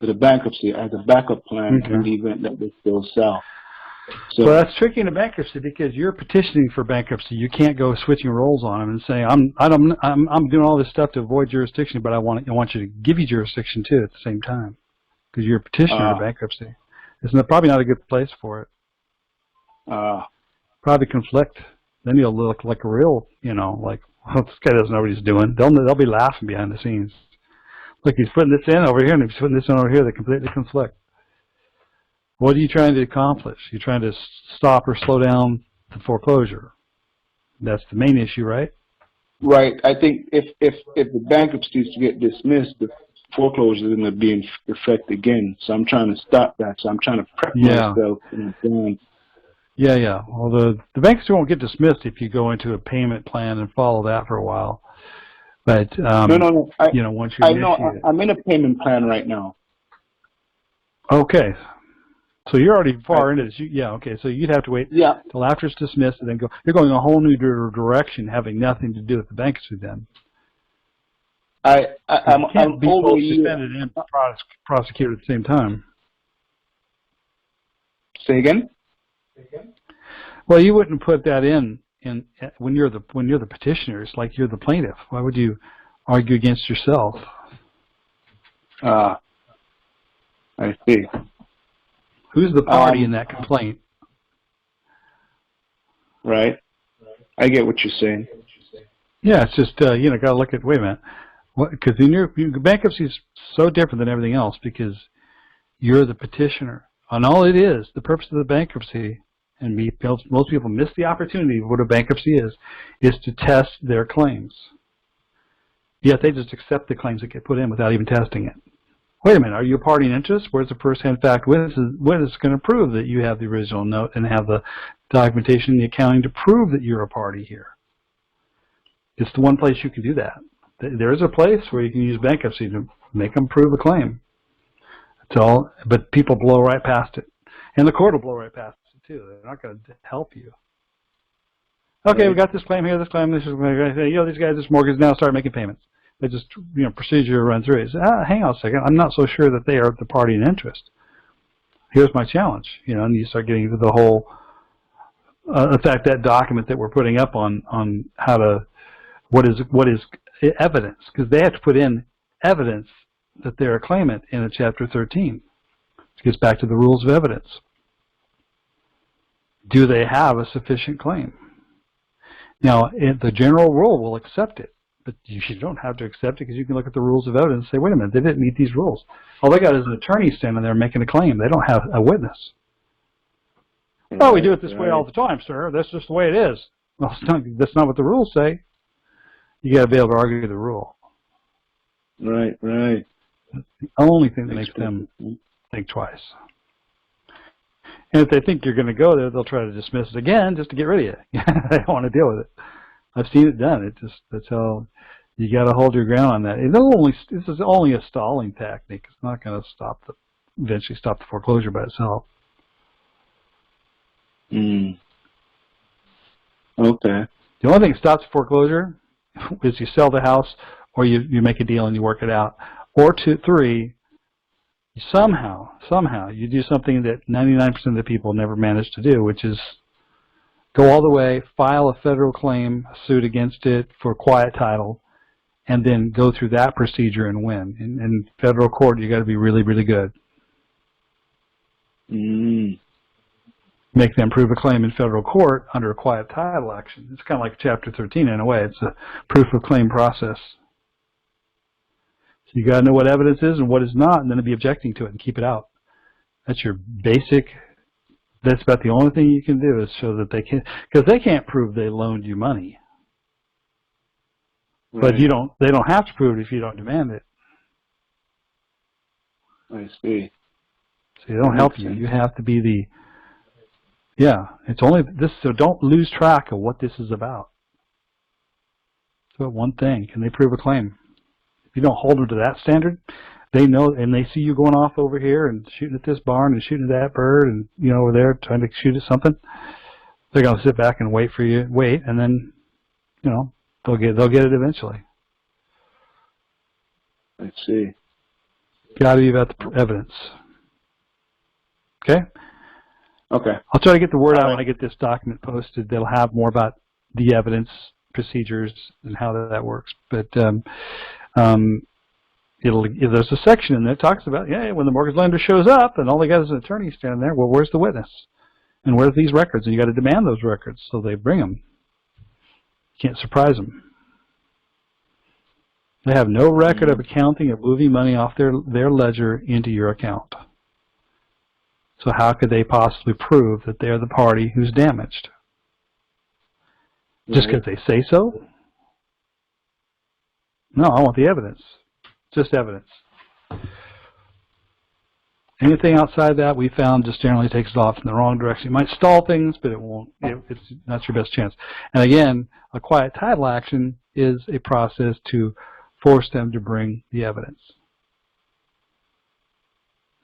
the bankruptcy as a backup plan in the event that they still sell. So well, that's tricky in a bankruptcy because you're petitioning for bankruptcy. You can't go switching roles on them and saying, I'm doing all this stuff to avoid jurisdiction, but I want you to give you jurisdiction too at the same time because you're a petitioner to bankruptcy. It's probably not a good place for it. Probably conflict. Then you'll look like a real, like, well, this guy doesn't know what he's doing. They'll be laughing behind the scenes. Look, he's putting this in over here, and he's putting this in over here. They completely conflict. What are you trying to accomplish? You're trying to stop or slow down the foreclosure. That's the main issue, right? Right. I think if the bankruptcy is to get dismissed, the foreclosure is going to be in effect again. So I'm trying to stop that. So I'm trying to prep myself in advance. Yeah. Well, the bankruptcy won't get dismissed if you go into a payment plan and follow that for a while. But no. Once you initiate I'm in a payment plan right now. Okay. So you're already far into this. Okay. So you'd have to wait till after it's dismissed and then go. You're going a whole new direction, having nothing to do with the bankruptcy then. I'm be over both suspended and prosecuted at the same time. Say again? Well, you wouldn't put that in when you're the petitioner. It's like you're the plaintiff. Why would you argue against yourself? I see. Who's the party in that complaint? Right. I get what you're saying. Yeah, it's just got to look at. Wait a minute, because your bankruptcy is so different than everything else because you're the petitioner. And all it is, the purpose of the bankruptcy, and most people miss the opportunity of what a bankruptcy is to test their claims. Yet they just accept the claims that get put in without even testing it. Wait a minute, are you a party in interest? Where's the first-hand fact witness? What is going to prove that you have the original note and have the documentation and the accounting to prove that you're a party here? It's the one place you can do that. There is a place where you can use bankruptcy to make them prove a claim. That's all, but people blow right past it. And the court will blow right past it, too. They're not going to help you. Okay, we got this claim here, this claim, this is, these guys, this mortgage now start making payments. They just, procedure run through it. Hang on a second, I'm not so sure that they are the party in interest. Here's my challenge, and you start getting into the whole, in fact, that document that we're putting up on how to, what is evidence, because they have to put in evidence that they're a claimant in a Chapter 13. It gets back to the rules of evidence. Do they have a sufficient claim? Now, the general rule will accept it, but you don't have to accept it because you can look at the rules of evidence and say, wait a minute, they didn't meet these rules. All they got is an attorney standing there making a claim. They don't have a witness. Right, oh, we do it this way all the time, sir. That's just the way it is. Well, that's not what the rules say. You got to be able to argue the rule. Right, right. That's the only thing that makes them think twice. And if they think you're going to go there, they'll try to dismiss it again just to get rid of you. They don't want to deal with it. I've seen it done. That's how you got to hold your ground on that. This is only a stalling tactic. It's not going to eventually stop the foreclosure by itself. Okay. The only thing that stops foreclosure is you sell the house, or you make a deal and you work it out, or three. Somehow, you do something that 99% of the people never manage to do, which is go all the way, file a federal claim, a suit against it for quiet title, and then go through that procedure and win. In federal court, you got to be really, really good. Make them prove a claim in federal court under a quiet title action. It's kind of like Chapter 13 in a way. It's a proof of claim process. So you got to know what evidence is and what is not, and then be objecting to it and keep it out. That's your basic. That's about the only thing you can do is show that they can, because they can't prove they loaned you money. Right. But they don't have to prove it if you don't demand it. I see. So they don't help you. You have to be the. Yeah, it's only this. So don't lose track of what this is about. It's about one thing: can they prove a claim? If you don't hold them to that standard, they know, and they see you going off over here and shooting at this barn and shooting at that bird and over there trying to shoot at something. They're going to sit back and wait for you, and then they'll get it eventually. I see. Got to be about the evidence. Okay. Okay. I'll try to get the word out when I get this document posted. They'll have more about the evidence procedures and how that works, but. There's a section in there that talks about, when the mortgage lender shows up and all they got is an attorney standing there, well, where's the witness? And where's these records? And you got to demand those records, so they bring them. You can't surprise them. They have no record of accounting or moving money off their ledger into your account. So how could they possibly prove that they're the party who's damaged? Just because they say so? No, I want the evidence. Just evidence. Anything outside that, we found, just generally takes it off in the wrong direction. It might stall things, but it won't. It's not your best chance. And again, a quiet title action is a process to force them to bring the evidence.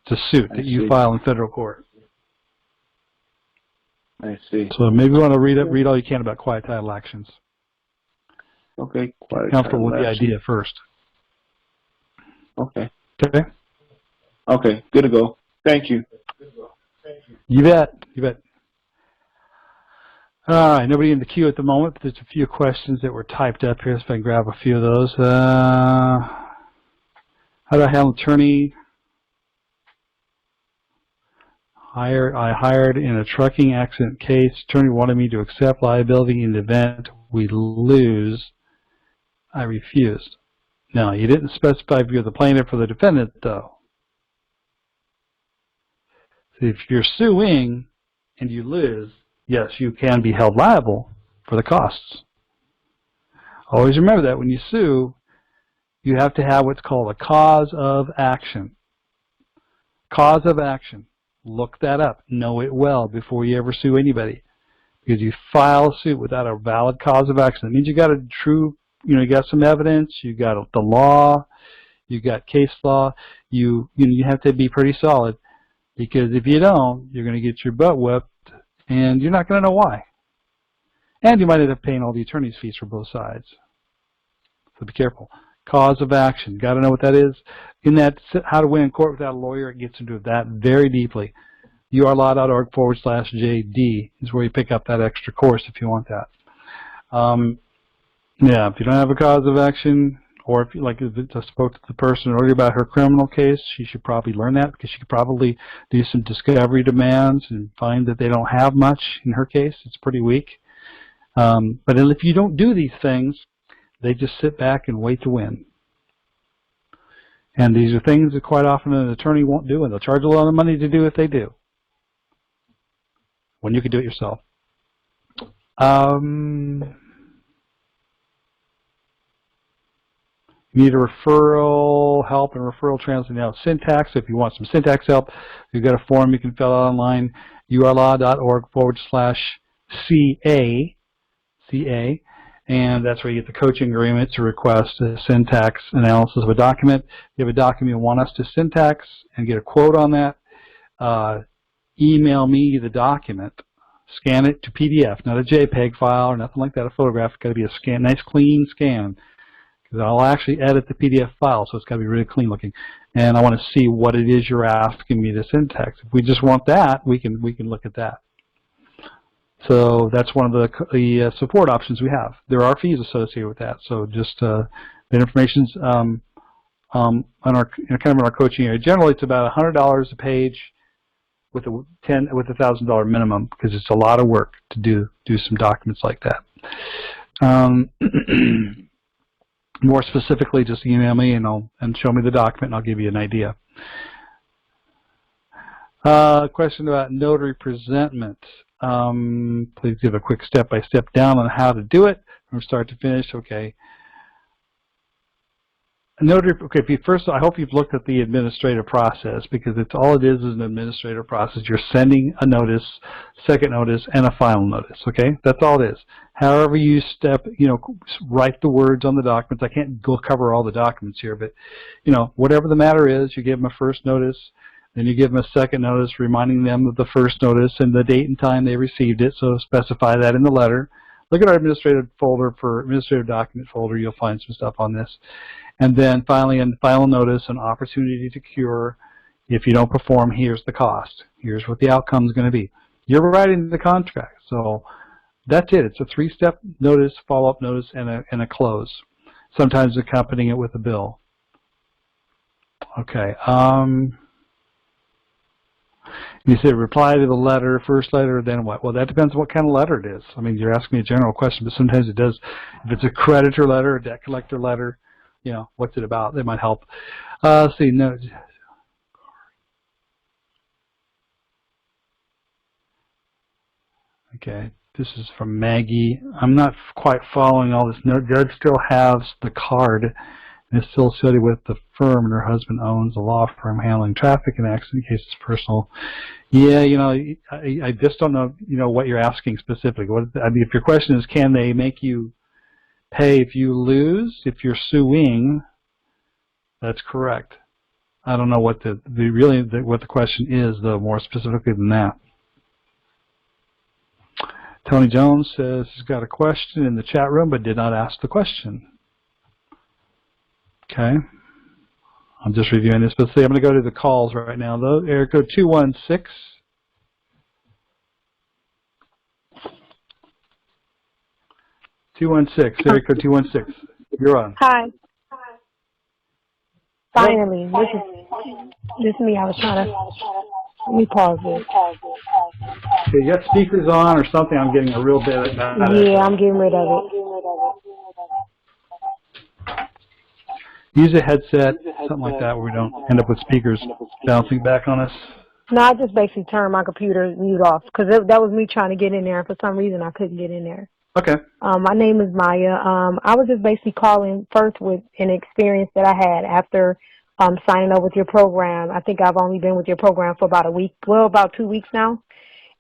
It's a suit that you file in federal court. I see. So maybe you want to read all you can about quiet title actions. Okay. Get comfortable with the idea first. Okay. Okay. Okay. Good to go. Thank you. You bet. You bet. All right. Nobody in the queue at the moment, but there's a few questions that were typed up here, so if I can grab a few of those. How do I handle attorney? I hired in a trucking accident case. Attorney wanted me to accept liability in the event we lose. I refused. Now, you didn't specify if you're the plaintiff or the defendant, though. So if you're suing and you lose, yes, you can be held liable for the costs. Always remember that when you sue, you have to have what's called a cause of action. Cause of action. Look that up. Know it well before you ever sue anybody. Because you file a suit without a valid cause of action. It means you got a true, you got some evidence, you got the law, you got case law. You have to be pretty solid. Because if you don't, you're going to get your butt whipped, and you're not going to know why. And you might end up paying all the attorney's fees for both sides. So be careful. Cause of action. Got to know what that is. In that How to Win in Court Without a Lawyer, it gets into that very deeply. urlaw.org/JD is where you pick up that extra course if you want that. Yeah, if you don't have a cause of action, Or if you like, if I spoke to the person earlier about her criminal case, she should probably learn that because she could probably do some discovery demands and find that they don't have much in her case. It's pretty weak. But if you don't do these things, they just sit back and wait to win. And these are things that quite often an attorney won't do, and they'll charge a lot of money to do if they do, when you can do it yourself. You need a referral help and referral translation. Now, syntax, if you want some syntax help, you've got a form you can fill out online, urlaw.org/CA, and that's where you get the coaching agreement to request a syntax analysis of a document. If you have a document you want us to syntax and get a quote on that, email me the document. Scan it to PDF, not a JPEG file or nothing like that, a photograph. It's got to be a scan, nice clean scan. Because I'll actually edit the PDF file, so it's got to be really clean looking. And I want to see what it is you're asking me to syntax. If we just want that, we can look at that. So that's one of the support options we have. There are fees associated with that. So just the information's on our kind of in our coaching area. Generally, it's about $100 a page with a $1,000 minimum because it's a lot of work to do some documents like that. More specifically, just email me and show me the document, and I'll give you an idea. Question about notary presentment. Please give a quick step-by-step down on how to do it from start to finish. Okay. Notary. Okay. First, I hope you've looked at the administrative process because it's all it is an administrative process. You're sending a notice, second notice, and a final notice. Okay, that's all it is. However you write the words on the documents. I can't go cover all the documents here, but whatever the matter is, you give them a first notice, then you give them a second notice, reminding them of the first notice and the date and time they received it. So specify that in the letter. Look at our administrative folder for administrative document folder. You'll find some stuff on this. And then finally, in the final notice, an opportunity to cure. If you don't perform, here's the cost. Here's what the outcome is going to be. You're writing the contract. So that's it. It's a three-step notice, follow-up notice, and a close. Sometimes accompanying it with a bill. Okay. You said reply to the letter, first letter, then what? Well, that depends on what kind of letter it is. I mean, you're asking me a general question, but sometimes it does. If it's a creditor letter, a debt collector letter, what's it about? They might help. Let's see. No. Okay. This is from Maggie. I'm not quite following all this. No, Judge still has the card and is still associated with the firm, and her husband owns a law firm handling traffic and accident cases personal. Yeah, I just don't know, what you're asking specifically. If your question is, can they make you pay if you lose, if you're suing, that's correct. I don't know what what the question is, though, more specifically than that. Tony Jones says he's got a question in the chat room, but did not ask the question. Okay. I'm just reviewing this, but see, I'm going to go to the calls right now, though. Area code 216. Area code 216. You're on. Hi. Finally, this is me. I was trying to. Let me pause this. Okay, you got speakers on or something? I'm getting a real bit. Yeah, I'm getting rid of it. Use a headset, something like that, where we don't end up with speakers bouncing back on us. No, I just basically turned my computer mute off because that was me trying to get in there. For some reason, I couldn't get in there. Okay. My name is Maya. I was just basically calling first with an experience that I had after signing up with your program. I think I've only been with your program for about a week, about 2 weeks now.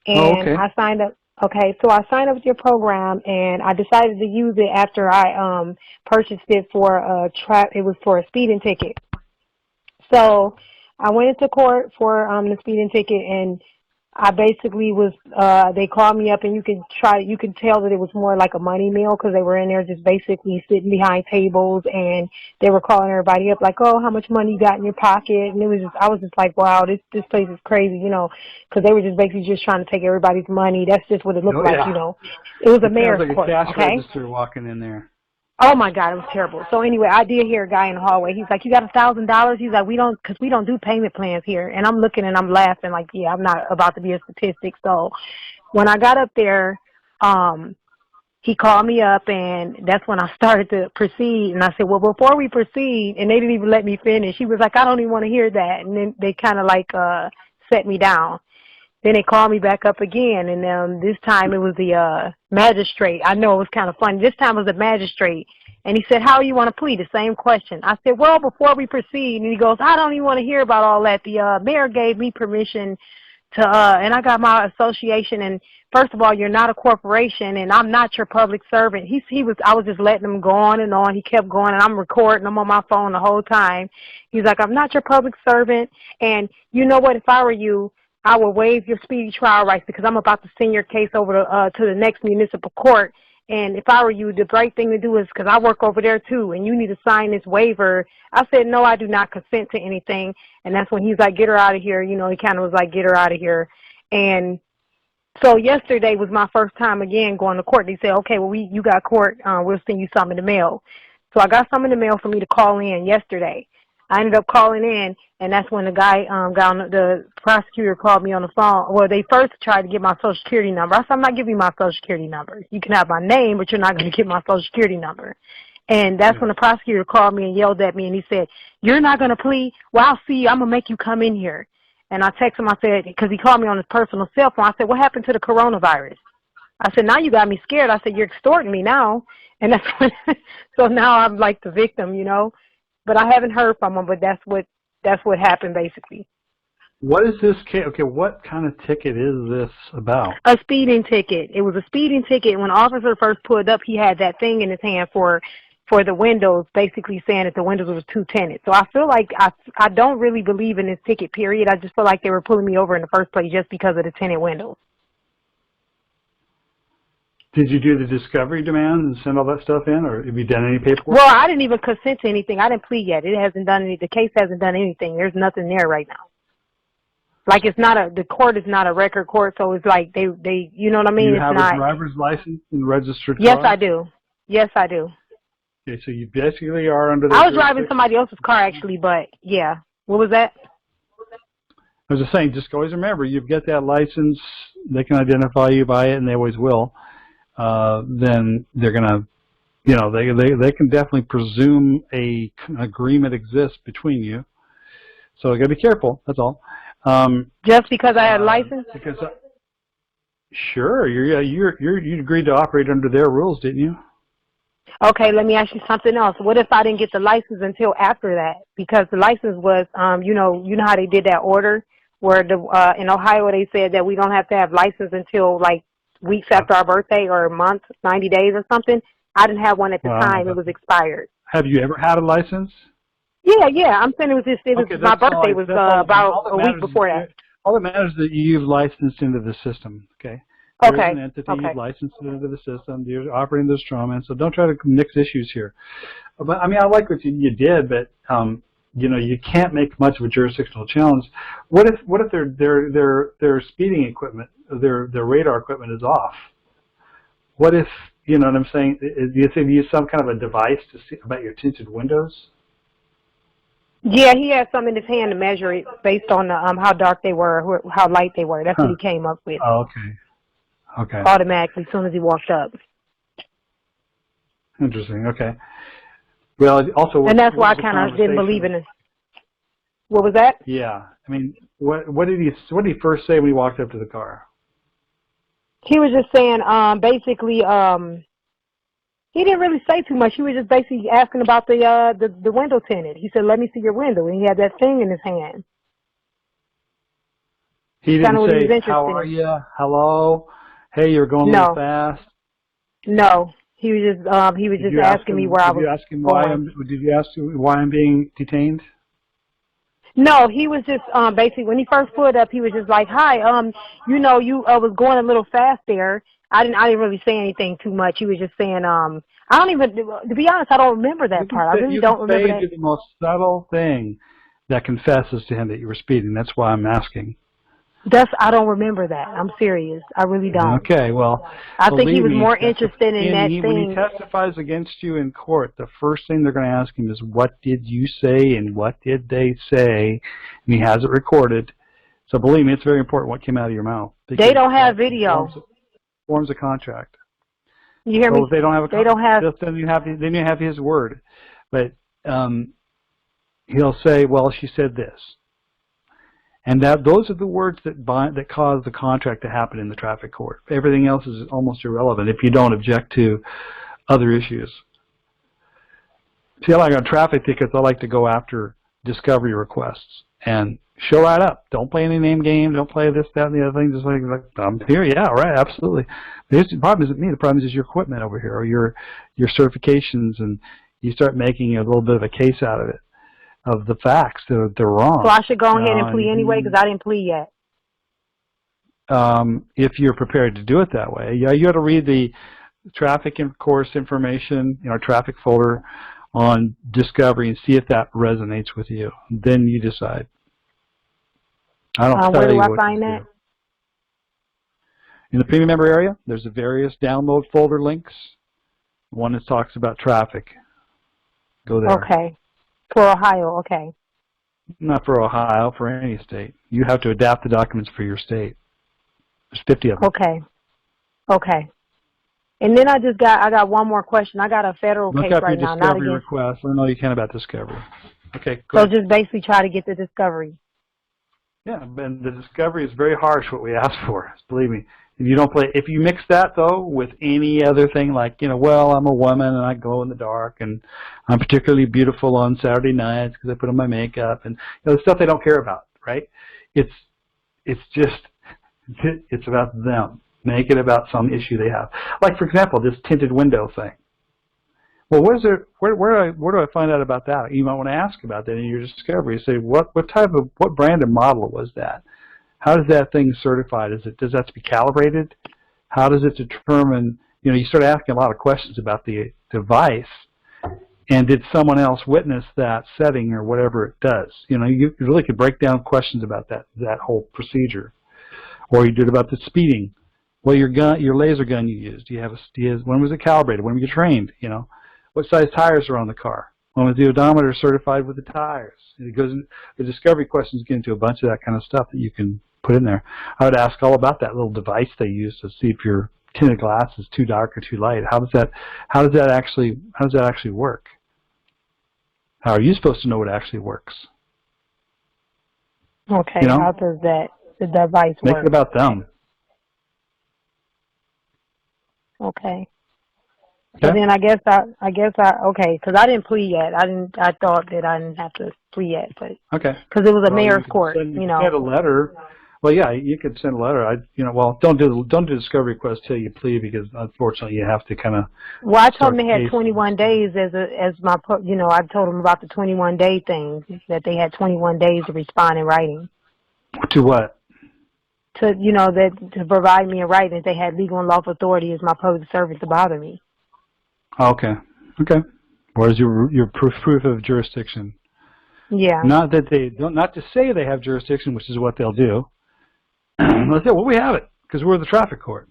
And okay. I signed up. Okay, so I signed up with your program, and I decided to use it after I purchased it for it was for a speeding ticket. So I went into court for the speeding ticket, and I basically was, they called me up, and you can tell that it was more like a money meal because they were in there just basically sitting behind tables, and they were calling everybody up like, oh, how much money you got in your pocket? And I was just like, wow, this place is crazy, because they were just basically just trying to take everybody's money. That's just what it looked like, It was a mayor's court, like a cash okay? register walking in there. Oh my God, it was terrible. So anyway, I did hear a guy in the hallway. He's like, "You got $1,000?" He's like, because we don't do payment plans here." And I'm looking and I'm laughing like, yeah, I'm not about to be a statistic. So when I got up there, he called me up, and that's when I started to proceed. And I said, "Well, before we proceed," and they didn't even let me finish. He was like, "I don't even want to hear that." And then they kind of like set me down. Then they called me back up again, and this time it was the magistrate. I know it was kind of funny. This time it was the magistrate, and he said, "How you want to plead?" The same question. I said, "Well, before we proceed," and he goes, "I don't even want to hear about all that. The mayor gave me permission to, and I got my association, and first of all, you're not a corporation, and I'm not your public servant." I was just letting him go on and on. He kept going, and I'm recording. I'm on my phone the whole time. He's like, "I'm not your public servant, and you know what? If I were you, I will waive your speedy trial rights because I'm about to send your case over to the next municipal court. And if I were you, the right thing to do is, because I work over there too, and you need to sign this waiver." I said, "No, I do not consent to anything." And that's when he's like, "Get her out of here." You know, he kind of was like, "Get her out of here." And so yesterday was my first time again going to court. They said, "Okay, well, you got court. We'll send you something in the mail." So I got something in the mail for me to call in yesterday. I ended up calling in, and that's when the prosecutor called me on the phone. Well, they first tried to get my Social Security number. I said, "I'm not giving you my Social Security number. You can have my name, but you're not going to get my Social Security number." And that's when the prosecutor called me and yelled at me, and he said, "You're not going to plead? Well, I'll see you. I'm going to make you come in here." And I texted him, I said, because he called me on his personal cell phone, I said, "What happened to the coronavirus?" I said, "Now you got me scared." I said, "You're extorting me now." And that's when, so now I'm like the victim, you know. But I haven't heard from him, but that's what happened basically. What is this case? Okay, what kind of ticket is this about? A speeding ticket. It was a speeding ticket. When the officer first pulled up, he had that thing in his hand for the windows, basically saying that the windows was too tinted. So I feel like I don't really believe in this ticket, period. I just feel like they were pulling me over in the first place just because of the tinted windows. Did you do the discovery demand and send all that stuff in, or have you done any paperwork? Well, I didn't even consent to anything. I didn't plead yet. It hasn't done any. The case hasn't done anything. There's nothing there right now. Like the court is not a record court, so it's like they you know what I mean? You have a driver's license and registered car? Yes, I do. Yes, I do. Okay, so you basically are under the... I was driving somebody else's car actually, but yeah. What was that? I was just saying, just always remember, you've got that license, they can identify you by it, and they always will. Then they're going to, you know, they can definitely presume an agreement exists between you. So you got to be careful, that's all. Just because I had a license? Because sure, you agreed to operate under their rules, didn't you? Okay, let me ask you something else. What if I didn't get the license until after that? Because the license was, you know how they did that order where in Ohio they said that we don't have to have license until like weeks after our birthday or a month, 90 days or something. I didn't have one at the time. It was expired. Have you ever had a license? Yeah. I'm saying my birthday was about a week before that. All that matters is that you've licensed into the system, okay? There's an entity you've licensed into the system. You're operating the strawman, so don't try to mix issues here. But I mean, I like what you did, but you know, you can't make much of a jurisdictional challenge. What if their speeding equipment, their radar equipment is off? What if, you know what I'm saying? Do you think you use some kind of a device to see about your tinted windows? Yeah, he had some in his hand to measure it based on how dark they were, how light they were. That's what he came up with. Oh, okay. Automatically, as soon as he walked up. Interesting. Okay. Well, also. And that's why I kind of didn't believe in it. What was that? Yeah. I mean, what did he first say when he walked up to the car? He was just saying, basically, he didn't really say too much. He was just basically asking about the window tinted. He said, "Let me see your window," and he had that thing in his hand. He didn't say, "How are you? Hello? Hey, you're going a little fast." No. He was just asking me where I was. Did you ask why I'm being detained? No, he was just basically when he first pulled up, he was just like, "Hi, you know, you was going a little fast there." I didn't really say anything too much. He was just saying, I don't even, to be honest, I don't remember that part. I really don't remember that. You the most subtle thing that confesses to him that you were speeding. That's why I'm asking. I don't remember that. I'm serious. I really don't. Okay, well, I think he was me, more interested in that thing. When he testifies against you in court, the first thing they're going to ask him is, what did you say and what did they say? And he has it recorded. So believe me, it's very important what came out of your mouth. They don't have video. Forms a contract. You hear me? If they don't have a contract, they don't have. Then you have his word. But he'll say, well, she said this. And those are the words that cause the contract to happen in the traffic court. Everything else is almost irrelevant if you don't object to other issues. See, like on traffic tickets, I like to go after discovery requests and show right up. Don't play any name game. Don't play this, that, and the other thing. Just like I'm here, yeah, right, absolutely. The problem isn't me. The problem is your equipment over here, or your certifications, and you start making a little bit of a case out of it. Of the facts, they're wrong. So I should go ahead and plea anyway because I didn't plea yet. If you're prepared to do it that way, yeah, you got to read the traffic course information in our traffic folder on discovery and see if that resonates with you. Then you decide. I don't tell where you do I what find to that? do. In the premium member area, there's the various download folder links. One that talks about traffic. Go there. Okay. For Ohio, okay. Not for Ohio, for any state. You have to adapt the documents for your state. There's 50 of them. Okay. Okay. And then I got one more question. I got a federal case right now. Look up your discovery request. I know you can about discovery. Okay, go So ahead. just basically try to get the discovery. Yeah, and the discovery is very harsh what we ask for. Believe me. If you mix that though with any other thing like, well, I'm a woman and I glow in the dark and I'm particularly beautiful on Saturday nights because I put on my makeup and the stuff they don't care about, right? It's about them. Make it about some issue they have. Like for example, this tinted window thing. Well, where do I find out about that? You might want to ask about that in your discovery. Say what brand and model was that? How does that thing certified? Does that have to be calibrated? How does it determine, you start asking a lot of questions about the device, and did someone else witness that setting or whatever it does? You really could break down questions about that whole procedure. Or you did about the speeding. Well, your laser gun you used, when was it calibrated? When were you trained? What size tires are on the car? When was the odometer certified with the tires? The discovery questions get into a bunch of that kind of stuff that you can put in there. I would ask all about that little device they use to see if your tinted glass is too dark or too light. How does that actually work? How are you supposed to know what actually works? Okay, how does the device work? Make it about them. Okay. So then I guess okay, because I didn't plea yet. I thought that I didn't have to plea yet, but okay, because it was a mayor's court, Send a letter. Well, yeah, you could send a letter. Don't do discovery request till you plea because unfortunately you have to kind of. Well, I told them they had 21 days as my I told them about the 21-day thing, that they had 21 days to respond in writing. To what? To provide me in writing that they had legal and lawful authority as my public servant to bother me. Okay. Where's your proof of jurisdiction? Yeah. Not to say they have jurisdiction, which is what they'll do. They'll say, well, we have it because we're the traffic court.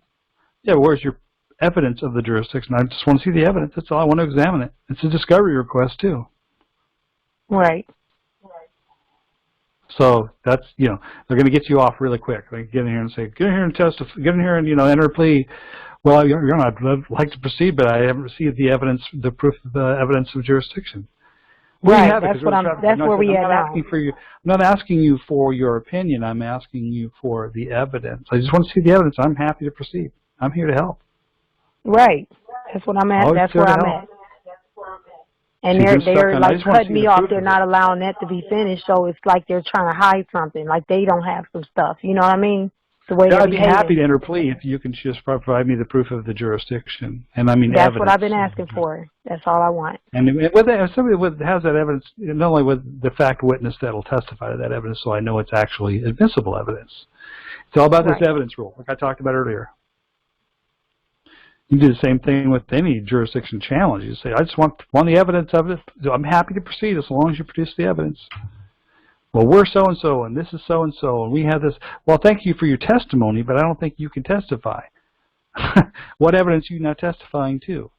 Yeah, where's your evidence of the jurisdiction? I just want to see the evidence. That's all. I want to examine it. It's a discovery request too. Right. So that's they're going to get you off really quick. They get in here and say, get in here and testify. Get in here and enter a plea. Well, I'd like to proceed, but I haven't received the evidence, the proof of the evidence of jurisdiction. Right, that's where we are now. I'm not asking you for your opinion. I'm asking you for the evidence. I just want to see the evidence. I'm happy to proceed. I'm here to help. Right. That's what I'm at. That's where I'm at. And they're like cutting me off. They're not allowing that to be finished. So it's like they're trying to hide something. Like they don't have some stuff. You know what I mean? The way I'd be happy to enter a plea if you can just provide me the proof of the jurisdiction. And I mean that's evidence. What I've been asking for. That's all I want. And if somebody has that evidence, not only with the fact witness that will testify to that evidence, so I know it's actually admissible evidence. It's all about this evidence rule, like I talked about earlier. You do the same thing with any jurisdiction challenge. You say, I just want the evidence of it. I'm happy to proceed as long as you produce the evidence. well, we're so-and-so, and this is so-and-so, and we have this. Well, thank you for your testimony, but I don't think you can testify. What evidence are you not testifying to?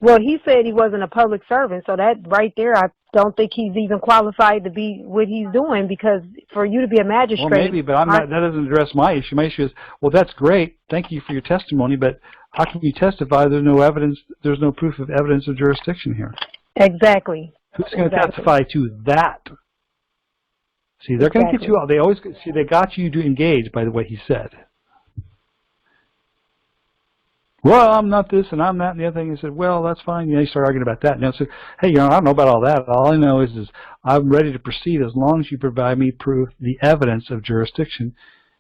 Well, he said he wasn't a public servant, so that right there, I don't think he's even qualified to be what he's doing, because for you to be a magistrate... Well, maybe, but that doesn't address my issue. My issue is, well, that's great. Thank you for your testimony, but how can you testify? There's no evidence. There's no proof of evidence of jurisdiction here. Exactly. Who's going to testify to that? See, they're going to get you out. They always see. They got you to engage by the way he said. Well, I'm not this and I'm that and the other thing. He said, well, that's fine. You start arguing about that. And I said, hey, I don't know about all that. All I know is I'm ready to proceed as long as you provide me proof, the evidence of jurisdiction,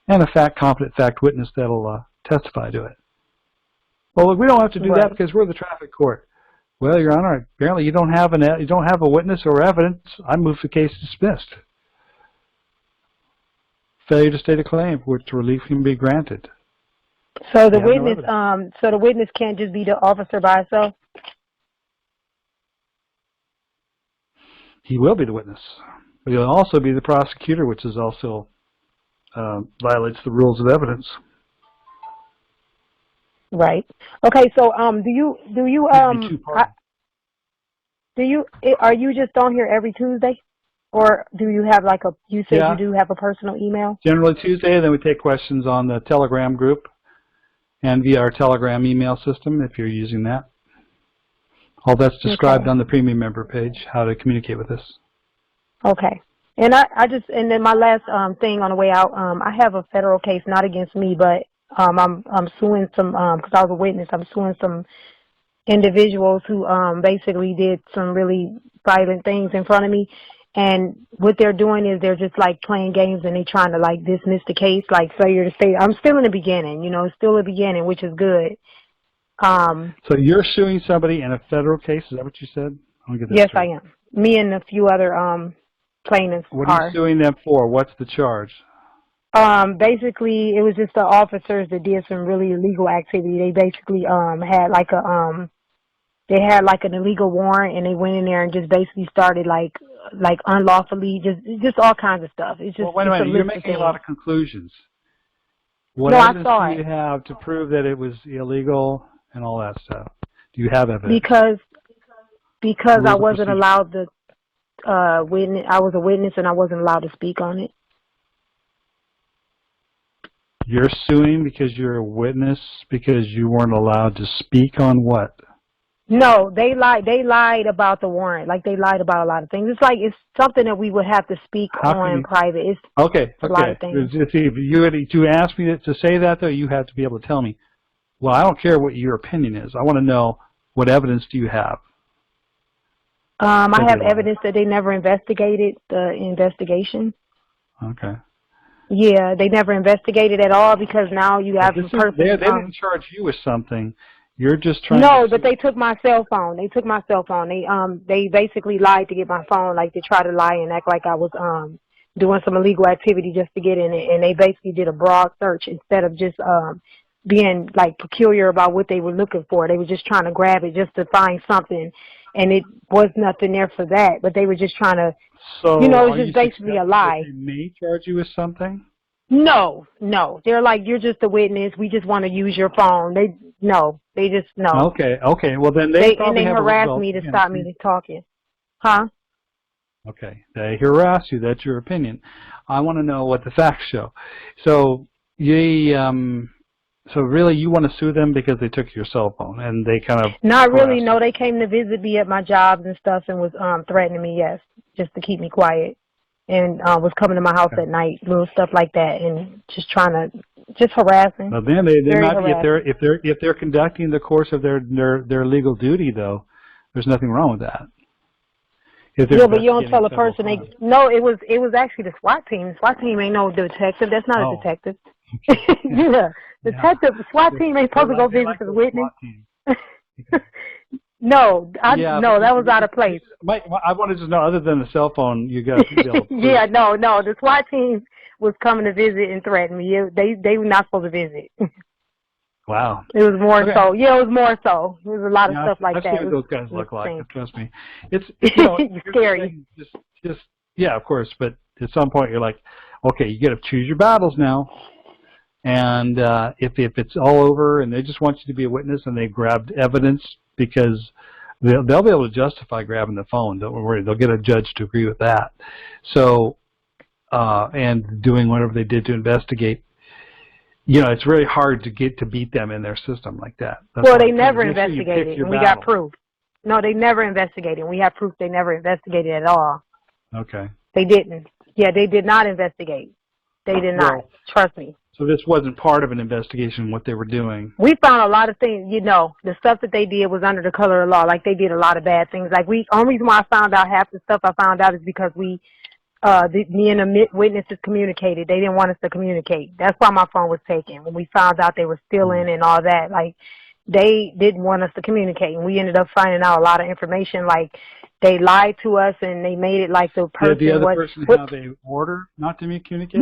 and a competent fact witness that'll testify to it. Well, look, we don't have to do that because we're the traffic court. Well, Your Honor, apparently you don't have a witness or evidence. I move the case dismissed. Failure to state a claim for which relief can be granted. So the witness can't just be the officer by himself? He will be the witness, but he'll also be the prosecutor, which is also violates the rules of evidence. Right. Okay. So are you just on here every Tuesday, or do you have like you said you do have a personal email? Generally Tuesday, and then we take questions on the Telegram group and via our Telegram email system if you're using that. All that's described on the premium member page, how to communicate with us. Okay. And and then my last thing on the way out, I have a federal case, not against me, but I'm suing some, because I was a witness, I'm suing some individuals who basically did some really violent things in front of me. And what they're doing is they're just like playing games, and they're trying to like dismiss the case, like failure to state. I'm still in the beginning, it's still the beginning, which is good. So you're suing somebody in a federal case? Is that what you said? Yes, I am. Me and a few other plaintiffs. What are you suing them for? What's the charge? Basically, it was just the officers that did some really illegal activity. They basically had like an illegal warrant, and they went in there and just basically started like unlawfully, just all kinds of stuff. It's just, well, wait a minute, you're making a lot of conclusions. What no, evidence I saw do you have to prove that it was illegal and all that stuff? Do you have evidence? Because I wasn't allowed to witness. I was a witness, and I wasn't allowed to speak on it. You're suing because you're a witness because you weren't allowed to speak on what? No, they lied. They lied about the warrant. Like, they lied about a lot of things. It's something that we would have to speak on in private. It's a lot of things. If you ask me to say that, though, you have to be able to tell me. Well, I don't care what your opinion is. I want to know, what evidence do you have? I have evidence that they never investigated the investigation. Okay. Yeah, they never investigated at all, because now you have the person. They didn't charge you with something. You're just trying. No, but they took my cell phone. They took my cell phone. They basically lied to get my phone. Like, they tried to lie and act like I was doing some illegal activity just to get in it. And they basically did a broad search instead of just being like peculiar about what they were looking for. They were just trying to grab it just to find something, and it was nothing there for that. But they were just trying to, it was just basically a lie. They may charge you with something? No. They're like, you're just a witness. We just want to use your phone. They just no. Okay. Well, then they harassed me to stop me talking. Huh? Okay. They harass you. That's your opinion. I want to know what the facts show. So so really you want to sue them because they took your cell phone and they kind of... Not really. No, they came to visit me at my jobs and stuff and was threatening me, yes, just to keep me quiet. And was coming to my house at night, little stuff like that, and just trying to, just harassing. Well, then they might be, if they're conducting the course of their legal duty, though, there's nothing wrong with that. Yeah, but you don't tell a person. No, it was actually the SWAT team. The SWAT team ain't no detective. That's not a detective. Yeah, detective. The SWAT team ain't supposed to go visit the witness. No, that was out of place. I wanted to know, other than the cell phone, you got to be able to yeah, no, the SWAT team was coming to visit and threaten me. They were not supposed to visit. Wow. It was more so. Yeah, it was more so. There was a lot of stuff like that. I've seen what those guys look like. Trust me. It's scary. yeah, of course. But at some point you're like, okay, you got to choose your battles now. And if it's all over and they just want you to be a witness and they've grabbed evidence because they'll be able to justify grabbing the phone. Don't worry, they'll get a judge to agree with that. So, and doing whatever they did to investigate. You know, it's really hard to beat them in their system like that. Well, they never investigated, and we got proof. No, they never investigated. We have proof they never investigated at all. Okay. They didn't. Yeah, they did not investigate. They did not. Trust me. So this wasn't part of an investigation, what they were doing. We found a lot of things, you know, the stuff that they did was under the color of law. Like, they did a lot of bad things. Like, only reason why I found out half the stuff I found out is because me and the witnesses communicated. They didn't want us to communicate. That's why my phone was taken. When we found out they were stealing and all that, like, they didn't want us to communicate. And we ended up finding out a lot of information. Like, they lied to us and they made it like the person Did the other person have an order not to communicate?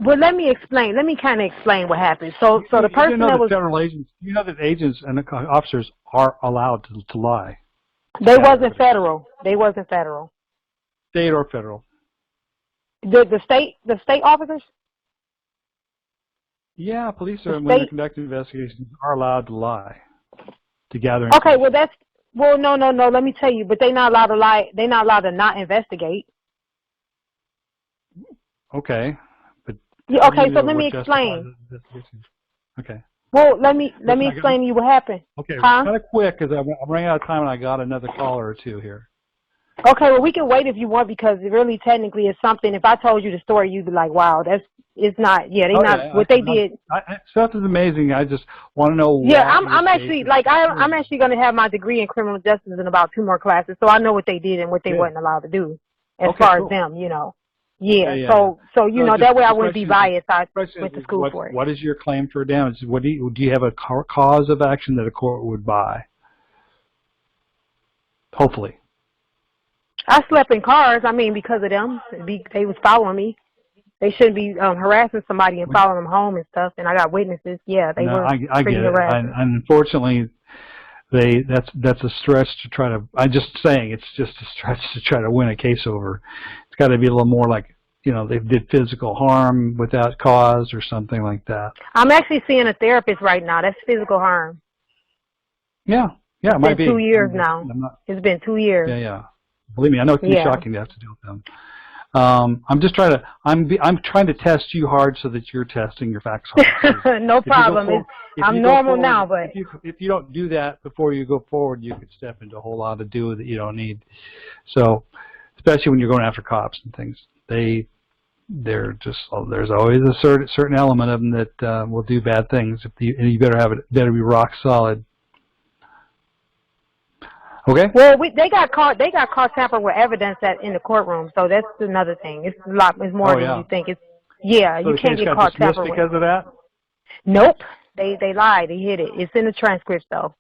Well, let me explain. Let me kind of explain what happened. So the person that was federal agents, you know that agents and officers are allowed to lie. They wasn't federal. They wasn't federal. State or federal? The state officers? Yeah, police are when they're conducting investigations are allowed to lie to gather information. Okay, no. Let me tell you, but they're not allowed to lie. They're not allowed to not investigate. Okay. Yeah, okay, so let me explain. Okay. Well, let me explain to you what happened. Okay, kind of quick because I'm running out of time and I got another caller or two here. Okay, well, we can wait if you want because really technically it's something. If I told you the story, you'd be like, wow, it's not. Yeah, they did. Stuff is amazing. I just want to know. Yeah, I'm actually I'm actually going to have my degree in criminal justice in about 2 more classes, so I know what they did and what they wasn't allowed to do as far as them, you know. Yeah. So you know, that way I wouldn't be biased. I went to school for it. What is your claim for damage? Do you have a cause of action that a court would buy? Hopefully. I slept in cars. I mean, because of them, they was following me. They shouldn't be harassing somebody and following them home and stuff. And I got witnesses. Yeah, they were pretty harassing. Unfortunately, that's a stretch to try to. I'm just saying, it's just a stretch to try to win a case over. It's got to be a little more like, you know, they did physical harm without cause or something like that. I'm actually seeing a therapist right now. That's physical harm. Yeah, it might be. It's been 2 years now. It's been 2 years. Yeah. Believe me, I know it can be shocking to have to deal with them. I'm just trying to. I'm trying to test you hard so that you're testing your facts hard. No problem. I'm normal now, but if you don't do that before you go forward, you could step into a whole lot of that you don't need. So, especially when you're going after cops and things, they're just there's always a certain element of them that will do bad things. And you better better be rock solid. Okay. Well, they got caught tampering with evidence in the courtroom, so that's another thing. It's more than you think. You can't get caught tampering because of that. Nope, they lied. They hid it. It's in the transcript though.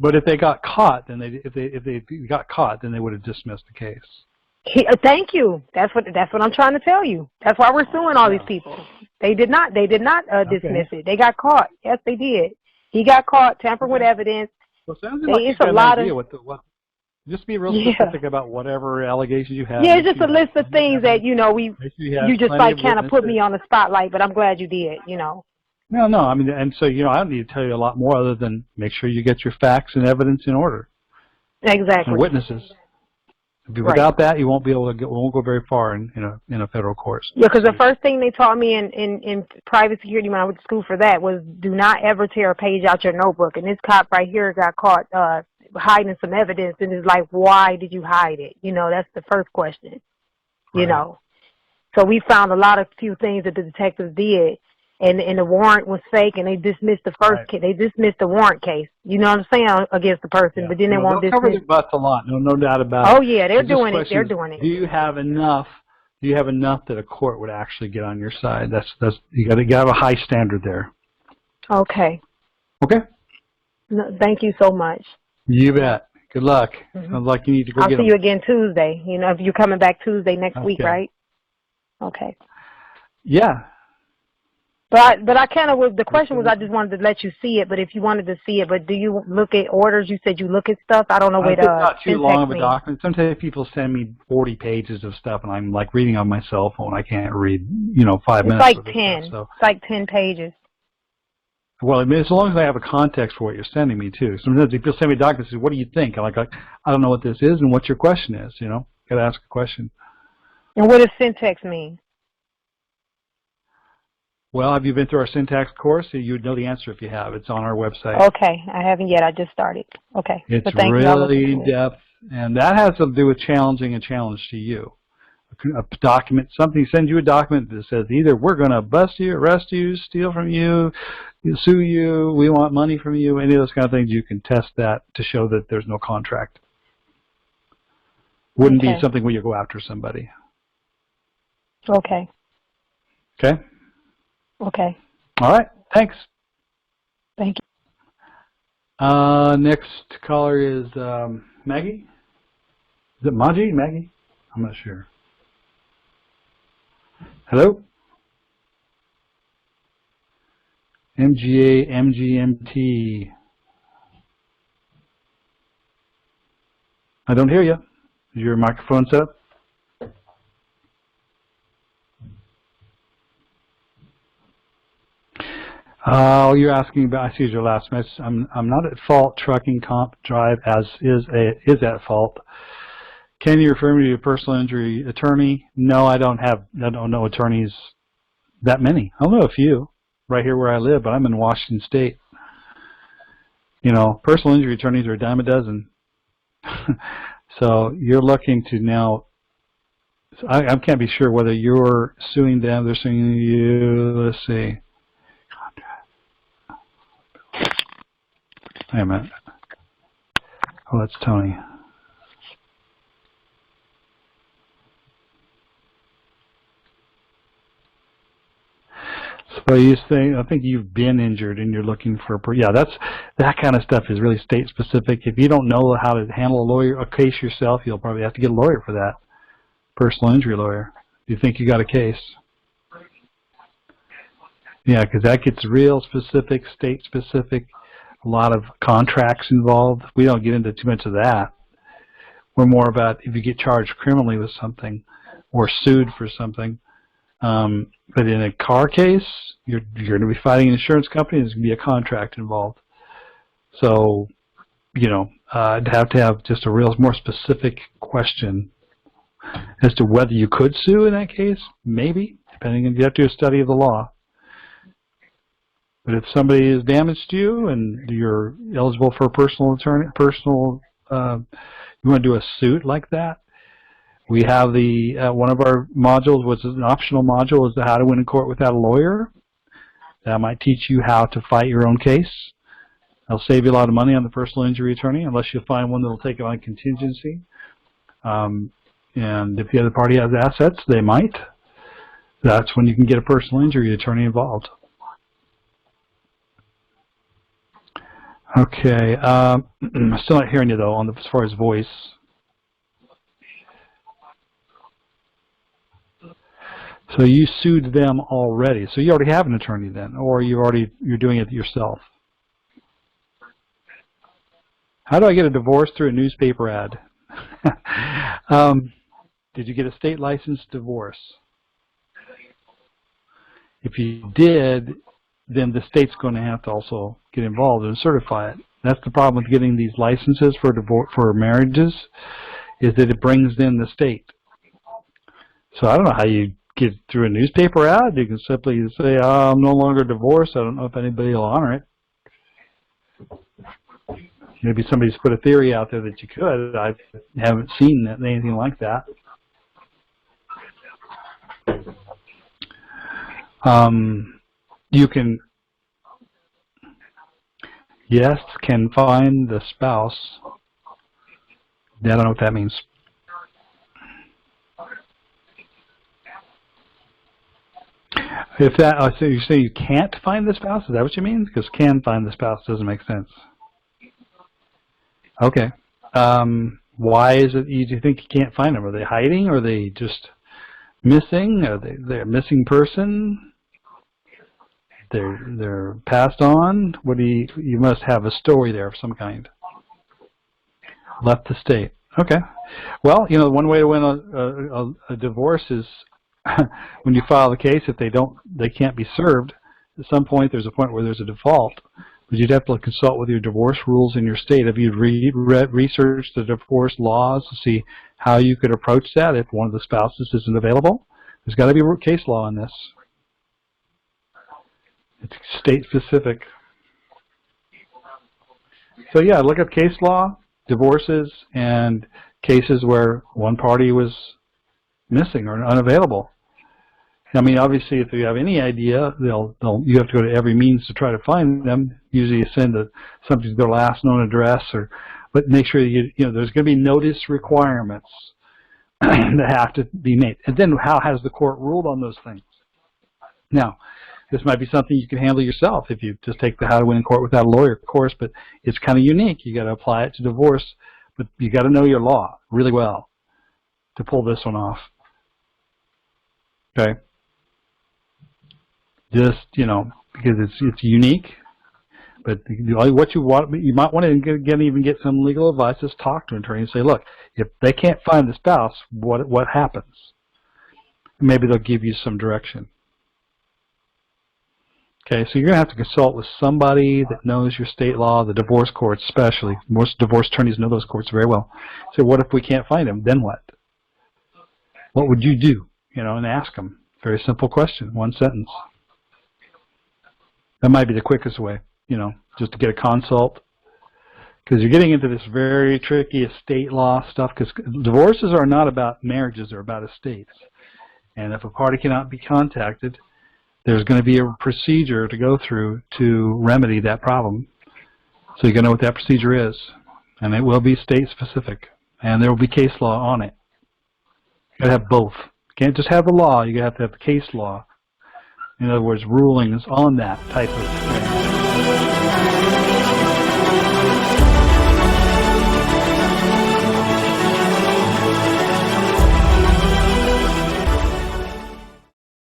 But if they got caught, then if they got caught, then they would have dismissed the case. Thank you. That's what I'm trying to tell you. That's why we're suing all these people. They did not dismiss it. They got caught. Yes, they did. He got caught tampering with evidence. Well, sounds like it's a lot of. Just be real specific about whatever allegations you have. Yeah, it's just a list of things that you just like kind of put me on the spotlight. But I'm glad you did. You know. No. I mean, and so I don't need to tell you a lot more other than make sure you get your facts and evidence in order. Exactly. And witnesses. Without that, you won't be able to won't go very far in a federal court. Yeah, because the first thing they taught me in private security when I went to school for that was do not ever tear a page out your notebook. And this cop right here got caught hiding some evidence, and it's like, why did you hide it? You know, that's the first question. Right. You know, so we found a few things that the detectives did. And the warrant was fake, and they dismissed the first case. They dismissed the warrant case. You know what I'm saying, against the person, but then they won't dismiss. They'll cover their butts a lot. No doubt about it. Oh yeah, they're doing it. They're doing it. Do you have enough? Do you have enough that a court would actually get on your side? That's you got to have a high standard there. Okay. Okay. No, thank you so much. You bet. Good luck. Sounds like you need to go. I'll see you again Tuesday. You know, if you're coming back Tuesday next week, right? Okay. Yeah. But I kind of was, the question was, I just wanted to let you see it, but if you wanted to see it, but do you look at orders? You said you look at stuff. I don't know where It's not too long of a me. document. Sometimes people send me 40 pages of stuff, and I'm like reading on my cell phone. I can't read, 5 minutes. It's like of 10. Stuff, so. It's like 10 pages. Well, I mean, as long as I have a context for what you're sending me, too. Sometimes if you'll send me a document, say, what do you think? I'm like, I don't know what this is and what your question is, Got to ask a question. And what does syntax mean? Well, have you been through our syntax course? You would know the answer if you have. It's on our website. Okay, I haven't yet. I just started. Okay. It's really in-depth, and that has to do with challenging a challenge to you. A document, something sends you a document that says either we're going to bust you, arrest you, steal from you, sue you, we want money from you, any of those kind of things. You can test that to show that there's no contract. Wouldn't be something where you go after somebody. Okay. Okay? Okay. All right. Thanks. Thank you. Next caller is Maggie. Is it Maggie? Maggie? I'm not sure. Hello? MGA, MGMT. I don't hear you. Is your microphone set up? Oh, you're asking about, I see your last message. I'm not at fault. Trucking comp drive as is at fault. Can you refer me to a personal injury attorney? No, I don't know attorneys that many. I know a few right here where I live, but I'm in Washington State. Personal injury attorneys are a dime a dozen. So you're looking to now, I can't be sure whether you're suing them, they're suing you. Let's see. Wait a minute. Oh, that's Tony. So you say, I think you've been injured and you're looking for, that kind of stuff is really state specific. If you don't know how to handle a case yourself, you'll probably have to get a lawyer for that. Personal injury lawyer. Do you think you got a case? Yeah, because that gets real specific, state specific, a lot of contracts involved. We don't get into too much of that. We're more about if you get charged criminally with something or sued for something. But in a car case, you're going to be fighting an insurance company. There's going to be a contract involved. So, I'd have to have just a more specific question as to whether you could sue in that case. Maybe, depending on, you have to do a study of the law. But if somebody has damaged you and you're eligible for a personal attorney, you want to do a suit like that, we have one of our modules was an optional module is how to win in court without a lawyer. That might teach you how to fight your own case. It'll save you a lot of money on the personal injury attorney unless you find one that will take it on contingency. And if the other party has assets, they might. That's when you can get a personal injury attorney involved. Okay. I'm still not hearing you, though, as far as voice. So you sued them already. So you already have an attorney then, or you're doing it yourself. How do I get a divorce through a newspaper ad? Did you get a state licensed divorce? If you did, then the state's going to have to also get involved and certify it. That's the problem with getting these licenses for marriages, is that it brings in the state. So I don't know how you get through a newspaper ad. You can simply say, I'm no longer divorced. I don't know if anybody will honor it. Maybe somebody's put a theory out there that you could. I haven't seen anything like that. You can, yes, can find the spouse. I don't know what that means. If that, so you say you can't find the spouse? Is that what you mean? Because can find the spouse doesn't make sense. Okay. Why is it you think you can't find them? Are they hiding? Are they just missing? Are they a missing person? They're passed on. What do you must have a story there of some kind. Left the state. Okay. Well, you know, one way to win a divorce is when you file the case. If they can't be served. At some point, there's a point where there's a default. But you'd have to consult with your divorce rules in your state. Have you researched the divorce laws to see how you could approach that if one of the spouses isn't available? There's got to be a case law on this. It's state specific. So yeah, look at case law, divorces, and cases where one party was missing or unavailable. I mean, obviously, if you have any idea, you have to go to every means to try to find them. Usually, you send something to their last known address, but make sure you know there's going to be notice requirements that have to be made. And then, how has the court ruled on those things? Now, this might be something you can handle yourself if you just take the How to Win in Court Without a Lawyer course, but it's kind of unique. You got to apply it to divorce, but you got to know your law really well to pull this one off. Okay. Just, you know, because it's unique, but what you might want to even get some legal advice. Just talk to an attorney and say, look, if they can't find the spouse, what happens? Maybe they'll give you some direction. Okay, so you're going to have to consult with somebody that knows your state law, the divorce courts especially. Most divorce attorneys know those courts very well. So what if we can't find them? Then what? What would you do? You know, and ask them. Very simple question, one sentence. That might be the quickest way, you know, just to get a consult. Because you're getting into this very tricky estate law stuff, because divorces are not about marriages, they're about estates. And if a party cannot be contacted, there's going to be a procedure to go through to remedy that problem. So you're going to know what that procedure is. And it will be state specific. And there will be case law on it. You got to have both. You can't just have the law, you have to have the case law. In other words, rulings on that type of thing.